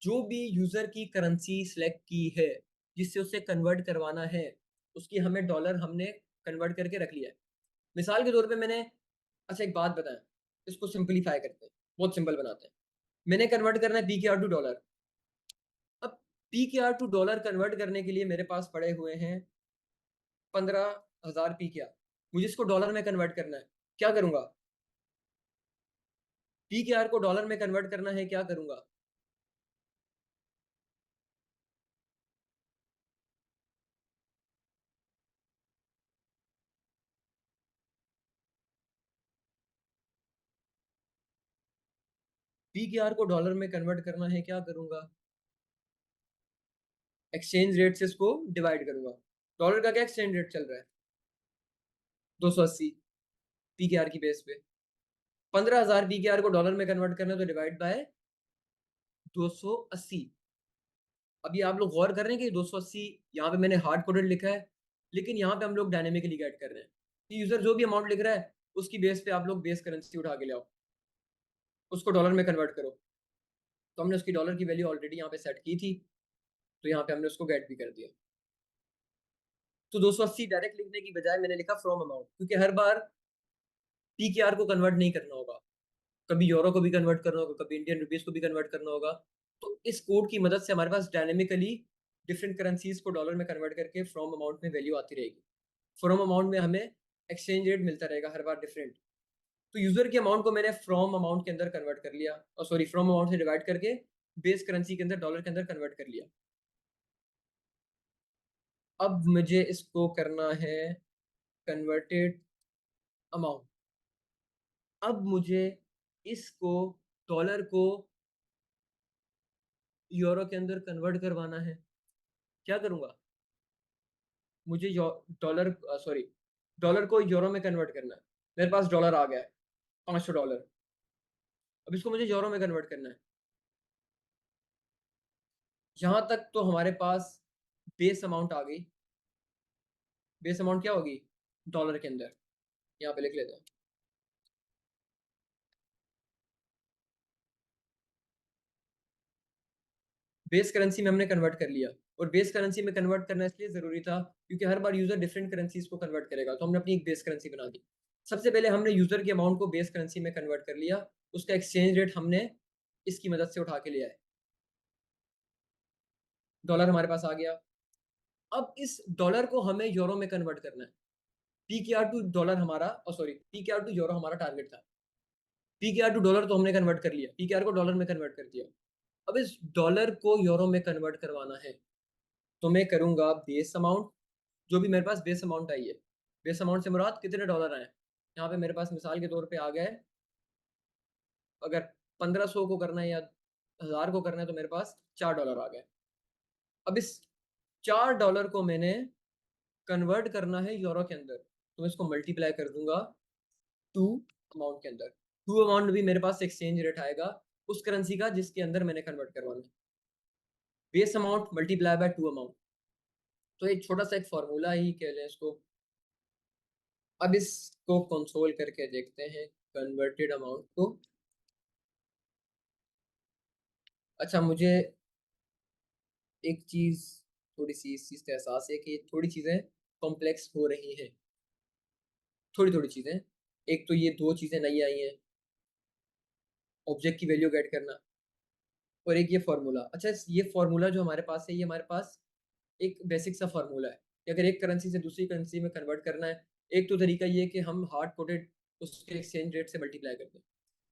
जो भी यूजर की करेंसी सिलेक्ट की है जिससे उसे कन्वर्ट करवाना है उसकी हमें डॉलर हमने कन्वर्ट करके रख लिया है। मिसाल के तौर पे मैंने, अच्छा एक बात बताएं, इसको सिंपलीफाई करते हैं, बहुत सिंपल बनाते हैं। मैंने कन्वर्ट करना है पीकेआर टू डॉलर। अब पीकेआर टू डॉलर कन्वर्ट करने के लिए मेरे पास पड़े हुए हैं 15,000 पीकेआर। मुझे इसको डॉलर में कन्वर्ट करना है, क्या करूंगा? पीकेआर को डॉलर में कन्वर्ट करना है, क्या करूंगा? पीकेआर को डॉलर में कन्वर्ट करना है, क्या करूंगा? एक्सचेंज रेट से इसको डिवाइड करूंगा। डॉलर का क्या एक्सचेंज रेट चल रहा है? 280 पीकेआर की बेस पे। 15,000 पीकेआर को डॉलर में कन्वर्ट करना है तो डिवाइड बाय 280। अभी आप लोग गौर कर रहे हैं कि 280 यहाँ पे मैंने हार्ड कोडेड लिखा है, लेकिन यहाँ पे हम लोग डायनेमिकली गेट कर रहे हैं कि यूजर जो भी अमाउंट लिख रहा है उसकी बेस पे आप लोग बेस करेंसी उठा के ले आओ, उसको डॉलर में कन्वर्ट करो। तो हमने उसकी डॉलर की वैल्यू ऑलरेडी यहाँ पे सेट की थी, तो यहाँ पे हमने उसको गेट भी कर दिया। तो 280 डायरेक्ट लिखने की बजाय मैंने लिखा फ्रॉम अमाउंट, क्योंकि हर बार पीकेआर को कन्वर्ट नहीं करना होगा, कभी यूरो को भी कन्वर्ट करना होगा, कभी इंडियन रुपीस को भी कन्वर्ट करना होगा। तो इस कोड की मदद से हमारे पास डायनेमिकली डिफरेंट करेंसीज को डॉलर में कन्वर्ट करके फ्रॉम अमाउंट में वैल्यू आती रहेगी। फ्रॉम अमाउंट में हमें एक्सचेंज रेट मिलता रहेगा हर बार डिफरेंट। तो यूजर की अमाउंट को मैंने फ्रॉम अमाउंट के अंदर कन्वर्ट कर लिया, और सॉरी फ्रॉम अमाउंट से डिवाइड करके बेस करेंसी के अंदर डॉलर के अंदर कन्वर्ट कर लिया। अब मुझे इसको करना है कन्वर्टेड अमाउंट। अब मुझे इसको डॉलर को यूरो के अंदर कन्वर्ट करवाना है, क्या करूंगा? मुझे डॉलर सॉरी डॉलर को यूरो में कन्वर्ट करना है। मेरे पास डॉलर आ गया है, $500। अब इसको मुझे यूरो में कन्वर्ट करना है। यहां तक तो हमारे पास बेस अमाउंट आ गई। बेस अमाउंट क्या होगी डॉलर के अंदर? यहाँ पे लिख लेते हैं, बेस करेंसी में हमने कन्वर्ट कर लिया। और बेस करेंसी में कन्वर्ट करना इसलिए जरूरी था क्योंकि हर बार यूजर डिफरेंट करेंसीज को कन्वर्ट करेगा, तो हमने अपनी एक बेस करेंसी बना दी। सबसे पहले हमने यूजर की अमाउंट को बेस करेंसी में कन्वर्ट कर लिया, उसका एक्सचेंज रेट हमने इसकी मदद से उठा के लिया है। डॉलर हमारे पास आ गया। अब इस डॉलर को हमें यूरो में कन्वर्ट करना है। पीकेआर टू डॉलर हमारा, सॉरी पीकेआर टू यूरो हमारा टारगेट था। पीकेआर टू डॉलर तो हमने कन्वर्ट कर लिया, पीकेआर को डॉलर में कन्वर्ट कर दिया। अब इस डॉलर को यूरो में कन्वर्ट करवाना है, तो मैं करूंगा बेस अमाउंट, जो भी मेरे पास बेस अमाउंट आई है। बेस अमाउंट से मुराद कितने डॉलर आए? यहाँ पे मेरे पास मिसाल के तौर पे आ गए, अगर 1500 को करना है या 1000 को करना है तो मेरे पास $4 आ गए। अब इस $4 को मैंने कन्वर्ट करना है यूरो के अंदर, तो मैं इसको मल्टीप्लाई कर दूंगा टू अमाउंट के अंदर। टू अमाउंट भी मेरे पास एक्सचेंज रेट आएगा उस करेंसी का जिसके अंदर मैंने कन्वर्ट करवाना है। Base amount multiply by two amount. तो एक छोटा सा एक फॉर्मूला ही कह लें इसको, अब इसको कंसोल करके देखते हैं कन्वर्टेड अमाउंट को। अच्छा, मुझे एक चीज थोड़ी सी इस चीज का एहसास है कि थोड़ी चीजें कॉम्प्लेक्स हो रही हैं, थोड़ी थोड़ी चीजें। एक तो ये दो चीजें नई आई हैं, ऑब्जेक्ट की वैल्यू गेट करना, और एक ये फार्मूला। अच्छा, ये फार्मूला जो हमारे पास है, ये हमारे पास एक बेसिक सा फार्मूला है कि अगर एक करेंसी से दूसरी करेंसी में कन्वर्ट करना है, एक तो तरीका ये है कि हम हार्ड कोडेड उसके एक्सचेंज रेट से मल्टीप्लाई करते हैं।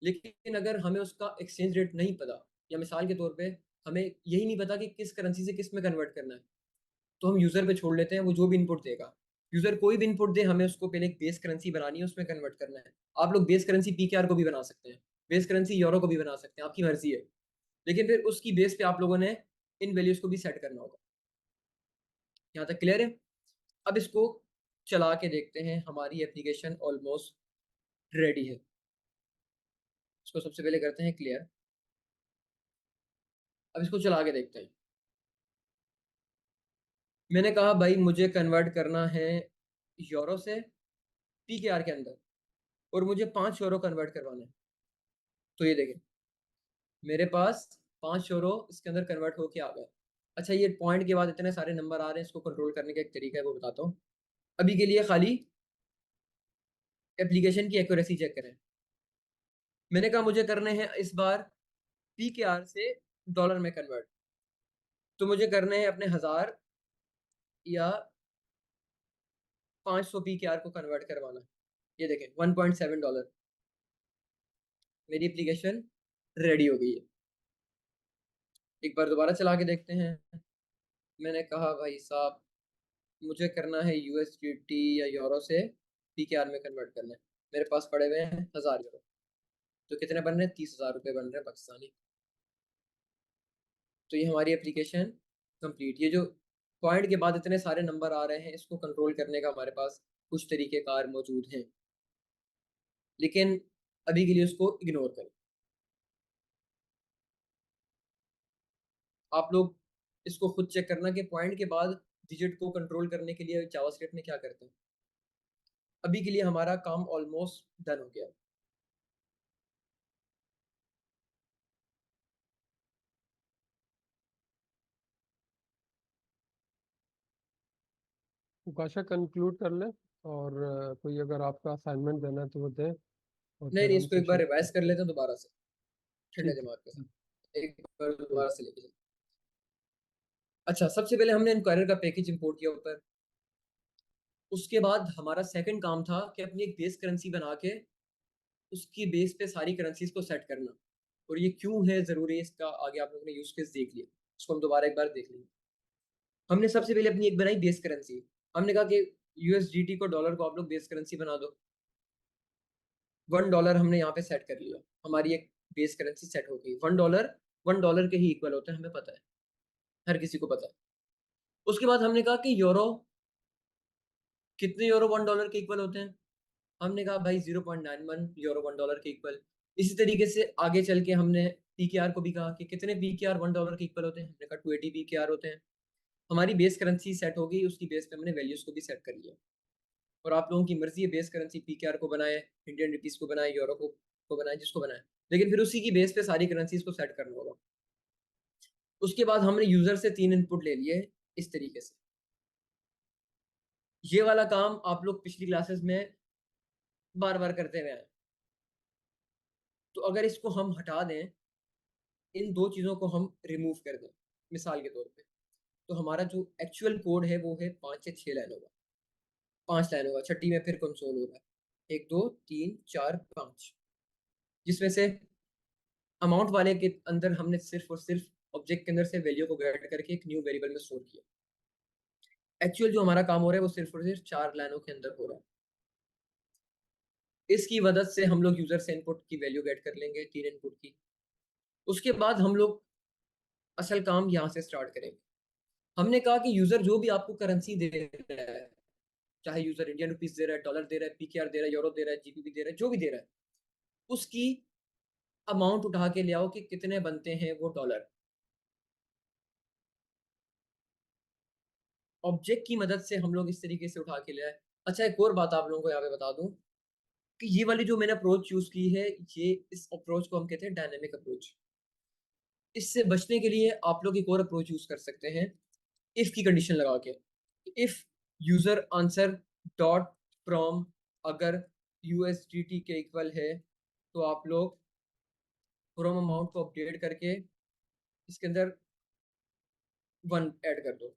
लेकिन अगर हमें उसका एक्सचेंज रेट नहीं पता, या मिसाल के तौर पे हमें यही नहीं पता कि किस करेंसी से किस में कन्वर्ट करना है, तो हम यूजर पे छोड़ लेते हैं, वो जो भी इनपुट देगा। यूजर कोई भी इनपुट दे, हमें उसको पहले एक बेस करेंसी बनानी है, उसमें कन्वर्ट करना है। आप लोग बेस करेंसी पीकेआर को भी बना सकते हैं, बेस करेंसी यूरो को भी बना सकते हैं, आपकी मर्जी है। लेकिन फिर उसकी बेस पे आप लोगों ने इन वैल्यूज को भी सेट करना होगा। यहाँ तक क्लियर है? अब इसको चला के देखते हैं। हमारी एप्लीकेशन ऑलमोस्ट रेडी है। इसको सबसे पहले करते हैं क्लियर। अब इसको चला के देखते हैं। मैंने कहा भाई मुझे कन्वर्ट करना है यूरो से पीकेआर के अंदर, और मुझे 5 यूरो कन्वर्ट करवाना है। तो ये देखें, मेरे पास 5 यूरो इसके अंदर कन्वर्ट होके आ गए। अच्छा, ये पॉइंट के बाद इतने सारे नंबर आ रहे हैं, इसको कंट्रोल करने का एक तरीका है, वो बताता हूँ। अभी के लिए खाली एप्लीकेशन की एक्यूरेसी चेक करें। मैंने कहा मुझे करने हैं इस बार पीकेआर से डॉलर में कन्वर्ट, तो मुझे करने हैं अपने 1000 या 500 पीकेआर को कन्वर्ट करवाना। ये देखें, $1.7। मेरी एप्लीकेशन रेडी हो गई है। एक बार दोबारा चला के देखते हैं। मैंने कहा भाई साहब मुझे करना है यूएसडीटी या यूरो से पीकेआर में कन्वर्ट करना है। मेरे पास पड़े हुए हैं 1000 यूरो, तो कितने बन रहे हैं? 30,000 रुपये बन रहे हैं पाकिस्तानी। तो ये हमारी एप्लीकेशन कंप्लीट। ये जो पॉइंट के बाद इतने सारे नंबर आ रहे हैं, इसको कंट्रोल करने का हमारे पास कुछ तरीकेकार मौजूद हैं, लेकिन अभी के लिए उसको इग्नोर करें। आप लोग इसको खुद चेक करना कि पॉइंट के बाद डिजिट को कंट्रोल करने के लिए जावास्क्रिप्ट में क्या करते हैं। अभी के लिए हमारा काम ऑलमोस्ट डन हो गया। उकाशा कंक्लूड कर ले, और कोई अगर आपका असाइनमेंट देना है तो वो दे, और नहीं फिर नहीं, हम इसको एक बार सेशन रिवाइज कर लेते हैं दोबारा से, ठंडे ठीक दिमाग के है। साथ एक बार दोबारा से लेके चलते हैं। अच्छा, सबसे पहले हमने इनक्वायरर का पैकेज इंपोर्ट किया ऊपर। उसके बाद हमारा सेकंड काम था कि अपनी एक बेस करेंसी बना के उसकी बेस पे सारी करेंसीज को सेट करना। और ये क्यों है ज़रूरी, इसका आगे आप लोगों ने यूज केस देख लिया, इसको हम दोबारा एक बार देख लेंगे। हमने सबसे पहले अपनी एक बनाई बेस करेंसी। हमने कहा कि यूएसडीटी को डॉलर को आप लोग बेस करेंसी बना दो। $1 हमने यहाँ पे सेट कर लिया, हमारी एक बेस करेंसी सेट हो गई। $1 के ही इक्वल होते हैं, हमें पता है, हर किसी को पता है। उसके बाद हमने कहा कि यूरो, कितने यूरो $1 के इक्वल होते हैं? हमने कहा भाई 0.91 यूरो $1 के इक्वल। इसी तरीके से आगे चल के हमने पीकेआर को भी कहा कि कितने पीकेआर $1 के इक्वल होते हैं। हमने कहा 280 पीकेआर होते हैं। हमारी बेस करेंसी सेट हो गई, उसकी बेस पे हमने वैल्यूज को भी सेट कर लिया। और आप लोगों की मर्जी है, बेस करेंसी पीकेआर को बनाए, इंडियन रुपीज को बनाए, यूरो को बनाए, जिसको बनाए, लेकिन फिर उसी की बेस पे सारी करेंसीज को सेट करना होगा। उसके बाद हमने यूजर से 3 इनपुट ले लिए इस तरीके से। ये वाला काम आप लोग पिछली क्लासेस में बार बार करते हुए आए। तो अगर इसको हम हटा दें, इन दो चीज़ों को हम रिमूव कर दें मिसाल के तौर पे, तो हमारा जो एक्चुअल कोड है वो है 5 से 6 लाइन होगा, 5 लाइन होगा। छठी में फिर कंसोल होगा 1 2 3 4 5, जिसमें से अमाउंट वाले के अंदर हमने सिर्फ और सिर्फ ऑब्जेक्ट के अंदर से वैल्यू को गेट करके एक न्यू वेरिएबल में स्टोर किया। एक्चुअल जो हमारा काम हो रहा है वो सिर्फ और सिर्फ 4 लाइनों के अंदर हो रहा है। इसकी मदद से हम लोग यूजर से इनपुट की वैल्यू गेट कर लेंगे, 3 इनपुट की। उसके बाद हम लोग असल काम यहाँ से स्टार्ट करेंगे। हमने कहा कि यूजर जो भी आपको करेंसी दे रहा है, चाहे यूजर इंडियन रुपीस दे रहा है, डॉलर दे रहा है, पीकेआर दे रहा है, यूरो दे रहा है, जीबीपी दे रहा है, जो भी दे रहा है, उसकी अमाउंट उठा के ले आओ कि कितने बनते हैं वो डॉलर। ऑब्जेक्ट की मदद से हम लोग इस तरीके से उठा के ले आए अच्छा, एक और बात आप लोगों को यहाँ पे बता दूं कि ये वाली जो मैंने अप्रोच यूज की है, ये इस अप्रोच को हम कहते हैं डायनेमिक अप्रोच। इससे बचने के लिए आप लोग एक और अप्रोच यूज कर सकते हैं, इफ की कंडीशन लगा के। If user answer dot from अगर यूएसडीटी के इक्वल है, तो आप लोग फ्रॉम अमाउंट को अपडेट करके इसके अंदर 1 ऐड कर दो।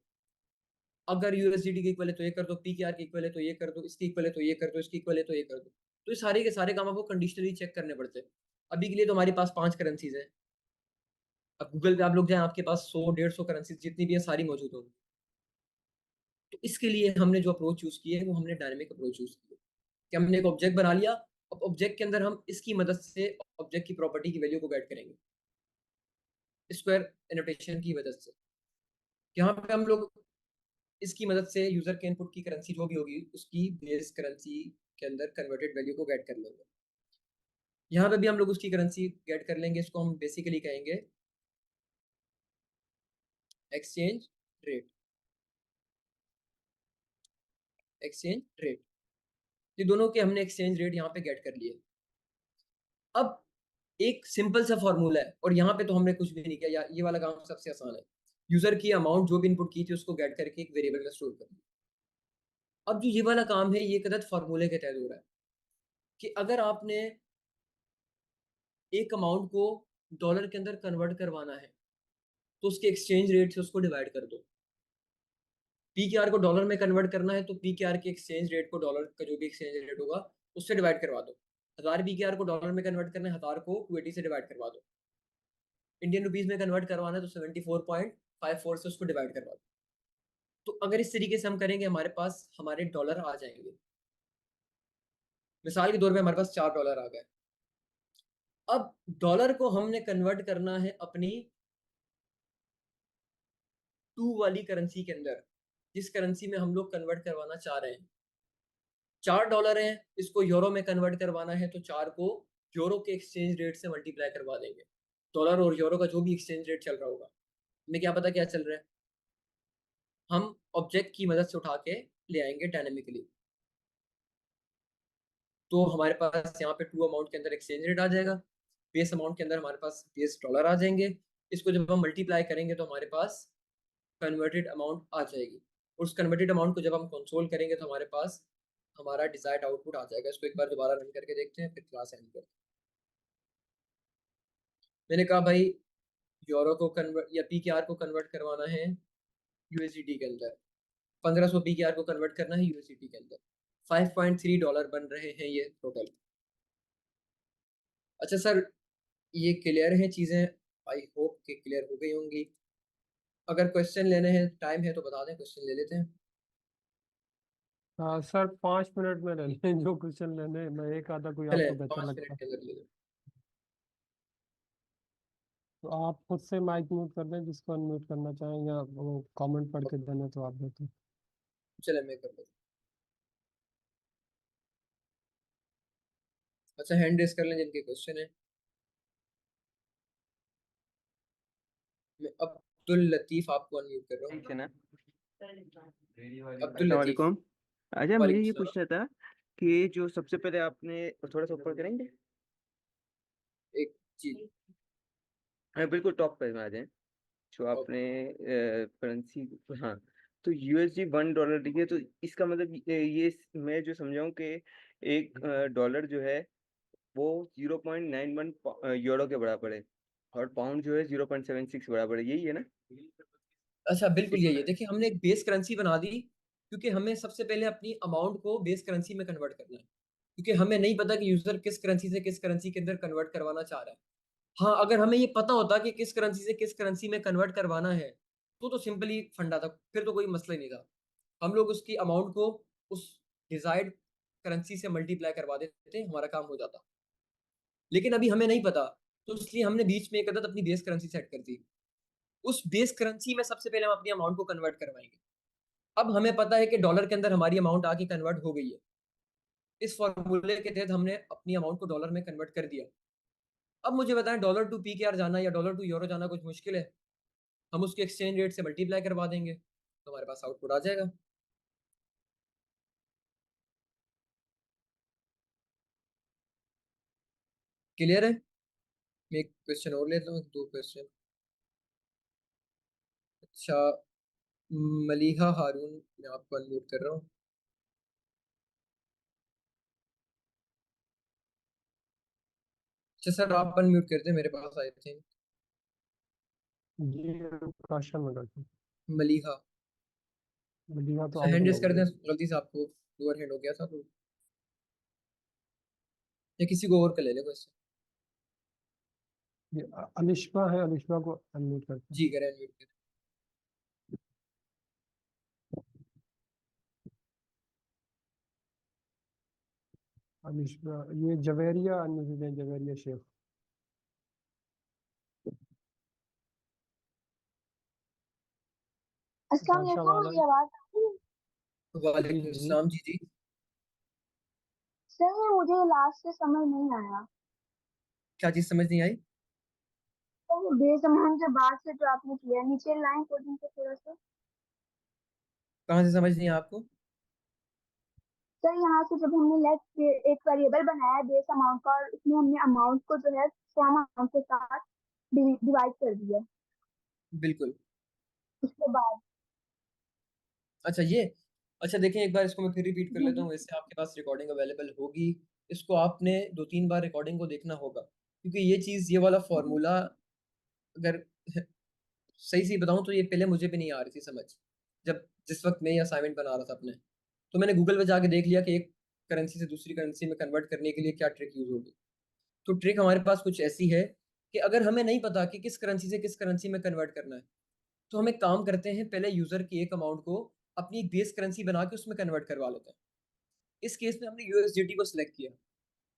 अगर यूएसडीटी के इक्वल है तो ये कर दो, पीकेआर के इक्वल है तो ये कर दो, इसके इक्वल है तो ये कर दो, इसके इक्वल है तो ये कर दो। तो ये सारे के सारे काम आपको कंडीशनली चेक करने पड़ते हैं। अभी के लिए तो हमारे पास 5 करेंसीज हैं। अब गूगल पे आप लोग जाएं, आपके पास 100 150 करेंसीज जितनी भी है सारी मौजूद होंगी। तो इसके लिए हमने जो अप्रोच यूज की है वो हमने डायनेमिक अप्रोच यूज की है कि हमने एक ऑब्जेक्ट बना लिया। अब ऑब्जेक्ट के अंदर हम इसकी मदद से ऑब्जेक्ट की प्रॉपर्टी की वैल्यू को गेट करेंगे स्क्वायर एनोटेशन की मदद से। यहाँ पे हम लोग इसकी मदद से यूजर के इनपुट की करेंसी जो भी होगी उसकी बेस करेंसी के अंदर कन्वर्टेड वैल्यू को गेट कर लेंगे। यहाँ पे भी हम लोग उसकी करेंसी गेट कर लेंगे। इसको हम बेसिकली कहेंगे एक्सचेंज रेट। एक्सचेंज रेट, ये दोनों के हमने एक्सचेंज रेट यहाँ पे गेट कर लिए। अब एक सिंपल सा फॉर्मूला है और यहाँ पे तो हमने कुछ भी नहीं किया, ये वाला काम सबसे आसान है। यूजर की अमाउंट जो भी इनपुट की थी उसको गेट करके एक वेरिएबल में स्टोर कर दिया। अब जो ये वाला काम है ये कदर फॉर्मूले के तहत हो रहा है कि अगर आपने एक अमाउंट को डॉलर के अंदर कन्वर्ट करवाना है तो उसके एक्सचेंज रेट से उसको डिवाइड कर दो। पीकेआर को डॉलर में कन्वर्ट करना है तो पीकेआर के एक्सचेंज रेट को डॉलर का जो भी एक्सचेंज रेट होगा उससे डिवाइड करवा दो। 1000 पीकेआर को डॉलर में कन्वर्ट करना है, 1000 को 280 से डिवाइड करवा दो। इंडियन रुपीज में कन्वर्ट करवाना है तो 74.54 से उसको डिवाइड करवा दो। तो अगर इस तरीके से हम करेंगे हमारे पास हमारे डॉलर आ जाएंगे। मिसाल के तौर पे हमारे पास $4 आ गए। अब डॉलर को हमने कन्वर्ट करना है अपनी 2 वाली करेंसी के अंदर, जिस करेंसी में हम लोग कन्वर्ट करवाना चाह रहे हैं। $4 है, इसको यूरो में कन्वर्ट करवाना है तो 4 को यूरो के एक्सचेंज रेट से मल्टीप्लाई करवा देंगे। डॉलर और यूरो का जो भी एक्सचेंज रेट चल रहा होगा, हमें क्या पता क्या चल रहा है, हम ऑब्जेक्ट की मदद से उठा के ले आएंगे डायनेमिकली। तो हमारे पास यहाँ पे 2 अमाउंट के अंदर एक्सचेंज रेट आ जाएगा, बेस अमाउंट के अंदर हमारे पास बेस डॉलर आ जाएंगे। इसको जब हम मल्टीप्लाई करेंगे तो हमारे पास कन्वर्टेड अमाउंट आ जाएगी। उस कन्वर्टेड अमाउंट को जब हम कंसोल करेंगे तो हमारे पास हमारा डिजायर्ड आउटपुट आ जाएगा। इसको एक बार दोबारा रन करके देखते हैं, फिर क्लास एंड करते हैं। मैंने कहा भाई यूरो को कन्वर्ट या पीकेआर को कन्वर्ट करवाना है यूएसडीटी के अंदर, 1500 पीकेआर को कन्वर्ट करना है यूएसडीटी के अंदर, $5.3 बन रहे हैं ये टोटल। अच्छा सर, ये क्लियर है चीजें? आई होप कि क्लियर हो गई होंगी। अगर क्वेश्चन लेने हैं, टाइम है तो बता दें, क्वेश्चन ले लेते हैं। हाँ सर, 5 मिनट में ले लें जो क्वेश्चन लेने हैं। मैं एक आधा कोई चले आपको बेहतर 5 लगता मिनट के अंदर ले लो। तो आप खुद से माइक म्यूट कर दें जिसको अनम्यूट करना चाहें, या वो कमेंट पढ़ के देने तो आप देते। चले मैं कर लेता हूँ। अच्छा, हैंड रेस कर लें जिनके क्वेश्चन है। मैं अब्दुल लतीफ आपको अनम्यूट कर रहा हूँ। ठीक है ना। अब्दुल लतीफ, अस्सलाम। अच्छा, मुझे वालेकुम ये सलाम। पूछना था कि जो सबसे पहले आपने थोड़ा सा ऊपर करेंगे, एक चीज, हाँ, बिल्कुल टॉप पे आ जाए। जो ओके। आपने करेंसी, हाँ, तो यूएसडी $1 लिखे, तो इसका मतलब ये मैं जो समझाऊं कि एक डॉलर जो है वो 0.91 यूरो के बराबर है और पाउंड जो है 0.76 बराबर है, यही है ना? अच्छा बिल्कुल यही है। देखिए हमने एक बेस करेंसी बना दी क्योंकि हमें सबसे पहले अपनी अमाउंट को बेस करेंसी में कन्वर्ट करना है, क्योंकि हमें नहीं पता कि यूजर किस करेंसी से किस करेंसी के अंदर कन्वर्ट करवाना चाह रहा है। हाँ, अगर हमें ये पता होता कि किस करेंसी से किस करेंसी में कन्वर्ट करवाना है तो सिंपली फंडा था, फिर तो कोई मसला ही नहीं था। हम लोग उसकी अमाउंट को उस डिजायर्ड करेंसी से मल्टीप्लाई करवा देते, हमारा काम हो जाता। लेकिन अभी हमें नहीं पता, तो इसलिए हमने बीच में एक अदद अपनी बेस करेंसी सेट कर दी। उस बेस करेंसी में सबसे पहले हम अपनी अमाउंट को कन्वर्ट करवाएंगे। अब हमें पता है कि डॉलर के अंदर हमारी अमाउंट आके कन्वर्ट हो गई है। इस फॉर्मूले के तहत हमने अपनी अमाउंट को डॉलर में कन्वर्ट कर दिया। अब मुझे बताएं, डॉलर टू पीकेआर जाना या डॉलर टू यूरो जाना कुछ मुश्किल है? हम उसके एक्सचेंज रेट से मल्टीप्लाई करवा देंगे तो हमारे पास आउटपुट आ जाएगा। क्लियर है? मैं एक क्वेश्चन और लेता हूँ, 2 क्वेश्चन। अच्छा, मलीहा हारून, मैं आपको अनम्यूट कर रहा हूँ। अच्छा सर, आप अनम्यूट कर दें, मेरे पास आए थे। जी काशा में डॉक्टर मलीहा, मदीना तो अच्छा हैंड अमन रेस हो कर दें, गई। गलती से आपको लोअर हैंड हो गया था तो, या किसी को और कर ले ले क्वेश्चन। ये अलिश्बा है, अलिश्बा को अनम्यूट करते हैं। जी करें, अनम्यूट करें। अलिश्बा, ये जवेरिया अनम्यूट है, जवेरिया शेख। अस्सलाम काशा वालेकुम, वाला, मेरी आवाज आ रही है? जी वालेकुम जी अस्सलाम, जी जी। सर मुझे लास्ट से समझ नहीं आया। क्या चीज़ समझ नहीं आई? सर वो बेस अमाउंट जो बात से जो आपने किया नीचे लाइन कोडिंग पे थोड़ा सा। कहाँ से समझ नहीं आया आपको? सर यहाँ से जब हमने लेट एक वेरिएबल बनाया बेस अमाउंट का और उसमें हमने अमाउंट को जो है फॉर्म अमाउंट के साथ डिवाइड कर दिया, बिल्कुल। उसके बाद अच्छा ये, अच्छा देखें एक बार इसको मैं फिर रिपीट कर जी लेता हूँ, वैसे आपके पास रिकॉर्डिंग अवेलेबल होगी, इसको आपने 2-3 बार रिकॉर्डिंग को देखना होगा, क्योंकि ये चीज़, ये वाला फॉर्मूला अगर सही से बताऊं तो ये पहले मुझे भी नहीं आ रही थी समझ, जब जिस वक्त मैं ये असाइनमेंट बना रहा था अपने, तो मैंने गूगल पे जाके देख लिया कि एक करेंसी से दूसरी करेंसी में कन्वर्ट करने के लिए क्या ट्रिक यूज होगी। तो ट्रिक हमारे पास कुछ ऐसी है कि अगर हमें नहीं पता कि किस करेंसी से किस करेंसी में कन्वर्ट करना है, तो हम एक काम करते हैं, पहले यूजर की एक अमाउंट को अपनी एक बेस करेंसी बना के उसमें कन्वर्ट करवा लेते हैं। इस केस में हमने यूएसडीटी को सिलेक्ट किया।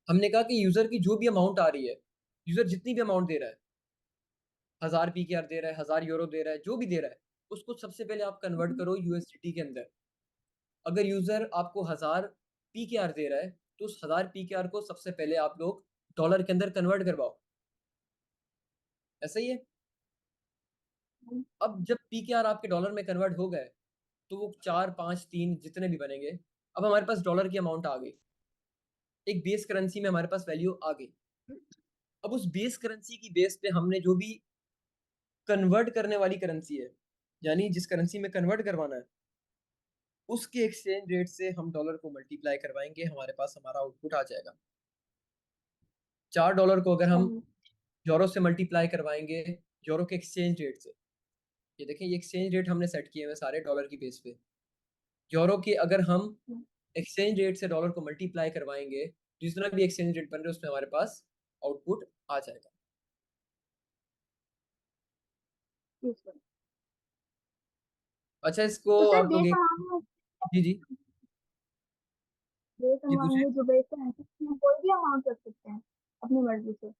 हमने कहा कि यूजर की जो भी अमाउंट आ रही है, यूजर जितनी भी अमाउंट दे रहा है, 1000 पीकेआर दे रहा है, 1000 यूरो दे रहा है, जो भी दे रहा है, उसको सबसे पहले आप कन्वर्ट करो यूएसडीटी के अंदर। अगर यूजर आपको 1000 पीकेआर दे रहा है, तो उस 1000 पीकेआर को सबसे पहले आप लोग डॉलर के अंदर कन्वर्ट करवाओ। ऐसा ही है। अब जब पीकेआर आपके डॉलर में कन्वर्ट हो गए, तो वो 4 5 3 जितने भी बनेंगे, अब हमारे पास डॉलर की अमाउंट आ गई, एक बेस करेंसी में हमारे पास वैल्यू आ गई। अब उस बेस करेंसी की बेस पे हमने जो भी कन्वर्ट करने वाली करेंसी है, यानी जिस करेंसी में कन्वर्ट करवाना है, उसके एक्सचेंज रेट से हम डॉलर को मल्टीप्लाई करवाएंगे, हमारे पास हमारा आउटपुट आ जाएगा। $4 को अगर हम यूरो से मल्टीप्लाई करवाएंगे, यूरो के एक्सचेंज रेट से, ये देखें ये एक्सचेंज रेट हमने सेट किए हुए सारे डॉलर की बेस पे, यूरो के अगर हम एक्सचेंज रेट से डॉलर को मल्टीप्लाई करवाएंगे, जितना भी एक्सचेंज रेट बन रहे उसमें हमारे पास आउटपुट आ जाएगा। अच्छा इसको तो सर आप लोग बेस एक, अमाउंट जी जी बेस जी अमाउंट पूछे, में जो बेस है उसमें कोई भी अमाउंट रख सकते हैं अपनी मर्जी से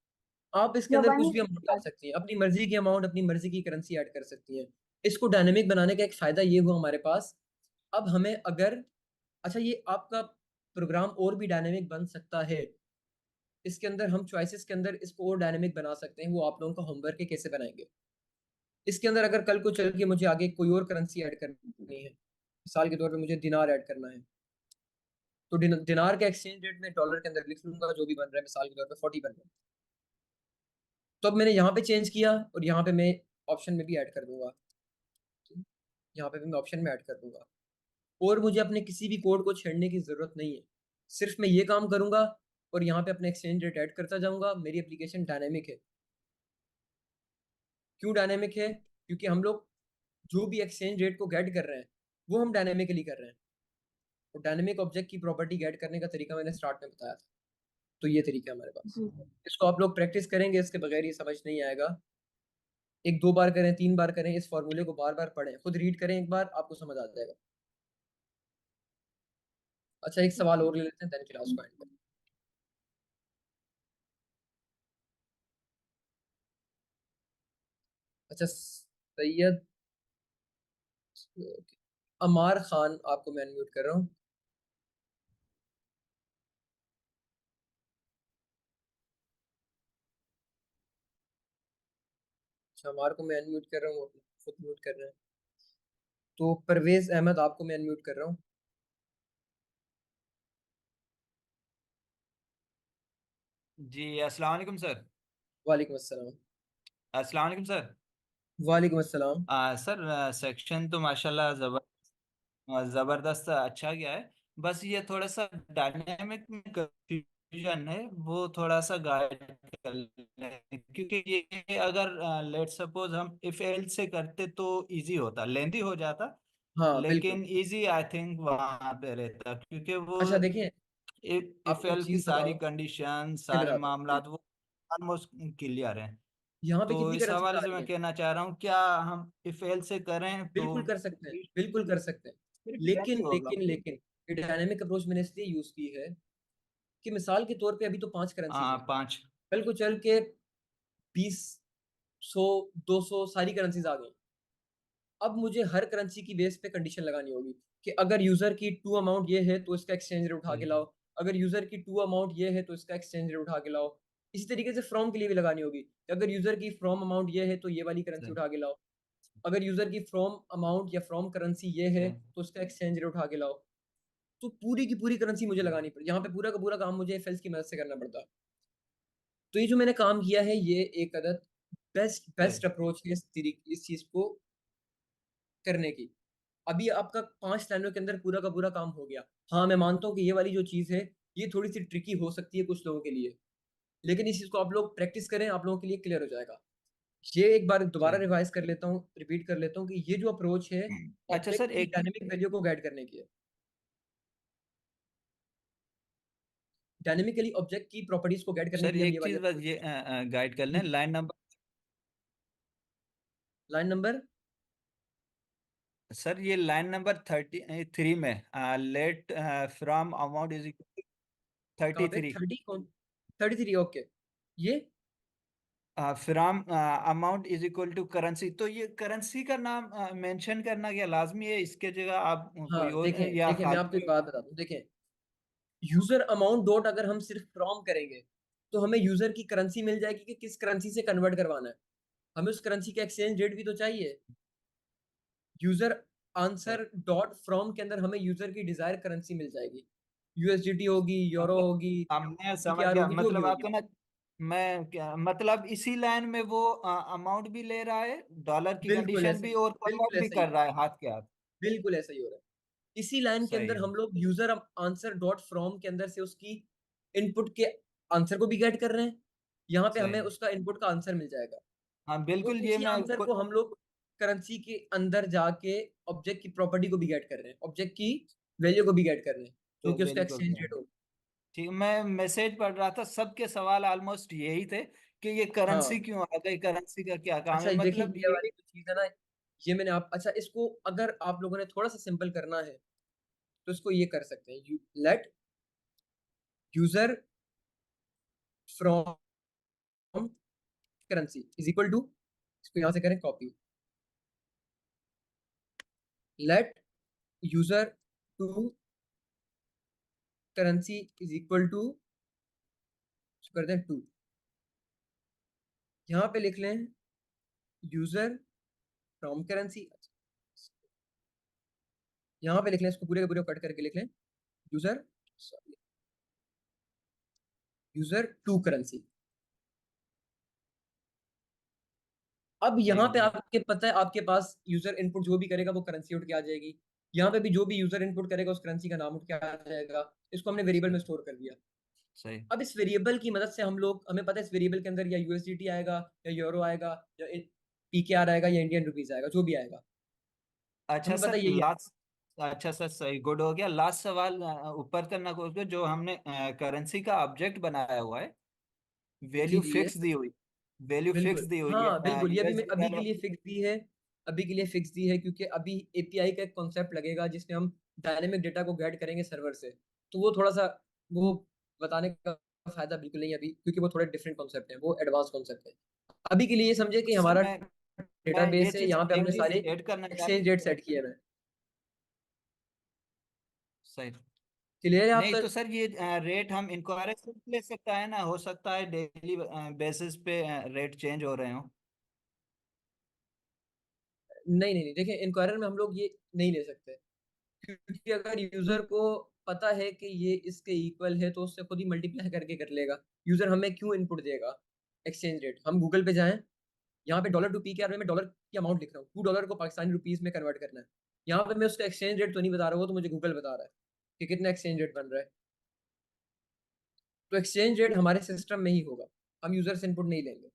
आप इसके या अंदर वन कुछ ही भी अमाउंट डाल सकती हैं, अपनी मर्जी की अमाउंट, अपनी मर्जी की करेंसी ऐड कर सकती हैं। इसको डायनेमिक बनाने का एक फायदा ये हुआ हमारे पास, अब हमें अगर, अच्छा ये आपका प्रोग्राम और भी डायनेमिक बन सकता है, इसके अंदर हम चॉइसेस के अंदर इसको और डायनेमिक बना सकते हैं, वो आप लोगों का होमवर्क है कैसे बनाएंगे। इसके अंदर अगर कल को चल के मुझे आगे कोई और करेंसी ऐड करनी है, मिसाल के तौर पे मुझे दिनार ऐड करना है, तो दिनार का एक्सचेंज रेट मैं डॉलर के अंदर लिख लूंगा, जो भी बन रहा है, मिसाल के तौर पे 40 बन रहा है, तो अब मैंने यहाँ पे चेंज किया और यहाँ पे मैं ऑप्शन में भी ऐड कर दूंगा, यहाँ पे भी मैं ऑप्शन में ऐड कर दूंगा, और मुझे अपने किसी भी कोड को छेड़ने की जरूरत नहीं है, सिर्फ मैं ये काम करूंगा और यहाँ पे अपने एक्सचेंज रेट ऐड करता जाऊंगा। मेरी एप्लीकेशन डायनेमिक है। क्यों डायनेमिक है? क्योंकि हम लोग जो भी एक्सचेंज रेट को गेट कर रहे हैं, वो हम डायनेमिकली कर रहे हैं, और डायनेमिक ऑब्जेक्ट की प्रॉपर्टी गेट करने का तरीका मैंने स्टार्ट में बताया था, तो ये तरीका है हमारे पास। इसको आप लोग प्रैक्टिस करेंगे, इसके बगैर ये समझ नहीं आएगा। 1-2 बार करें, 3 बार करें, इस फॉर्मूले को बार बार पढ़ें, खुद रीड करें एक बार, आपको समझ आ जाएगा। अच्छा एक सवाल और ले लेते हैं, देन क्लास को एंड करें। अच्छा सैयद अमार खान, आपको मैं अनम्यूट कर रहा हूँ। अच्छा अमार को मैं अनम्यूट कर रहा हूँ, वो खुद म्यूट कर रहे हैं। तो परवेज अहमद, आपको मैं अनम्यूट कर रहा हूँ। जी अस्सलाम वालेकुम सर। वालेकुम अस्सलाम। अस्सलाम वालेकुम सर। वालेकुम अस्सलाम। सर सेक्शन तो माशाल्लाह जबरदस्त अच्छा गया है। बस ये थोड़ा सा डायनेमिक में कंफ्यूजन है, वो थोड़ा सा गाइड कर लें, क्योंकि ये अगर लेट सपोज हम इफ एल से करते तो इजी होता, लेंदी हो जाता, हाँ बिल्कुल। लेकिन इजी आई थिंक वहां पे रहता, क्योंकि वो अच्छा देखिए, इफ आपको एक एल की चीज सारी बताऊं, कंडीशन मैं सारे बताता हूँ मामला वो ऑलमोस्ट क्लियर हैं। यहाँ पे तो कितनी इस करेंसीज हवाले आ से रही मैं हैं। कहना चाह रहा हूँ, क्या हम इफ एल से करें तो बिल्कुल कर सकते हैं, बिल्कुल कर सकते हैं। सिर्फ लेकिन कैसे होगा? लेकिन लेकिन ये डायनामिक अप्रोच मैंने इसलिए यूज की है कि मिसाल के तौर पे अभी तो 5 करेंसीज हाँ हैं, 5। कल को चल के 20, 100, 200 सारी करेंसीज आ गई। अब मुझे हर करेंसी की बेस पे कंडीशन लगानी होगी कि अगर यूजर की टू अमाउंट ये है तो इसका एक्सचेंज रेट उठा के लाओ, अगर यूजर की टू अमाउंट ये है तो इसका एक्सचेंज रेट उठा के लाओ। इसी तरीके से फ्रॉम के लिए भी लगानी होगी कि अगर यूजर की फ्रॉम अमाउंट ये है तो ये वाली करेंसी सही उठा के लाओ, अगर यूजर की फ्रॉम अमाउंट या फ्रॉम करेंसी ये है सही तो उसका एक्सचेंज रेट उठा के लाओ। तो पूरी की पूरी करेंसी मुझे लगानी पड़ी, यहाँ पे पूरा का पूरा काम मुझे एफएल्स की मदद से करना पड़ता। तो ये जो मैंने काम किया है ये एक अदद बेस्ट सही। बेस्ट अप्रोच है इस चीज को करने की। अभी आपका 5 लाइनों के अंदर पूरा का पूरा काम हो गया। हाँ मैं मानता हूँ कि ये वाली जो चीज़ है ये थोड़ी सी ट्रिकी हो सकती है कुछ लोगों के लिए, लेकिन इस चीज़ को आप लोग प्रैक्टिस करें, आप लोगों के लिए क्लियर हो जाएगा। ये एक बार दोबारा सही। रिवाइज कर लेता हूँ, रिपीट कर लेता हूँ कि ये जो अप्रोच है अच्छा ऑब्जेक्ट सर, की एक डायनेमिक वैल्यू को गाइड करने की है। डायनेमिकली ऑब्जेक्ट की प्रॉपर्टीज को गाइड करने सर के लिए हम ये एक वाली चीज बस अप्रोच। ये गाइड कर जी लें, लाइन नंबर सर ये लाइन नंबर 33 में लेट फ्रॉम अमाउंट इज कहाँ थर्टी पे थ्री 30 कौन 33 ओके। ये from amount is equal to currency, तो ये करेंसी का नाम मेंशन करना क्या लाजमी है इसके जगह, आप कोई हाँ और देखें या देखें, मैं आपको एक खाली? बात बताता हूँ। देखें, यूजर अमाउंट डॉट अगर हम सिर्फ फ्रॉम करेंगे तो हमें यूजर की करेंसी मिल जाएगी कि किस करेंसी से कन्वर्ट करवाना है, हमें उस करेंसी का एक्सचेंज रेट भी तो चाहिए। यूजर आंसर डॉट फ्रॉम के अंदर हमें यूजर की डिजायर करेंसी मिल जाएगी, यूएसडीटी होगी, यूरो मतलब होगी, हमने समझ पीकेआर गया, होगी, जो भी मतलब होगी। आपका ना, मैं क्या मतलब इसी लाइन में वो अमाउंट भी ले रहा है, डॉलर की बिल्कुल कंडीशन ऐसा भी, ही, और बिल्कुल कन्वर्ट भी ऐसा ही कर हो रहा रहा है, है हाथ के हाथ। बिल्कुल ऐसा ही हो रहा है। इसी लाइन के सही अंदर है। हम लोग यूजर आंसर डॉट फ्रॉम के अंदर से उसकी इनपुट के आंसर को भी गेट कर रहे हैं, यहाँ पे सही हमें है। उसका इनपुट का आंसर मिल जाएगा। हाँ तो बिल्कुल, ये उसी मैं आंसर को हम लोग करेंसी के अंदर जाके ऑब्जेक्ट की प्रॉपर्टी को भी गेट कर रहे हैं, ऑब्जेक्ट की वैल्यू को भी गेट कर रहे हैं, जो तो कि उसका बिल्कुल एक्सचेंज सही। रेट हो। ठीक, मैं मैसेज पढ़ रहा था, सबके सवाल ऑलमोस्ट यही थे कि ये करेंसी हाँ क्यों आ गई, करेंसी का क्या काम अच्छा है, ये देखिए, मतलब ये ये। वाली जो चीज है ना, ये मैंने आप अच्छा इसको अगर आप लोगों ने थोड़ा सा सिंपल करना है तो इसको ये कर सकते हैं, let user from currency is equal to, इसको यहां से करें copy, let user to currency is equal to, कर दें टू, यहाँ पे लिख लें यूजर फ्रॉम करेंसी, यहाँ पे लिख लें, इसको पूरे के पूरे कट करके लिख लें user, sorry, user to currency. अब जी यहाँ पे जी। आपके पता है आपके पास यूजर इनपुट जो भी करेगा वो करेंसी उठ के आ जाएगी, यहाँ पे भी जो भी यूजर इनपुट करेगा उस करेंसी का नाम उठ के आ जाएगा। इसको हमने वेरिएबल में सही स्टोर कर दिया। सही। अब इस वेरिएबल की मदद से हम लोग, हमें पता है इस वेरिएबल के अंदर या यूएसडीटी आएगा या यूरो आएगा या पीकेआर आएगा या इंडियन रुपीज आएगा, जो भी आएगा अच्छा हमें पता सर है यही आएगा। लास्ट, अच्छा सर सही, गुड हो गया। लास्ट सवाल ऊपर करना कोशिश करो, जो हमने करेंसी का ऑब्जेक्ट बनाया हुआ है, जी वैल्यू जी ये फिक्स दी हुई, वैल्यू फिक्स बिल्कुल, दी हुई है हाँ बिल्कुल, ये अभी यूएसडी अभी के वालों। लिए फिक्स दी है, अभी के लिए फिक्स दी है, क्योंकि अभी एपीआई का एक कॉन्सेप्ट लगेगा जिसमें हम डायनेमिक डेटा को गेट करेंगे सर्वर से, तो वो थोड़ा सा वो बताने का फायदा बिल्कुल नहीं है अभी, क्योंकि वो थोड़े डिफरेंट कॉन्सेप्ट है, वो एडवांस कॉन्सेप्ट है। अभी के लिए ये समझे कि सर हमारा मैं ये डेटाबेस है, चीज यहाँ पे हमने इंग्लिश सारे ऐड करना चाह एक्सचेंज रेट सेट किए हैं। सही। क्लियर है नहीं आपका? तो सर ये रेट हम इंक्वायरी से ले सकता है ना, हो सकता है डेली बेसिस पे रेट चेंज हो रहे हो। नहीं नहीं नहीं, देखिए इंक्वायरर में हम लोग ये नहीं ले सकते, क्योंकि अगर यूजर को पता है कि ये इसके इक्वल है तो उससे खुद ही मल्टीप्लाई करके कर लेगा। यूजर हमें क्यों इनपुट देगा एक्सचेंज रेट। हम गूगल पे जाएं, यहाँ पे डॉलर टू पी के आर में डॉलर की अमाउंट लिख रहा हूँ, $2 को पाकिस्तानी रुपीस में कन्वर्ट करना है। यहाँ पे मैं उसका एक्सचेंज रेट तो नहीं बता रहा, वो तो मुझे गूगल बता रहा है कि कितना एक्सचेंज रेट बन रहा है। तो एक्सचेंज रेट हमारे सिस्टम में ही होगा, हम यूजर से इनपुट नहीं लेंगे।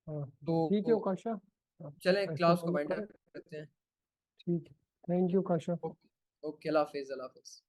हाँ तो ठीक है ओकाशा, आप चलें ऐसे क्लास को फॉलो वाइंड करें। अप करते हैं। ठीक है, थैंक यू ओकाशा। ओके ओके, अल्लाह हाफिज़, अल्लाह हाफिज़।